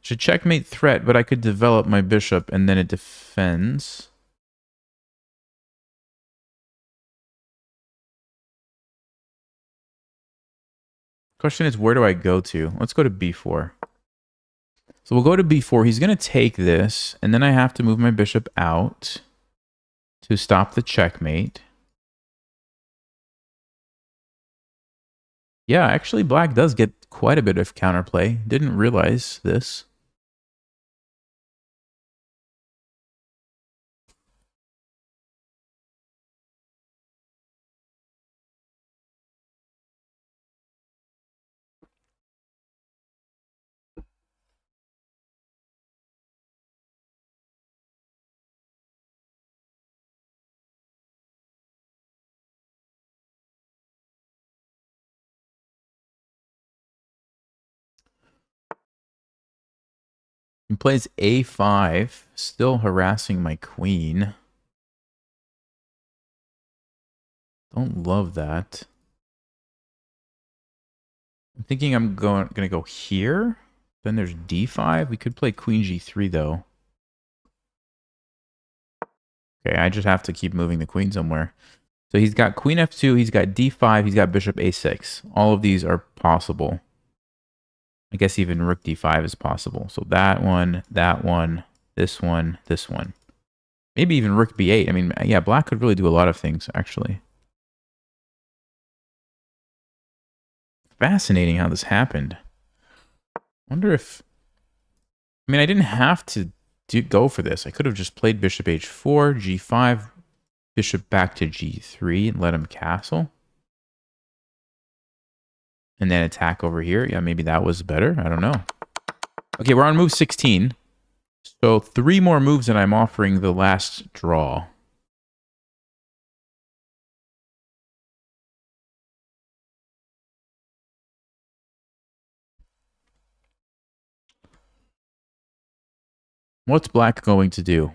It's a checkmate threat, but I could develop my bishop and then it defends. Question is, where do I go to? Let's go to b4. So we'll go to b4. He's going to take this, and then I have to move my bishop out to stop the checkmate. Yeah, actually, black does get quite a bit of counterplay. Didn't realize this. He plays a5, still harassing my queen. Don't love that. I'm thinking I'm gonna go here. Then there's d5. We could play queen g3 though. Okay, I just have to keep moving the queen somewhere. So he's got queen f2, he's got d5, he's got bishop a6. All of these are possible. I guess even rook d5 is possible. So that one, this one, this one. Maybe even rook b8. I mean, yeah, black could really do a lot of things, actually. Fascinating how this happened. Wonder if... I mean, I didn't have to go for this. I could have just played bishop h4, g5, bishop back to g3, and let him castle. And then attack over here. Yeah, maybe that was better. I don't know. Okay, we're on move 16. So 3 more moves and I'm offering the last draw. What's black going to do?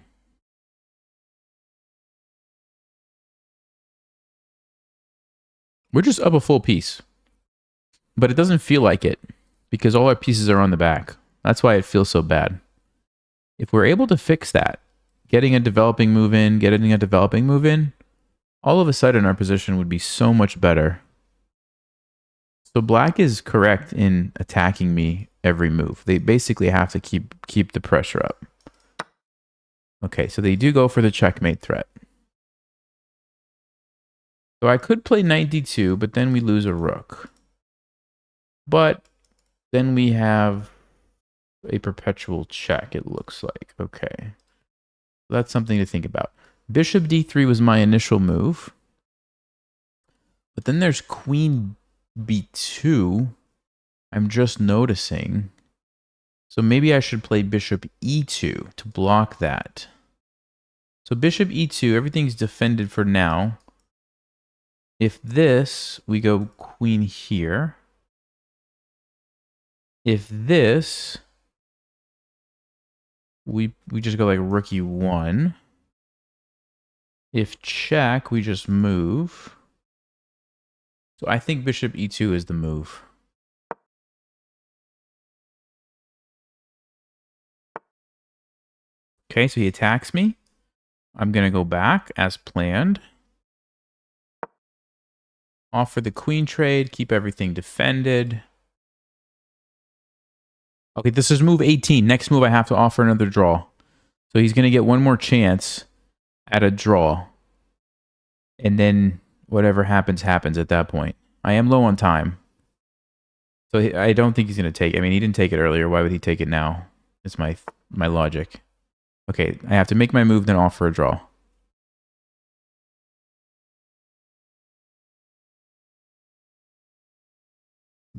We're just up a full piece. But it doesn't feel like it because all our pieces are on the back. That's why it feels so bad. If we're able to fix that, getting a developing move in, all of a sudden our position would be so much better. So black is correct in attacking me every move. They basically have to keep the pressure up. Okay, so they do go for the checkmate threat. So I could play knight d2, but then we lose a rook. But then we have a perpetual check, it looks like. Okay. That's something to think about. Bishop d3 was my initial move. But then there's queen b2. I'm just noticing. So maybe I should play bishop e2 to block that. So bishop e2, everything's defended for now. If this, we go queen here. If this, we just go like rook e1. If check, we just move. So I think bishop e2 is the move. Okay, so he attacks me. I'm going to go back as planned. Offer the queen trade, keep everything defended. Okay, this is move 18. Next move, I have to offer another draw. So he's going to get one more chance at a draw. And then whatever happens, happens at that point. I am low on time. So I don't think he's going to take it. I mean, he didn't take it earlier. Why would he take it now? It's my logic. Okay, I have to make my move, then offer a draw.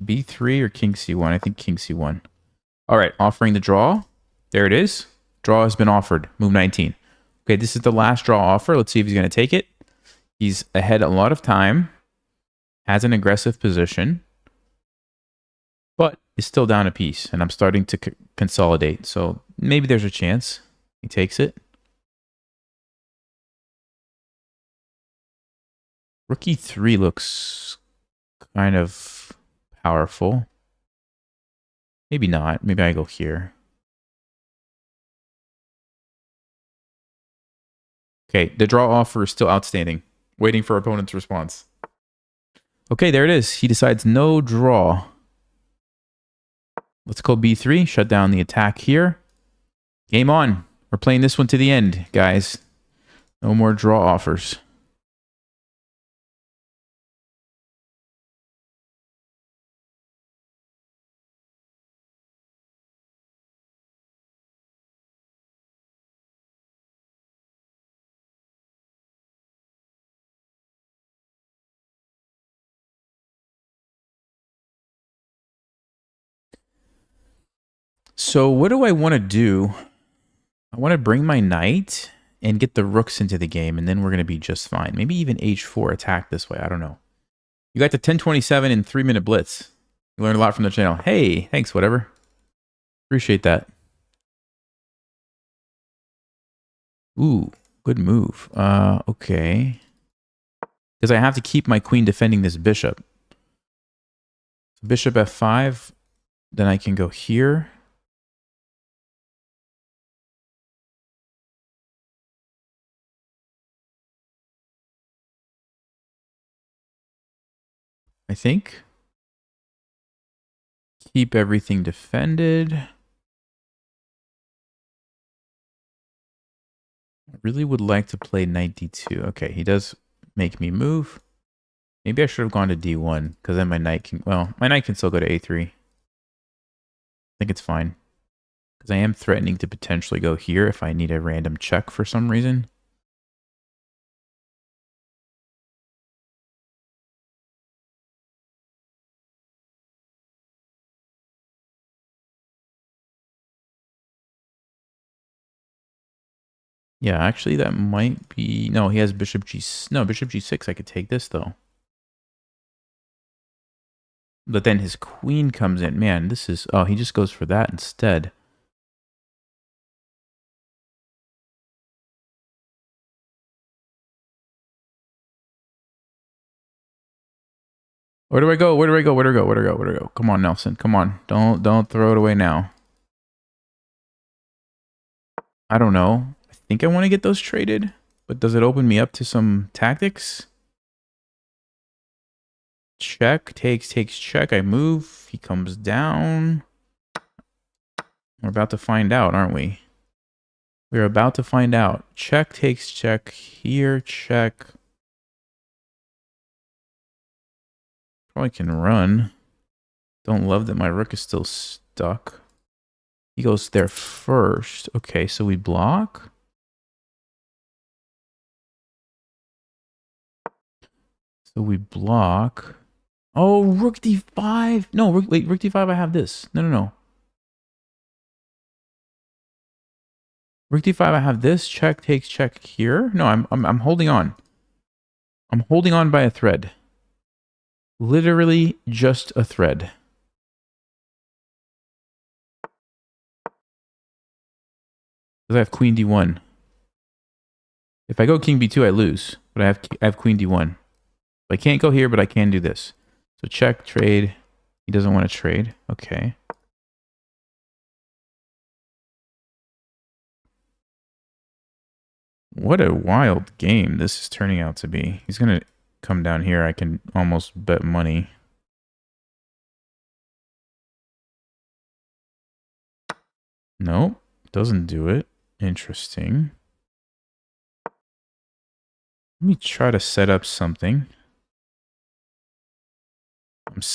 B3 or king c1? I think king c1. All right, offering the draw. There it is. Draw has been offered. Move 19. Okay, this is the last draw offer. Let's see if he's going to take it. He's ahead a lot of time. Has an aggressive position. But is still down a piece. And I'm starting to consolidate. So maybe there's a chance he takes it. Rook e3 looks kind of powerful. Maybe not. Maybe I go here. Okay, the draw offer is still outstanding. Waiting for opponent's response. Okay, there it is. He decides no draw. Let's go b3. Shut down the attack here. Game on. We're playing this one to the end, guys. No more draw offers. So what do I want to do? I want to bring my knight and get the rooks into the game, and then we're going to be just fine. Maybe even h4 attack this way. I don't know. You got the 1027 in 3-minute blitz. You learned a lot from the channel. Hey, thanks, whatever. Appreciate that. Ooh, good move. Okay. Because I have to keep my queen defending this bishop. Bishop f5. Then I can go here. I think. Keep everything defended. I really would like to play knight d2. Okay, he does make me move. Maybe I should have gone to d1, because then my knight can... Well, my knight can still go to a3. I think it's fine. Because I am threatening to potentially go here if I need a random check for some reason. Yeah, actually that might be... No, he has bishop g... No, bishop g6. I could take this, though. But then his queen comes in. Man, this is... Oh, he just goes for that instead. Where do I go? Where do I go? Where do I go? Where do I go? Where do I go? Come on, Nelson. Come on. Don't throw it away now. I don't know. I think I want to get those traded. But does it open me up to some tactics? Check. Takes, check. I move. He comes down. We're about to find out, aren't we? We're about to find out. Check, takes, check. Here, check. Probably can run. Don't love that my rook is still stuck. He goes there first. Okay, so we block. So we block. Oh, rook d5. No, wait, rook d5, I have this. No. Rook d5, I have this. Check, takes, check here. No, I'm holding on. I'm holding on by a thread. Literally just a thread. Because I have queen d1. If I go king b2, I lose. But I have queen d1. I can't go here, but I can do this. So check, trade. He doesn't want to trade. Okay. What a wild game this is turning out to be. He's going to come down here. I can almost bet money. Nope. Doesn't do it. Interesting. Let me try to set up something.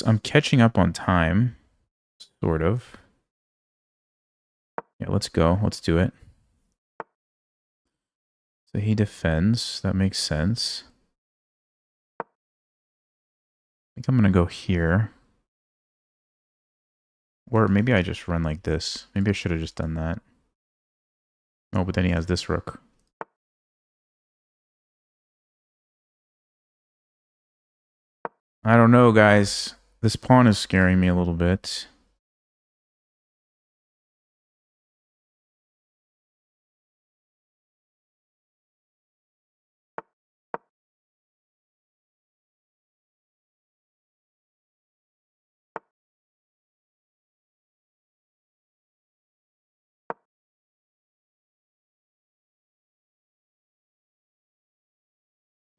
I'm catching up on time. Sort of. Yeah, let's go. Let's do it. So he defends. That makes sense. I think I'm going to go here. Or maybe I just run like this. Maybe I should have just done that. Oh, but then he has this rook. I don't know, guys. This pawn is scaring me a little bit.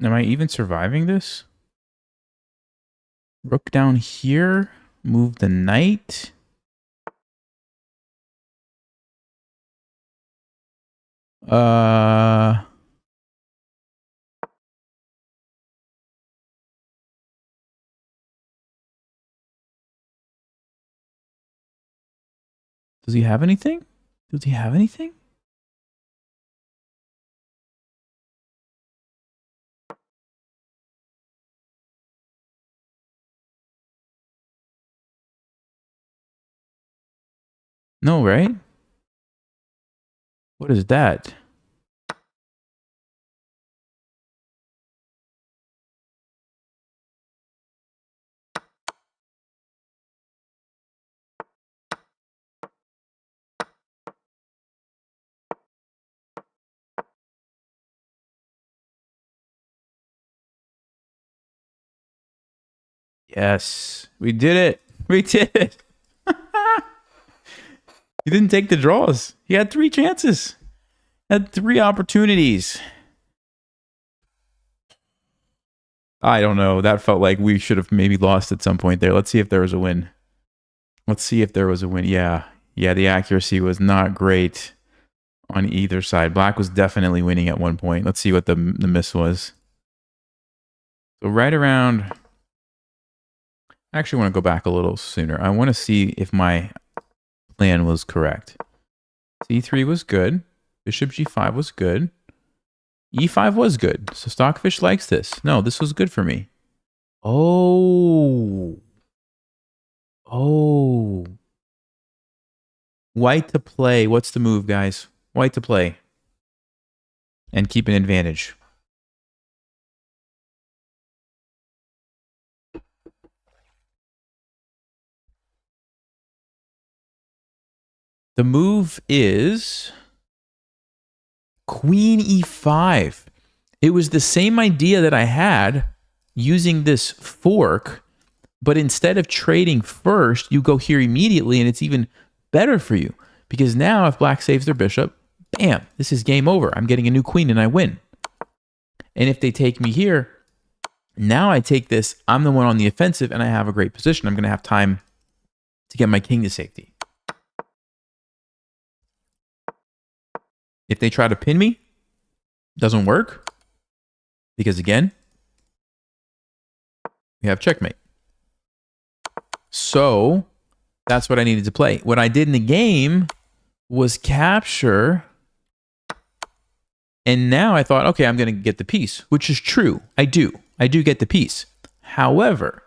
Am I even surviving this? Rook down here. Move the knight. Does he have anything? Does he have anything? No, right? What is that? Yes, we did it. We did it. He didn't take the draws. He had 3 chances. Had 3 opportunities. I don't know. That felt like we should have maybe lost at some point there. Let's see if there was a win. Let's see if there was a win. Yeah. Yeah, the accuracy was not great on either side. Black was definitely winning at one point. Let's see what the miss was. So right around... I actually want to go back a little sooner. I want to see if my plan was correct. C3 was good. Bishop G5 was good. E5 was good. So Stockfish likes this. No, this was good for me. Oh. Oh. White to play. What's the move, guys? White to play. And keep an advantage. The move is Queen E5. It was the same idea that I had using this fork, but instead of trading first, you go here immediately, and it's even better for you. Because now if black saves their bishop, bam, this is game over. I'm getting a new queen and I win. And if they take me here, now I take this, I'm the one on the offensive, and I have a great position. I'm going to have time to get my king to safety. If they try to pin me, doesn't work. Because again, we have checkmate. So that's what I needed to play. What I did in the game was capture. And now I thought, okay, I'm going to get the piece, which is true. I do get the piece. However,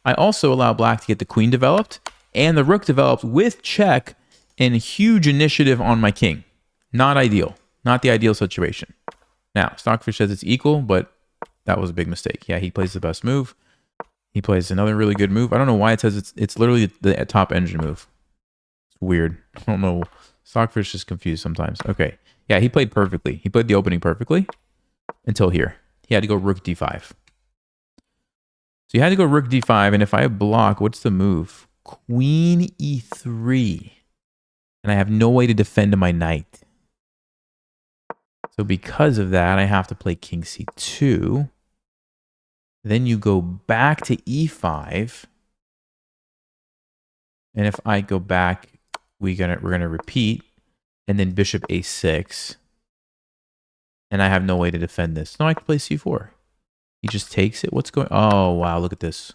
I also allow black to get the queen developed and the rook developed with check and huge initiative on my king. Not ideal. Not the ideal situation. Now, Stockfish says it's equal, but that was a big mistake. Yeah, he plays the best move. He plays another really good move. I don't know why it says it's literally the top engine move. It's weird. I don't know. Stockfish is confused sometimes. Okay. Yeah, he played perfectly. He played the opening perfectly until here. He had to go rook d5. So he had to go rook d5, and if I block, what's the move? Queen e3. And I have no way to defend my knight. So because of that, I have to play king c2. Then you go back to e5. And if I go back, we're gonna repeat. And then bishop a6. And I have no way to defend this. No, I can play c4. He just takes it. What's going... Oh, wow, look at this.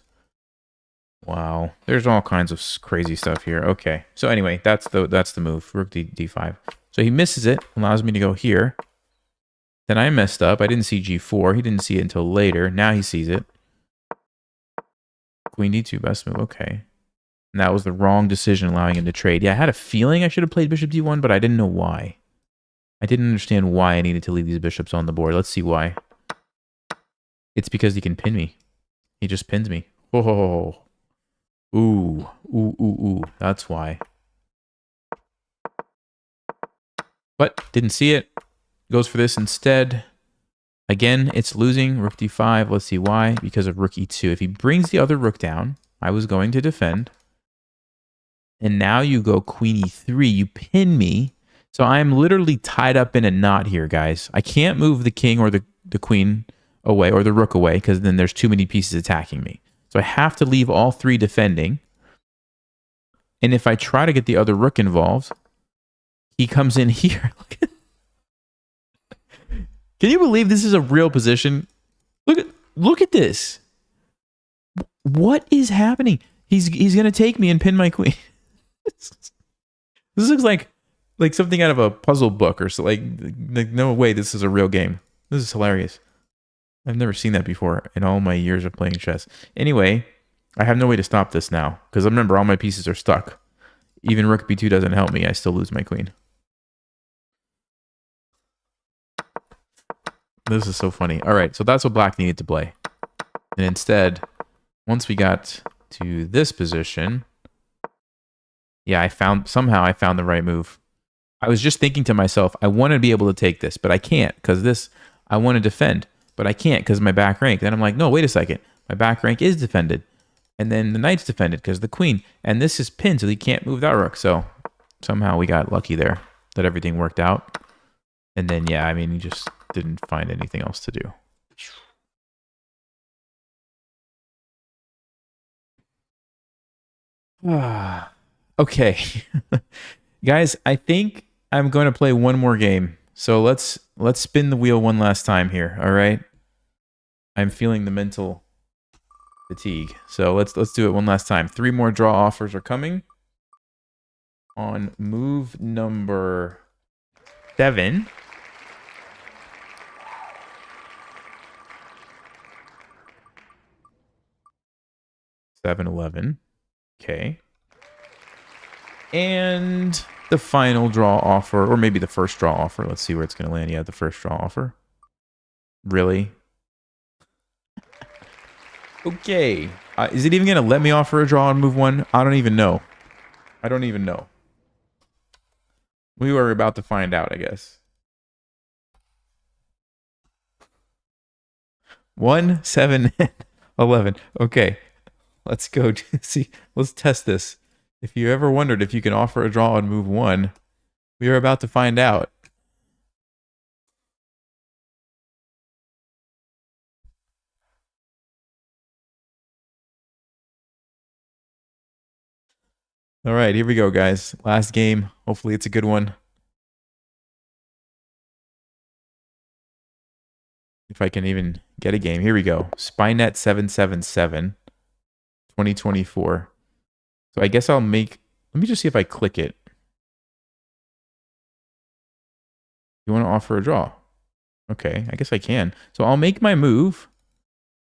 Wow. There's all kinds of crazy stuff here. Okay. So anyway, that's the move. Rook d5. So he misses it. Allows me to go here. Then I messed up. I didn't see g4. He didn't see it until later. Now he sees it. Queen d2, best move. Okay. And that was the wrong decision, allowing him to trade. Yeah, I had a feeling I should have played bishop d1, but I didn't know why. I didn't understand why I needed to leave these bishops on the board. Let's see why. It's because he can pin me. He just pins me. Oh. Ooh. Ooh. That's why. But didn't see it. Goes for this instead. Again, it's losing. Rook d5. Let's see why. Because of rook e2. If he brings the other rook down, I was going to defend. And now you go queen e3. You pin me. So I'm literally tied up in a knot here, guys. I can't move the king or the queen away or the rook away because then there's too many pieces attacking me. So I have to leave all three defending. And if I try to get the other rook involved, he comes in here. Can you believe this is a real position? Look at this. What is happening? He's going to take me and pin my queen. This looks like something out of a puzzle book or so. Like no way this is a real game. This is hilarious. I've never seen that before in all my years of playing chess. Anyway, I have no way to stop this now because remember all my pieces are stuck. Even rook b2 doesn't help me. I still lose my queen. This is so funny. All right, so that's what black needed to play. And instead, once we got to this position, yeah, somehow I found the right move. I was just thinking to myself, I want to be able to take this, but I can't because this, I want to defend, but I can't because my back rank. Then I'm like, no, wait a second. My back rank is defended. And then the knight's defended because the queen. And this is pinned, so he can't move that rook. So somehow we got lucky there that everything worked out. And then, yeah, I mean, he just didn't find anything else to do. Okay. Guys, I think I'm going to play one more game. So let's spin the wheel one last time here, all right? I'm feeling the mental fatigue. So let's do it one last time. 3 more draw offers are coming. On move number 7. $7.11. Okay. And the final draw offer, or maybe the first draw offer. Let's see where it's going to land. Yeah, the first draw offer. Really? Okay. Is it even going to let me offer a draw on move 1? I don't even know. I don't even know. We were about to find out, I guess. 1, 7, 11. Okay. Let's go see. Let's test this. If you ever wondered if you can offer a draw on move 1, we are about to find out. All right, here we go, guys. Last game. Hopefully it's a good one. If I can even get a game. Here we go. Spynet 777 2024. So I guess I'll make... Let me just see if I click it. You want to offer a draw? Okay, I guess I can. So I'll make my move,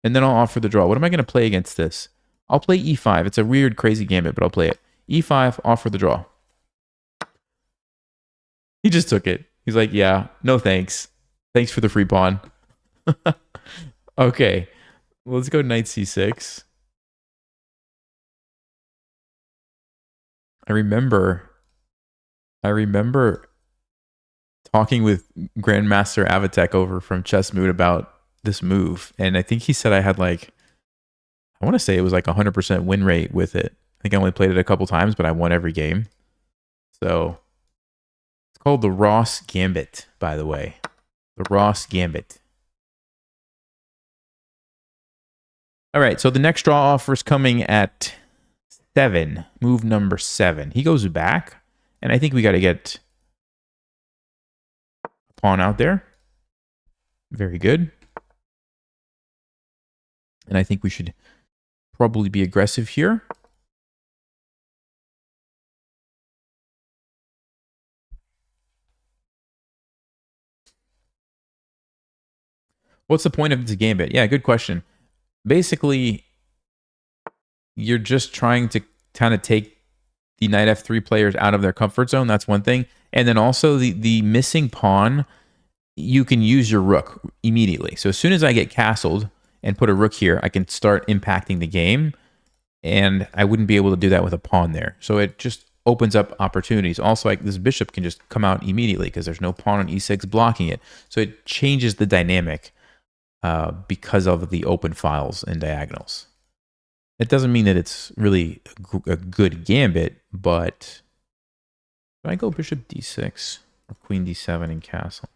and then I'll offer the draw. What am I going to play against this? I'll play e5. It's a weird, crazy gambit, but I'll play it. e5, offer the draw. He just took it. He's like, yeah, no thanks. Thanks for the free pawn. Okay, let's go knight c6. I remember talking with Grandmaster Avatek over from Chess Mood about this move, and I think he said I had like, I want to say it was like 100% win rate with it. I think I only played it a couple times, but I won every game. So it's called the Ross Gambit, by the way. The Ross Gambit. All right, so the next draw offer is coming at 7, move number 7. He goes back, and I think we got to get a pawn out there. Very good. And I think we should probably be aggressive here. What's the point of this gambit? Yeah, good question. Basically, you're just trying to kind of take the knight f3 players out of their comfort zone. That's one thing. And then also the missing pawn, you can use your rook immediately. So as soon as I get castled and put a rook here, I can start impacting the game. And I wouldn't be able to do that with a pawn there. So it just opens up opportunities. Also, like this bishop can just come out immediately because there's no pawn on e6 blocking it. So it changes the dynamic because of the open files and diagonals. It doesn't mean that it's really a good gambit, but do I go bishop d6 or queen d7 and castle?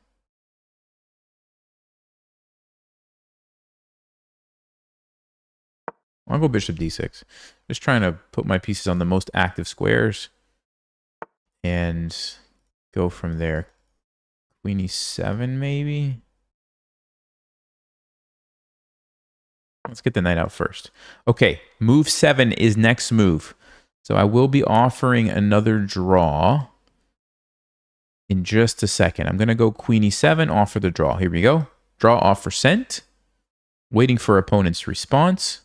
I'll go bishop d6. Just trying to put my pieces on the most active squares and go from there. Queen e7 maybe? Let's get the knight out first. Okay, move 7 is next move. So I will be offering another draw in just a second. I'm going to go queen e7, offer the draw. Here we go. Draw offer sent. Waiting for opponent's response.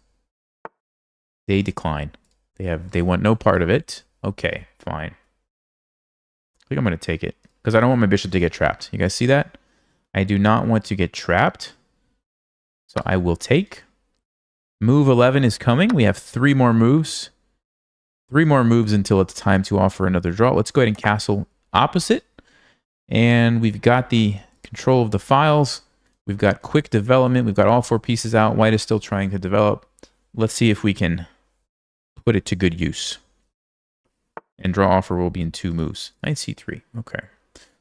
They decline. They want no part of it. Okay, fine. I think I'm going to take it because I don't want my bishop to get trapped. You guys see that? I do not want to get trapped. So I will take. Move 11 is coming. We have 3 more moves. 3 more moves until it's time to offer another draw. Let's go ahead and castle opposite. And we've got the control of the files. We've got quick development. We've got all 4 pieces out. White is still trying to develop. Let's see if we can put it to good use. And draw offer will be in 2 moves. Knight c3. Okay.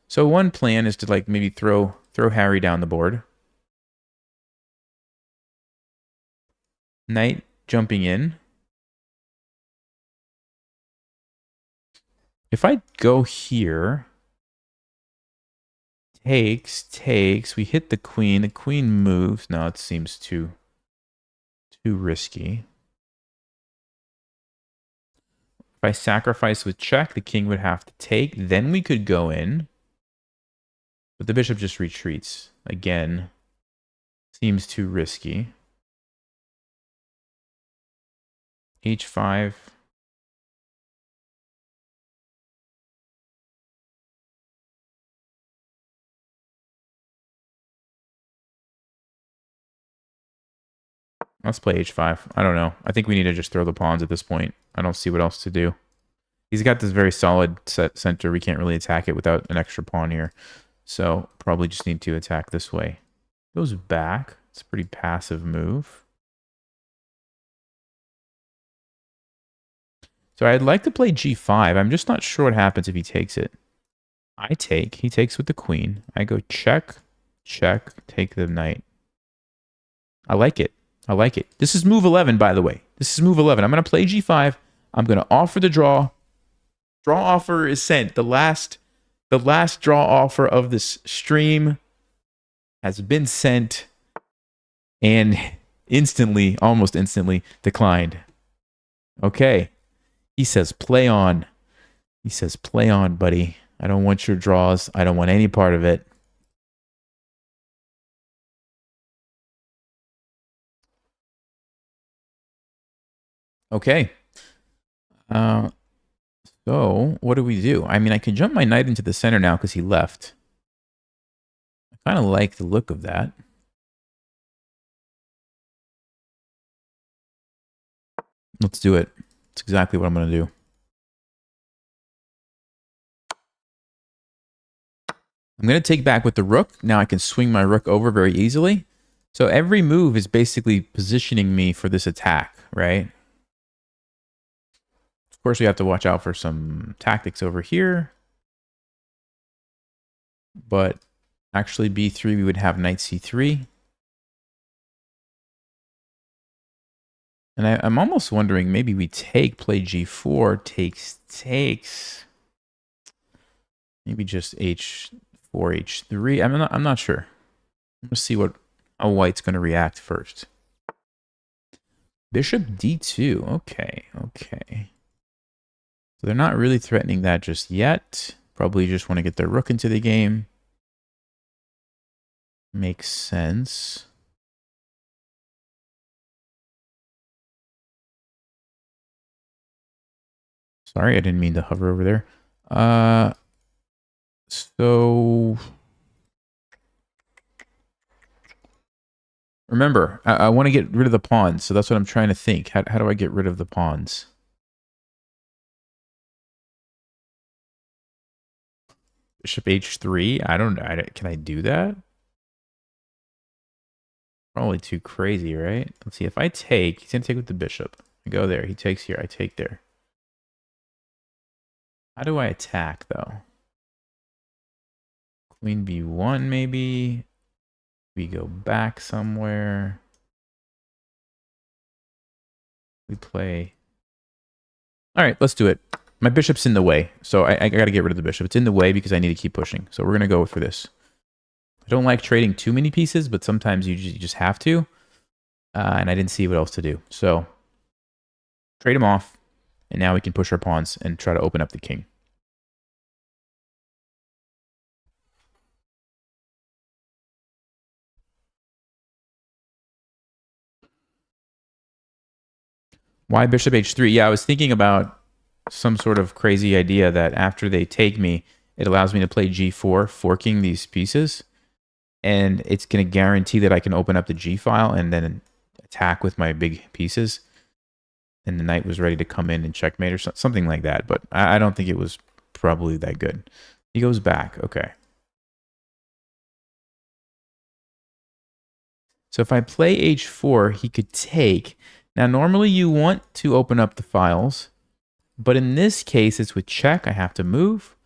So one plan is to like maybe throw Harry down the board. Knight jumping in. If I go here, takes, we hit the queen moves. No, it seems too risky. If I sacrifice with check, the king would have to take. Then we could go in. But the bishop just retreats. Again, seems too risky. H5. Let's play H5. I don't know. I think we need to just throw the pawns at this point. I don't see what else to do. He's got this very solid set center. We can't really attack it without an extra pawn here. So probably just need to attack this way. Goes back. It's a pretty passive move. So I'd like to play G5. I'm just not sure what happens if he takes it. I take. He takes with the queen. I go check, check, take the knight. I like it. I like it. This is move 11, by the way. This is move 11. I'm going to play G5. I'm going to offer the draw. Draw offer is sent. The last draw offer of this stream has been sent and instantly, almost instantly, declined. Okay. He says, play on. He says, play on, buddy. I don't want your draws. I don't want any part of it. Okay. So, what do we do? I mean, I can jump my knight into the center now because he left. I kind of like the look of that. Let's do it. It's exactly what I'm going to do. I'm going to take back with the rook. Now I can swing my rook over very easily. So every move is basically positioning me for this attack, right? Of course, we have to watch out for some tactics over here. But actually, b3, we would have knight c3. And I'm almost wondering, maybe we play g4, takes. Maybe just h4, h3. I'm not sure. Let's see how white's going to react first. Bishop d2. Okay. So they're not really threatening that just yet. Probably just want to get their rook into the game. Makes sense. Sorry, I didn't mean to hover over there. So remember, I want to get rid of the pawns, so that's what I'm trying to think. How do I get rid of the pawns? Bishop h3. I don't know. Can I do that? Probably too crazy, right? Let's see. If I take, he's gonna take with the bishop. I go there. He takes here. I take there. How do I attack though? Queen b1 maybe. We go back somewhere. We play. All right, let's do it. My bishop's in the way, so I got to get rid of the bishop. It's in the way because I need to keep pushing. So we're going to go for this. I don't like trading too many pieces, but sometimes you just have to. And I didn't see what else to do. So trade them off, and now we can push our pawns and try to open up the king. Why bishop h3? Yeah, I was thinking about some sort of crazy idea that after they take me, it allows me to play g4, forking these pieces. And it's going to guarantee that I can open up the g file and then attack with my big pieces. And the knight was ready to come in and checkmate or something like that. But I don't think it was probably that good. He goes back. Okay. So if I play h4, he could take. Now, normally you want to open up the files, but in this case, it's with check. I have to move,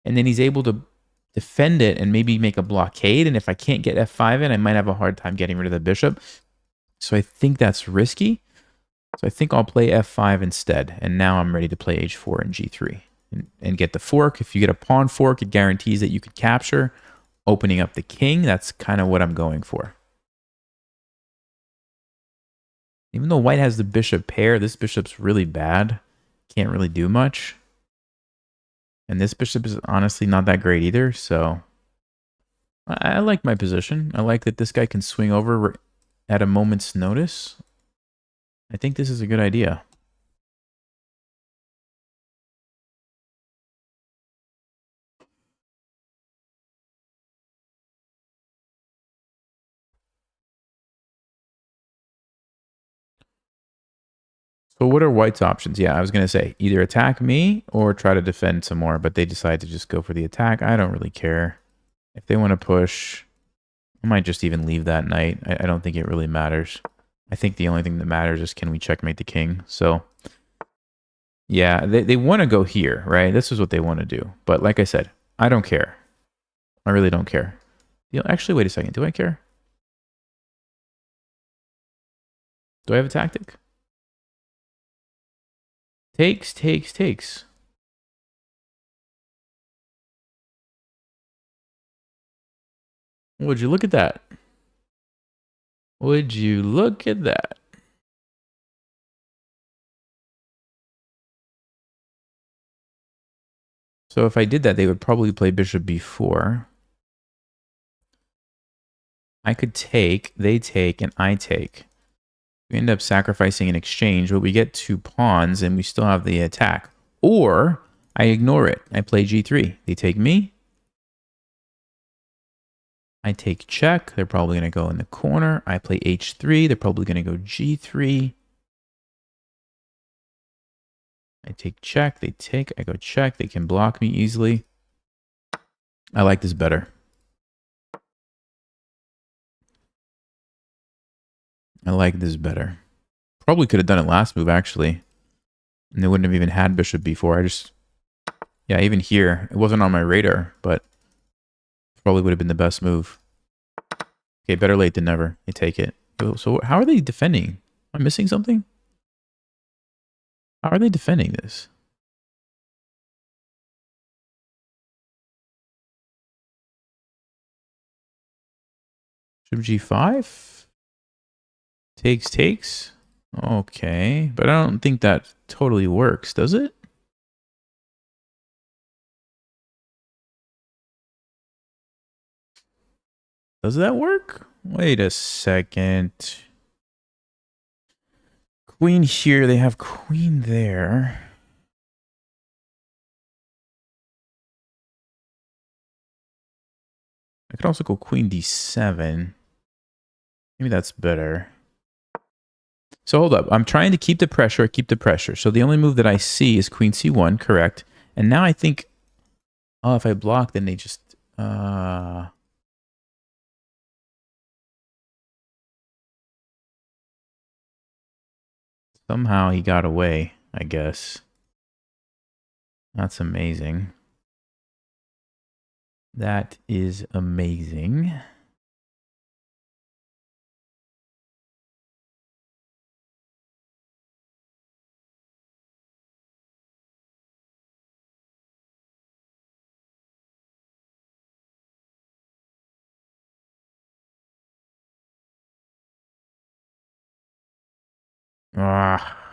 and then he's able to defend it and maybe make a blockade. And if I can't get f5 in, I might have a hard time getting rid of the bishop. So I think that's risky. So I think I'll play f5 instead. And now I'm ready to play h4 and g3 and get the fork. If you get a pawn fork, it guarantees that you could capture. Opening up the king, that's kind of what I'm going for. Even though white has the bishop pair, this bishop's really bad. Can't really do much. And this bishop is honestly not that great either, so I like my position. I like that this guy can swing over at a moment's notice. I think this is a good idea. So what are white's options? Yeah, I was going to say either attack me or try to defend some more, but they decide to just go for the attack. I don't really care. If they want to push, I might just even leave that knight. I don't think it really matters. I think the only thing that matters is can we checkmate the king. So yeah, they want to go here, right? This is what they want to do. But like I said, I don't care. I really don't care. Actually, wait a second. Do I care? Do I have a tactic? Takes, takes, takes. Would you look at that? Would you look at that? So if I did that, they would probably play bishop b4. I could take, they take, and I take. We end up sacrificing an exchange, but we get 2 pawns and we still have the attack. Or I ignore it. I play g3. They take me. I take check. They're probably going to go in the corner. I play h3. They're probably going to go g3. I take check. They take. I go check. They can block me easily. I like this better. I like this better. Probably could have done it last move, actually. And they wouldn't have even had bishop b4. Yeah, even here, it wasn't on my radar, but probably would have been the best move. Okay, better late than never. You take it. So how are they defending? Am I missing something? How are they defending this? Bishop g5? Takes, takes? Okay, but I don't think that totally works, does it? Does that work? Wait a second. Queen here, they have queen there. I could also go queen d7. Maybe that's better. So hold up. I'm trying to keep the pressure. So the only move that I see is queen c1, correct? And now I think, oh, if I block, then they just... Somehow he got away, I guess. That's amazing. That is amazing.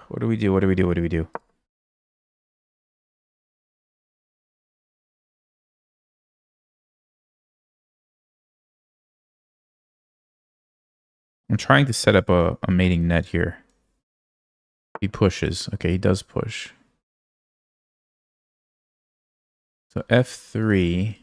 What do we do? What do we do? What do we do? I'm trying to set up a mating net here. He pushes. Okay, he does push. So f3.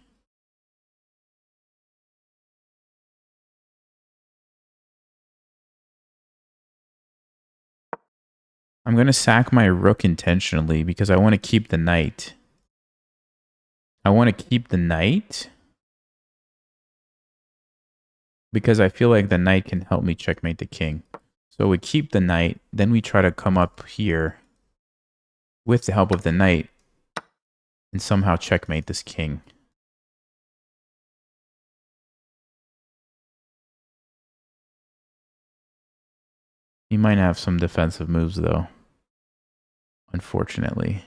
I'm going to sack my rook intentionally because I want to keep the knight. Because I feel like the knight can help me checkmate the king. So we keep the knight, then we try to come up here with the help of the knight and somehow checkmate this king. He might have some defensive moves, though, unfortunately.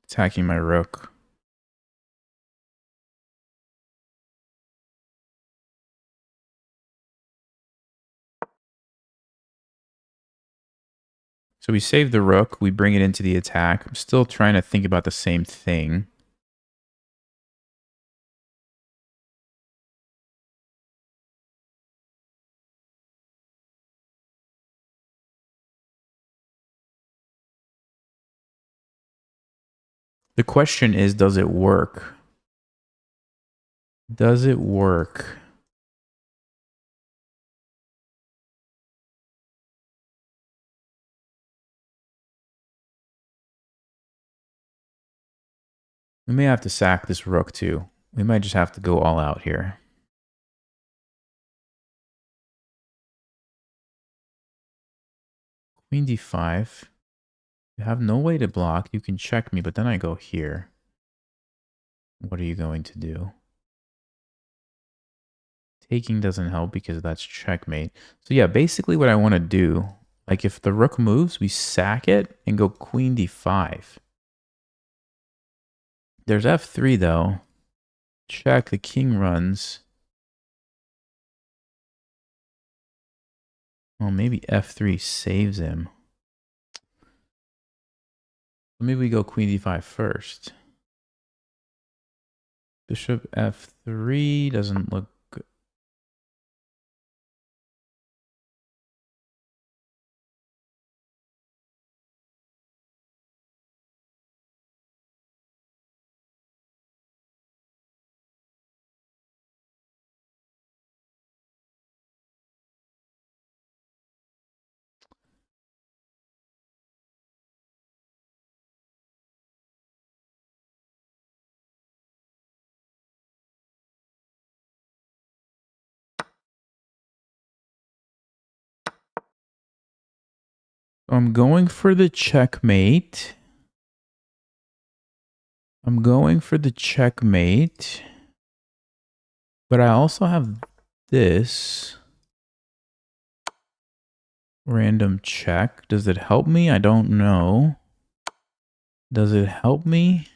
Attacking my rook. So we save the rook. We bring it into the attack. I'm still trying to think about the same thing. The question is, does it work? Does it work? We may have to sack this rook too. We might just have to go all out here. Queen d5. You have no way to block. You can check me, but then I go here. What are you going to do? Taking doesn't help because that's checkmate. So yeah, basically what I want to do, like if the rook moves, we sack it and go queen d5. There's f3 though. Check, the king runs. Well, maybe f3 saves him. Maybe we go queen d5 first. Bishop f3 doesn't look good. I'm going for the checkmate. But I also have this random check. Does it help me? I don't know. Does it help me?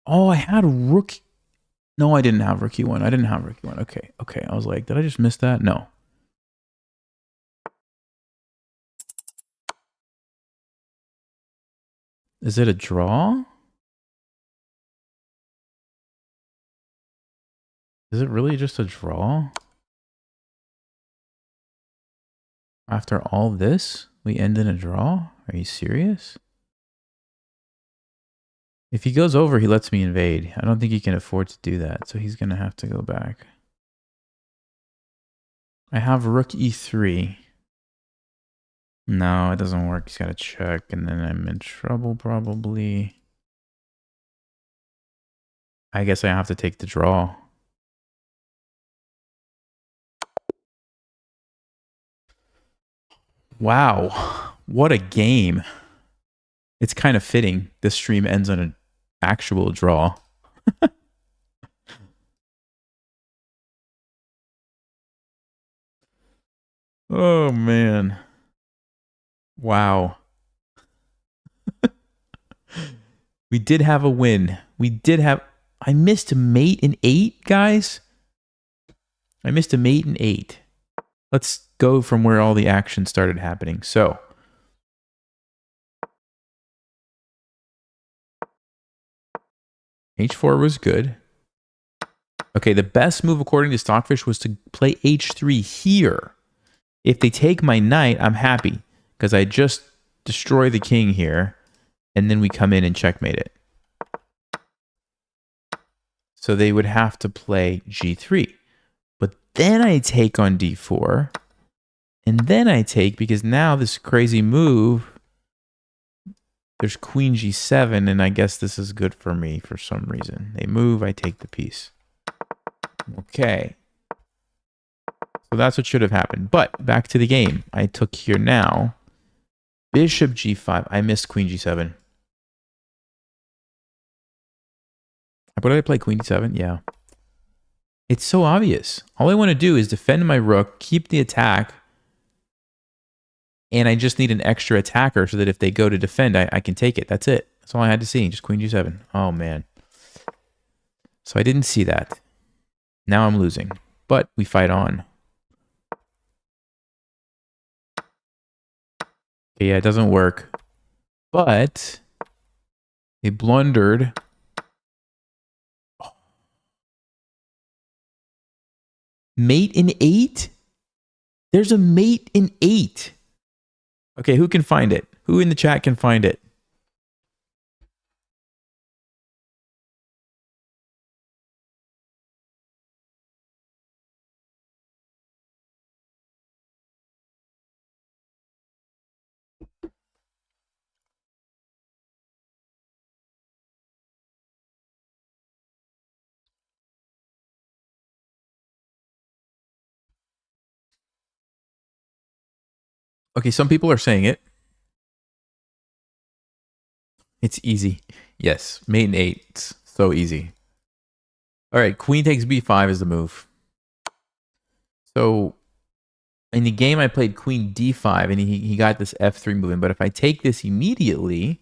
Oh, I had rook. No, I didn't have rook e1. I didn't have rook e1. Okay, okay. I was like, did I just miss that? No. Is it a draw? Is it really just a draw? After all this, we end in a draw? Are you serious? If he goes over, he lets me invade. I don't think he can afford to do that, so he's going to have to go back. I have rook e3. No, it doesn't work. He's got to check, and then I'm in trouble probably. I guess I have to take the draw. Wow, what a game. It's kind of fitting. This stream ends on an actual draw. Oh, man. Wow. We did have a win. We did have... I missed a mate in 8, guys. I missed a mate in 8. Let's go from where all the action started happening. So... H4 was good. Okay, the best move according to Stockfish was to play H3 here. If they take my knight, I'm happy because I just destroy the king here and then we come in and checkmate it. So they would have to play g3. But then I take on d4. And then I take, because now this crazy move, there's queen g7, and I guess this is good for me for some reason. They move, I take the piece. Okay. So that's what should have happened. But back to the game. I took here now. Bishop g5. I missed queen g7. What did I play? Queen d7? Yeah. It's so obvious. All I want to do is defend my rook, keep the attack, and I just need an extra attacker so that if they go to defend, I can take it. That's it. That's all I had to see. Just queen g7. Oh, man. So I didn't see that. Now I'm losing. But we fight on. Okay, yeah, it doesn't work. But they blundered. Mate in 8? There's a mate in 8. Okay, who can find it? Who in the chat can find it? Okay, some people are saying it. It's easy. Yes, mate in 8. It's so easy. All right, queen takes b5 is the move. So in the game, I played queen d5, and he got this f3 moving. But if I take this immediately,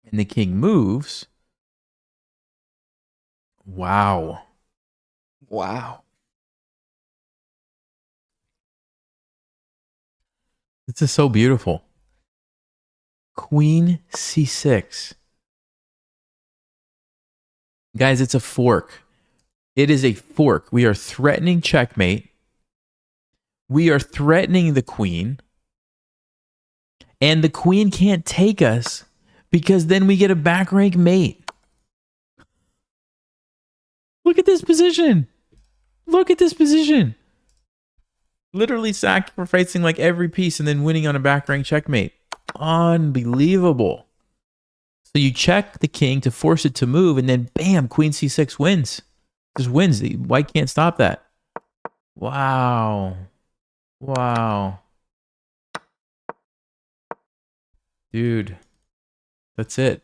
and the king moves, wow. Wow. This is so beautiful. Queen c6. Guys, it's a fork. It is a fork. We are threatening checkmate. We are threatening the queen. And the queen can't take us because then we get a back rank mate. Look at this position. Look at this position. Literally sacrificing like every piece and then winning on a back rank checkmate. Unbelievable. So you check the king to force it to move, and then bam, queen c6 wins. Just wins. The white can't stop that. Wow. Wow. Dude. That's it.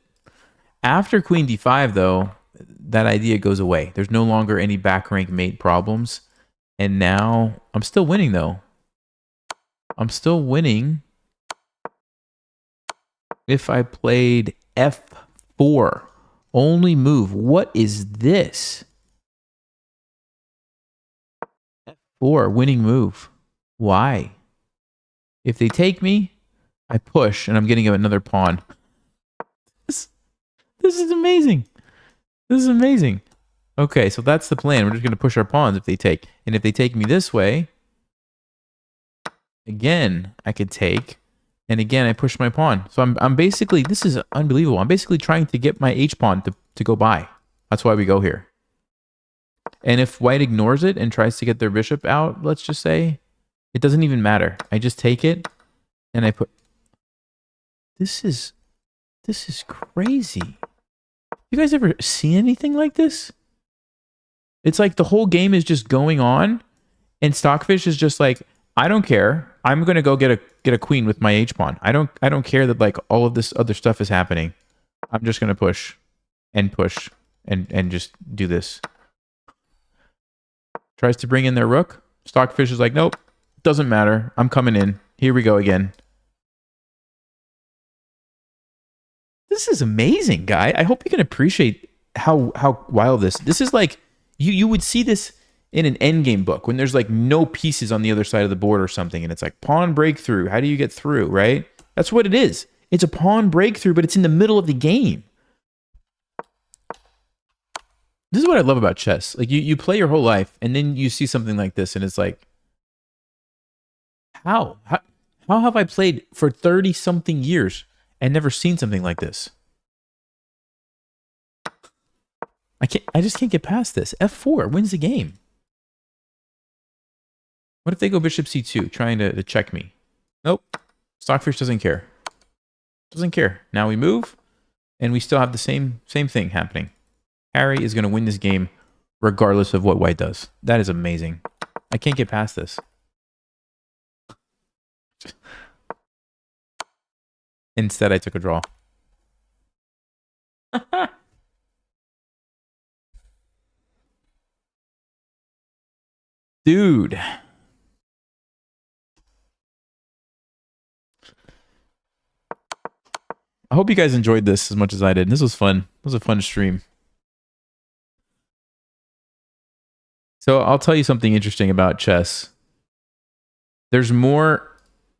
After queen d5, though, that idea goes away. There's no longer any back rank mate problems. And now, I'm still winning, though. I'm still winning if I played f4. Only move. What is this? F4, winning move. Why? If they take me, I push, and I'm getting another pawn. This is amazing. This is amazing. Okay, so that's the plan. We're just going to push our pawns if they take. And if they take me this way, again, I could take. And again, I push my pawn. So I'm basically, this is unbelievable. I'm basically trying to get my h-pawn to go by. That's why we go here. And if white ignores it and tries to get their bishop out, let's just say, it doesn't even matter. I just take it and I put... This is crazy. You guys ever see anything like this? It's like the whole game is just going on, and Stockfish is just like, I don't care. I'm gonna go get a queen with my h-pawn. I don't care that like all of this other stuff is happening. I'm just gonna push and just do this. Tries to bring in their rook. Stockfish is like, nope, doesn't matter. I'm coming in. Here we go again. This is amazing, guy. I hope you can appreciate how wild this is. Like you would see this in an endgame book when there's like no pieces on the other side of the board or something, and it's like pawn breakthrough. How do you get through, right? That's what it is. It's a pawn breakthrough, but it's in the middle of the game. This is what I love about chess. Like you play your whole life, and then you see something like this, and it's like, how have I played for 30-something years and never seen something like this? I just can't get past this. F4 wins the game. What if they go bishop c2, trying to check me? Nope. Stockfish doesn't care. Doesn't care. Now we move, and we still have the same thing happening. Harry is going to win this game regardless of what white does. That is amazing. I can't get past this. Instead, I took a draw. Dude. I hope you guys enjoyed this as much as I did. This was fun. It was a fun stream. So I'll tell you something interesting about chess. There's more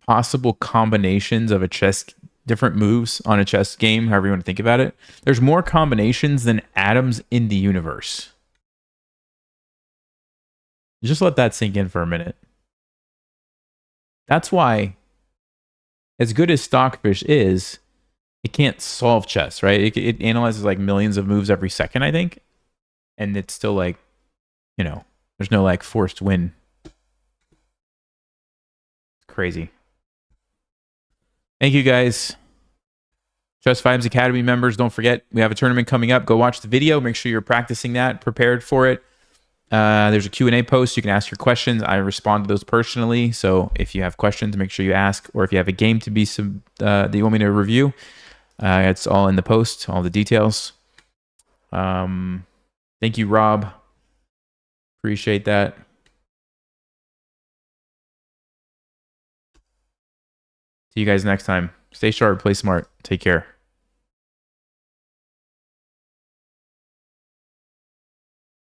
possible combinations of a chess, different moves on a chess game, however you want to think about it. There's more combinations than atoms in the universe. Just let that sink in for a minute. That's why, as good as Stockfish is, it can't solve chess, right? It analyzes like millions of moves every second, I think. And it's still like, you know, there's no like forced win. It's crazy. Thank you guys. Chess Vibes Academy members, don't forget, we have a tournament coming up. Go watch the video. Make sure you're practicing that, prepared for it. There's a Q&A post. You can ask your questions. I respond to those personally. So if you have questions, make sure you ask. Or if you have a game to be that you want me to review, it's all in the post, all the details. Thank you, Rob. Appreciate that. See you guys next time. Stay sharp, play smart. Take care.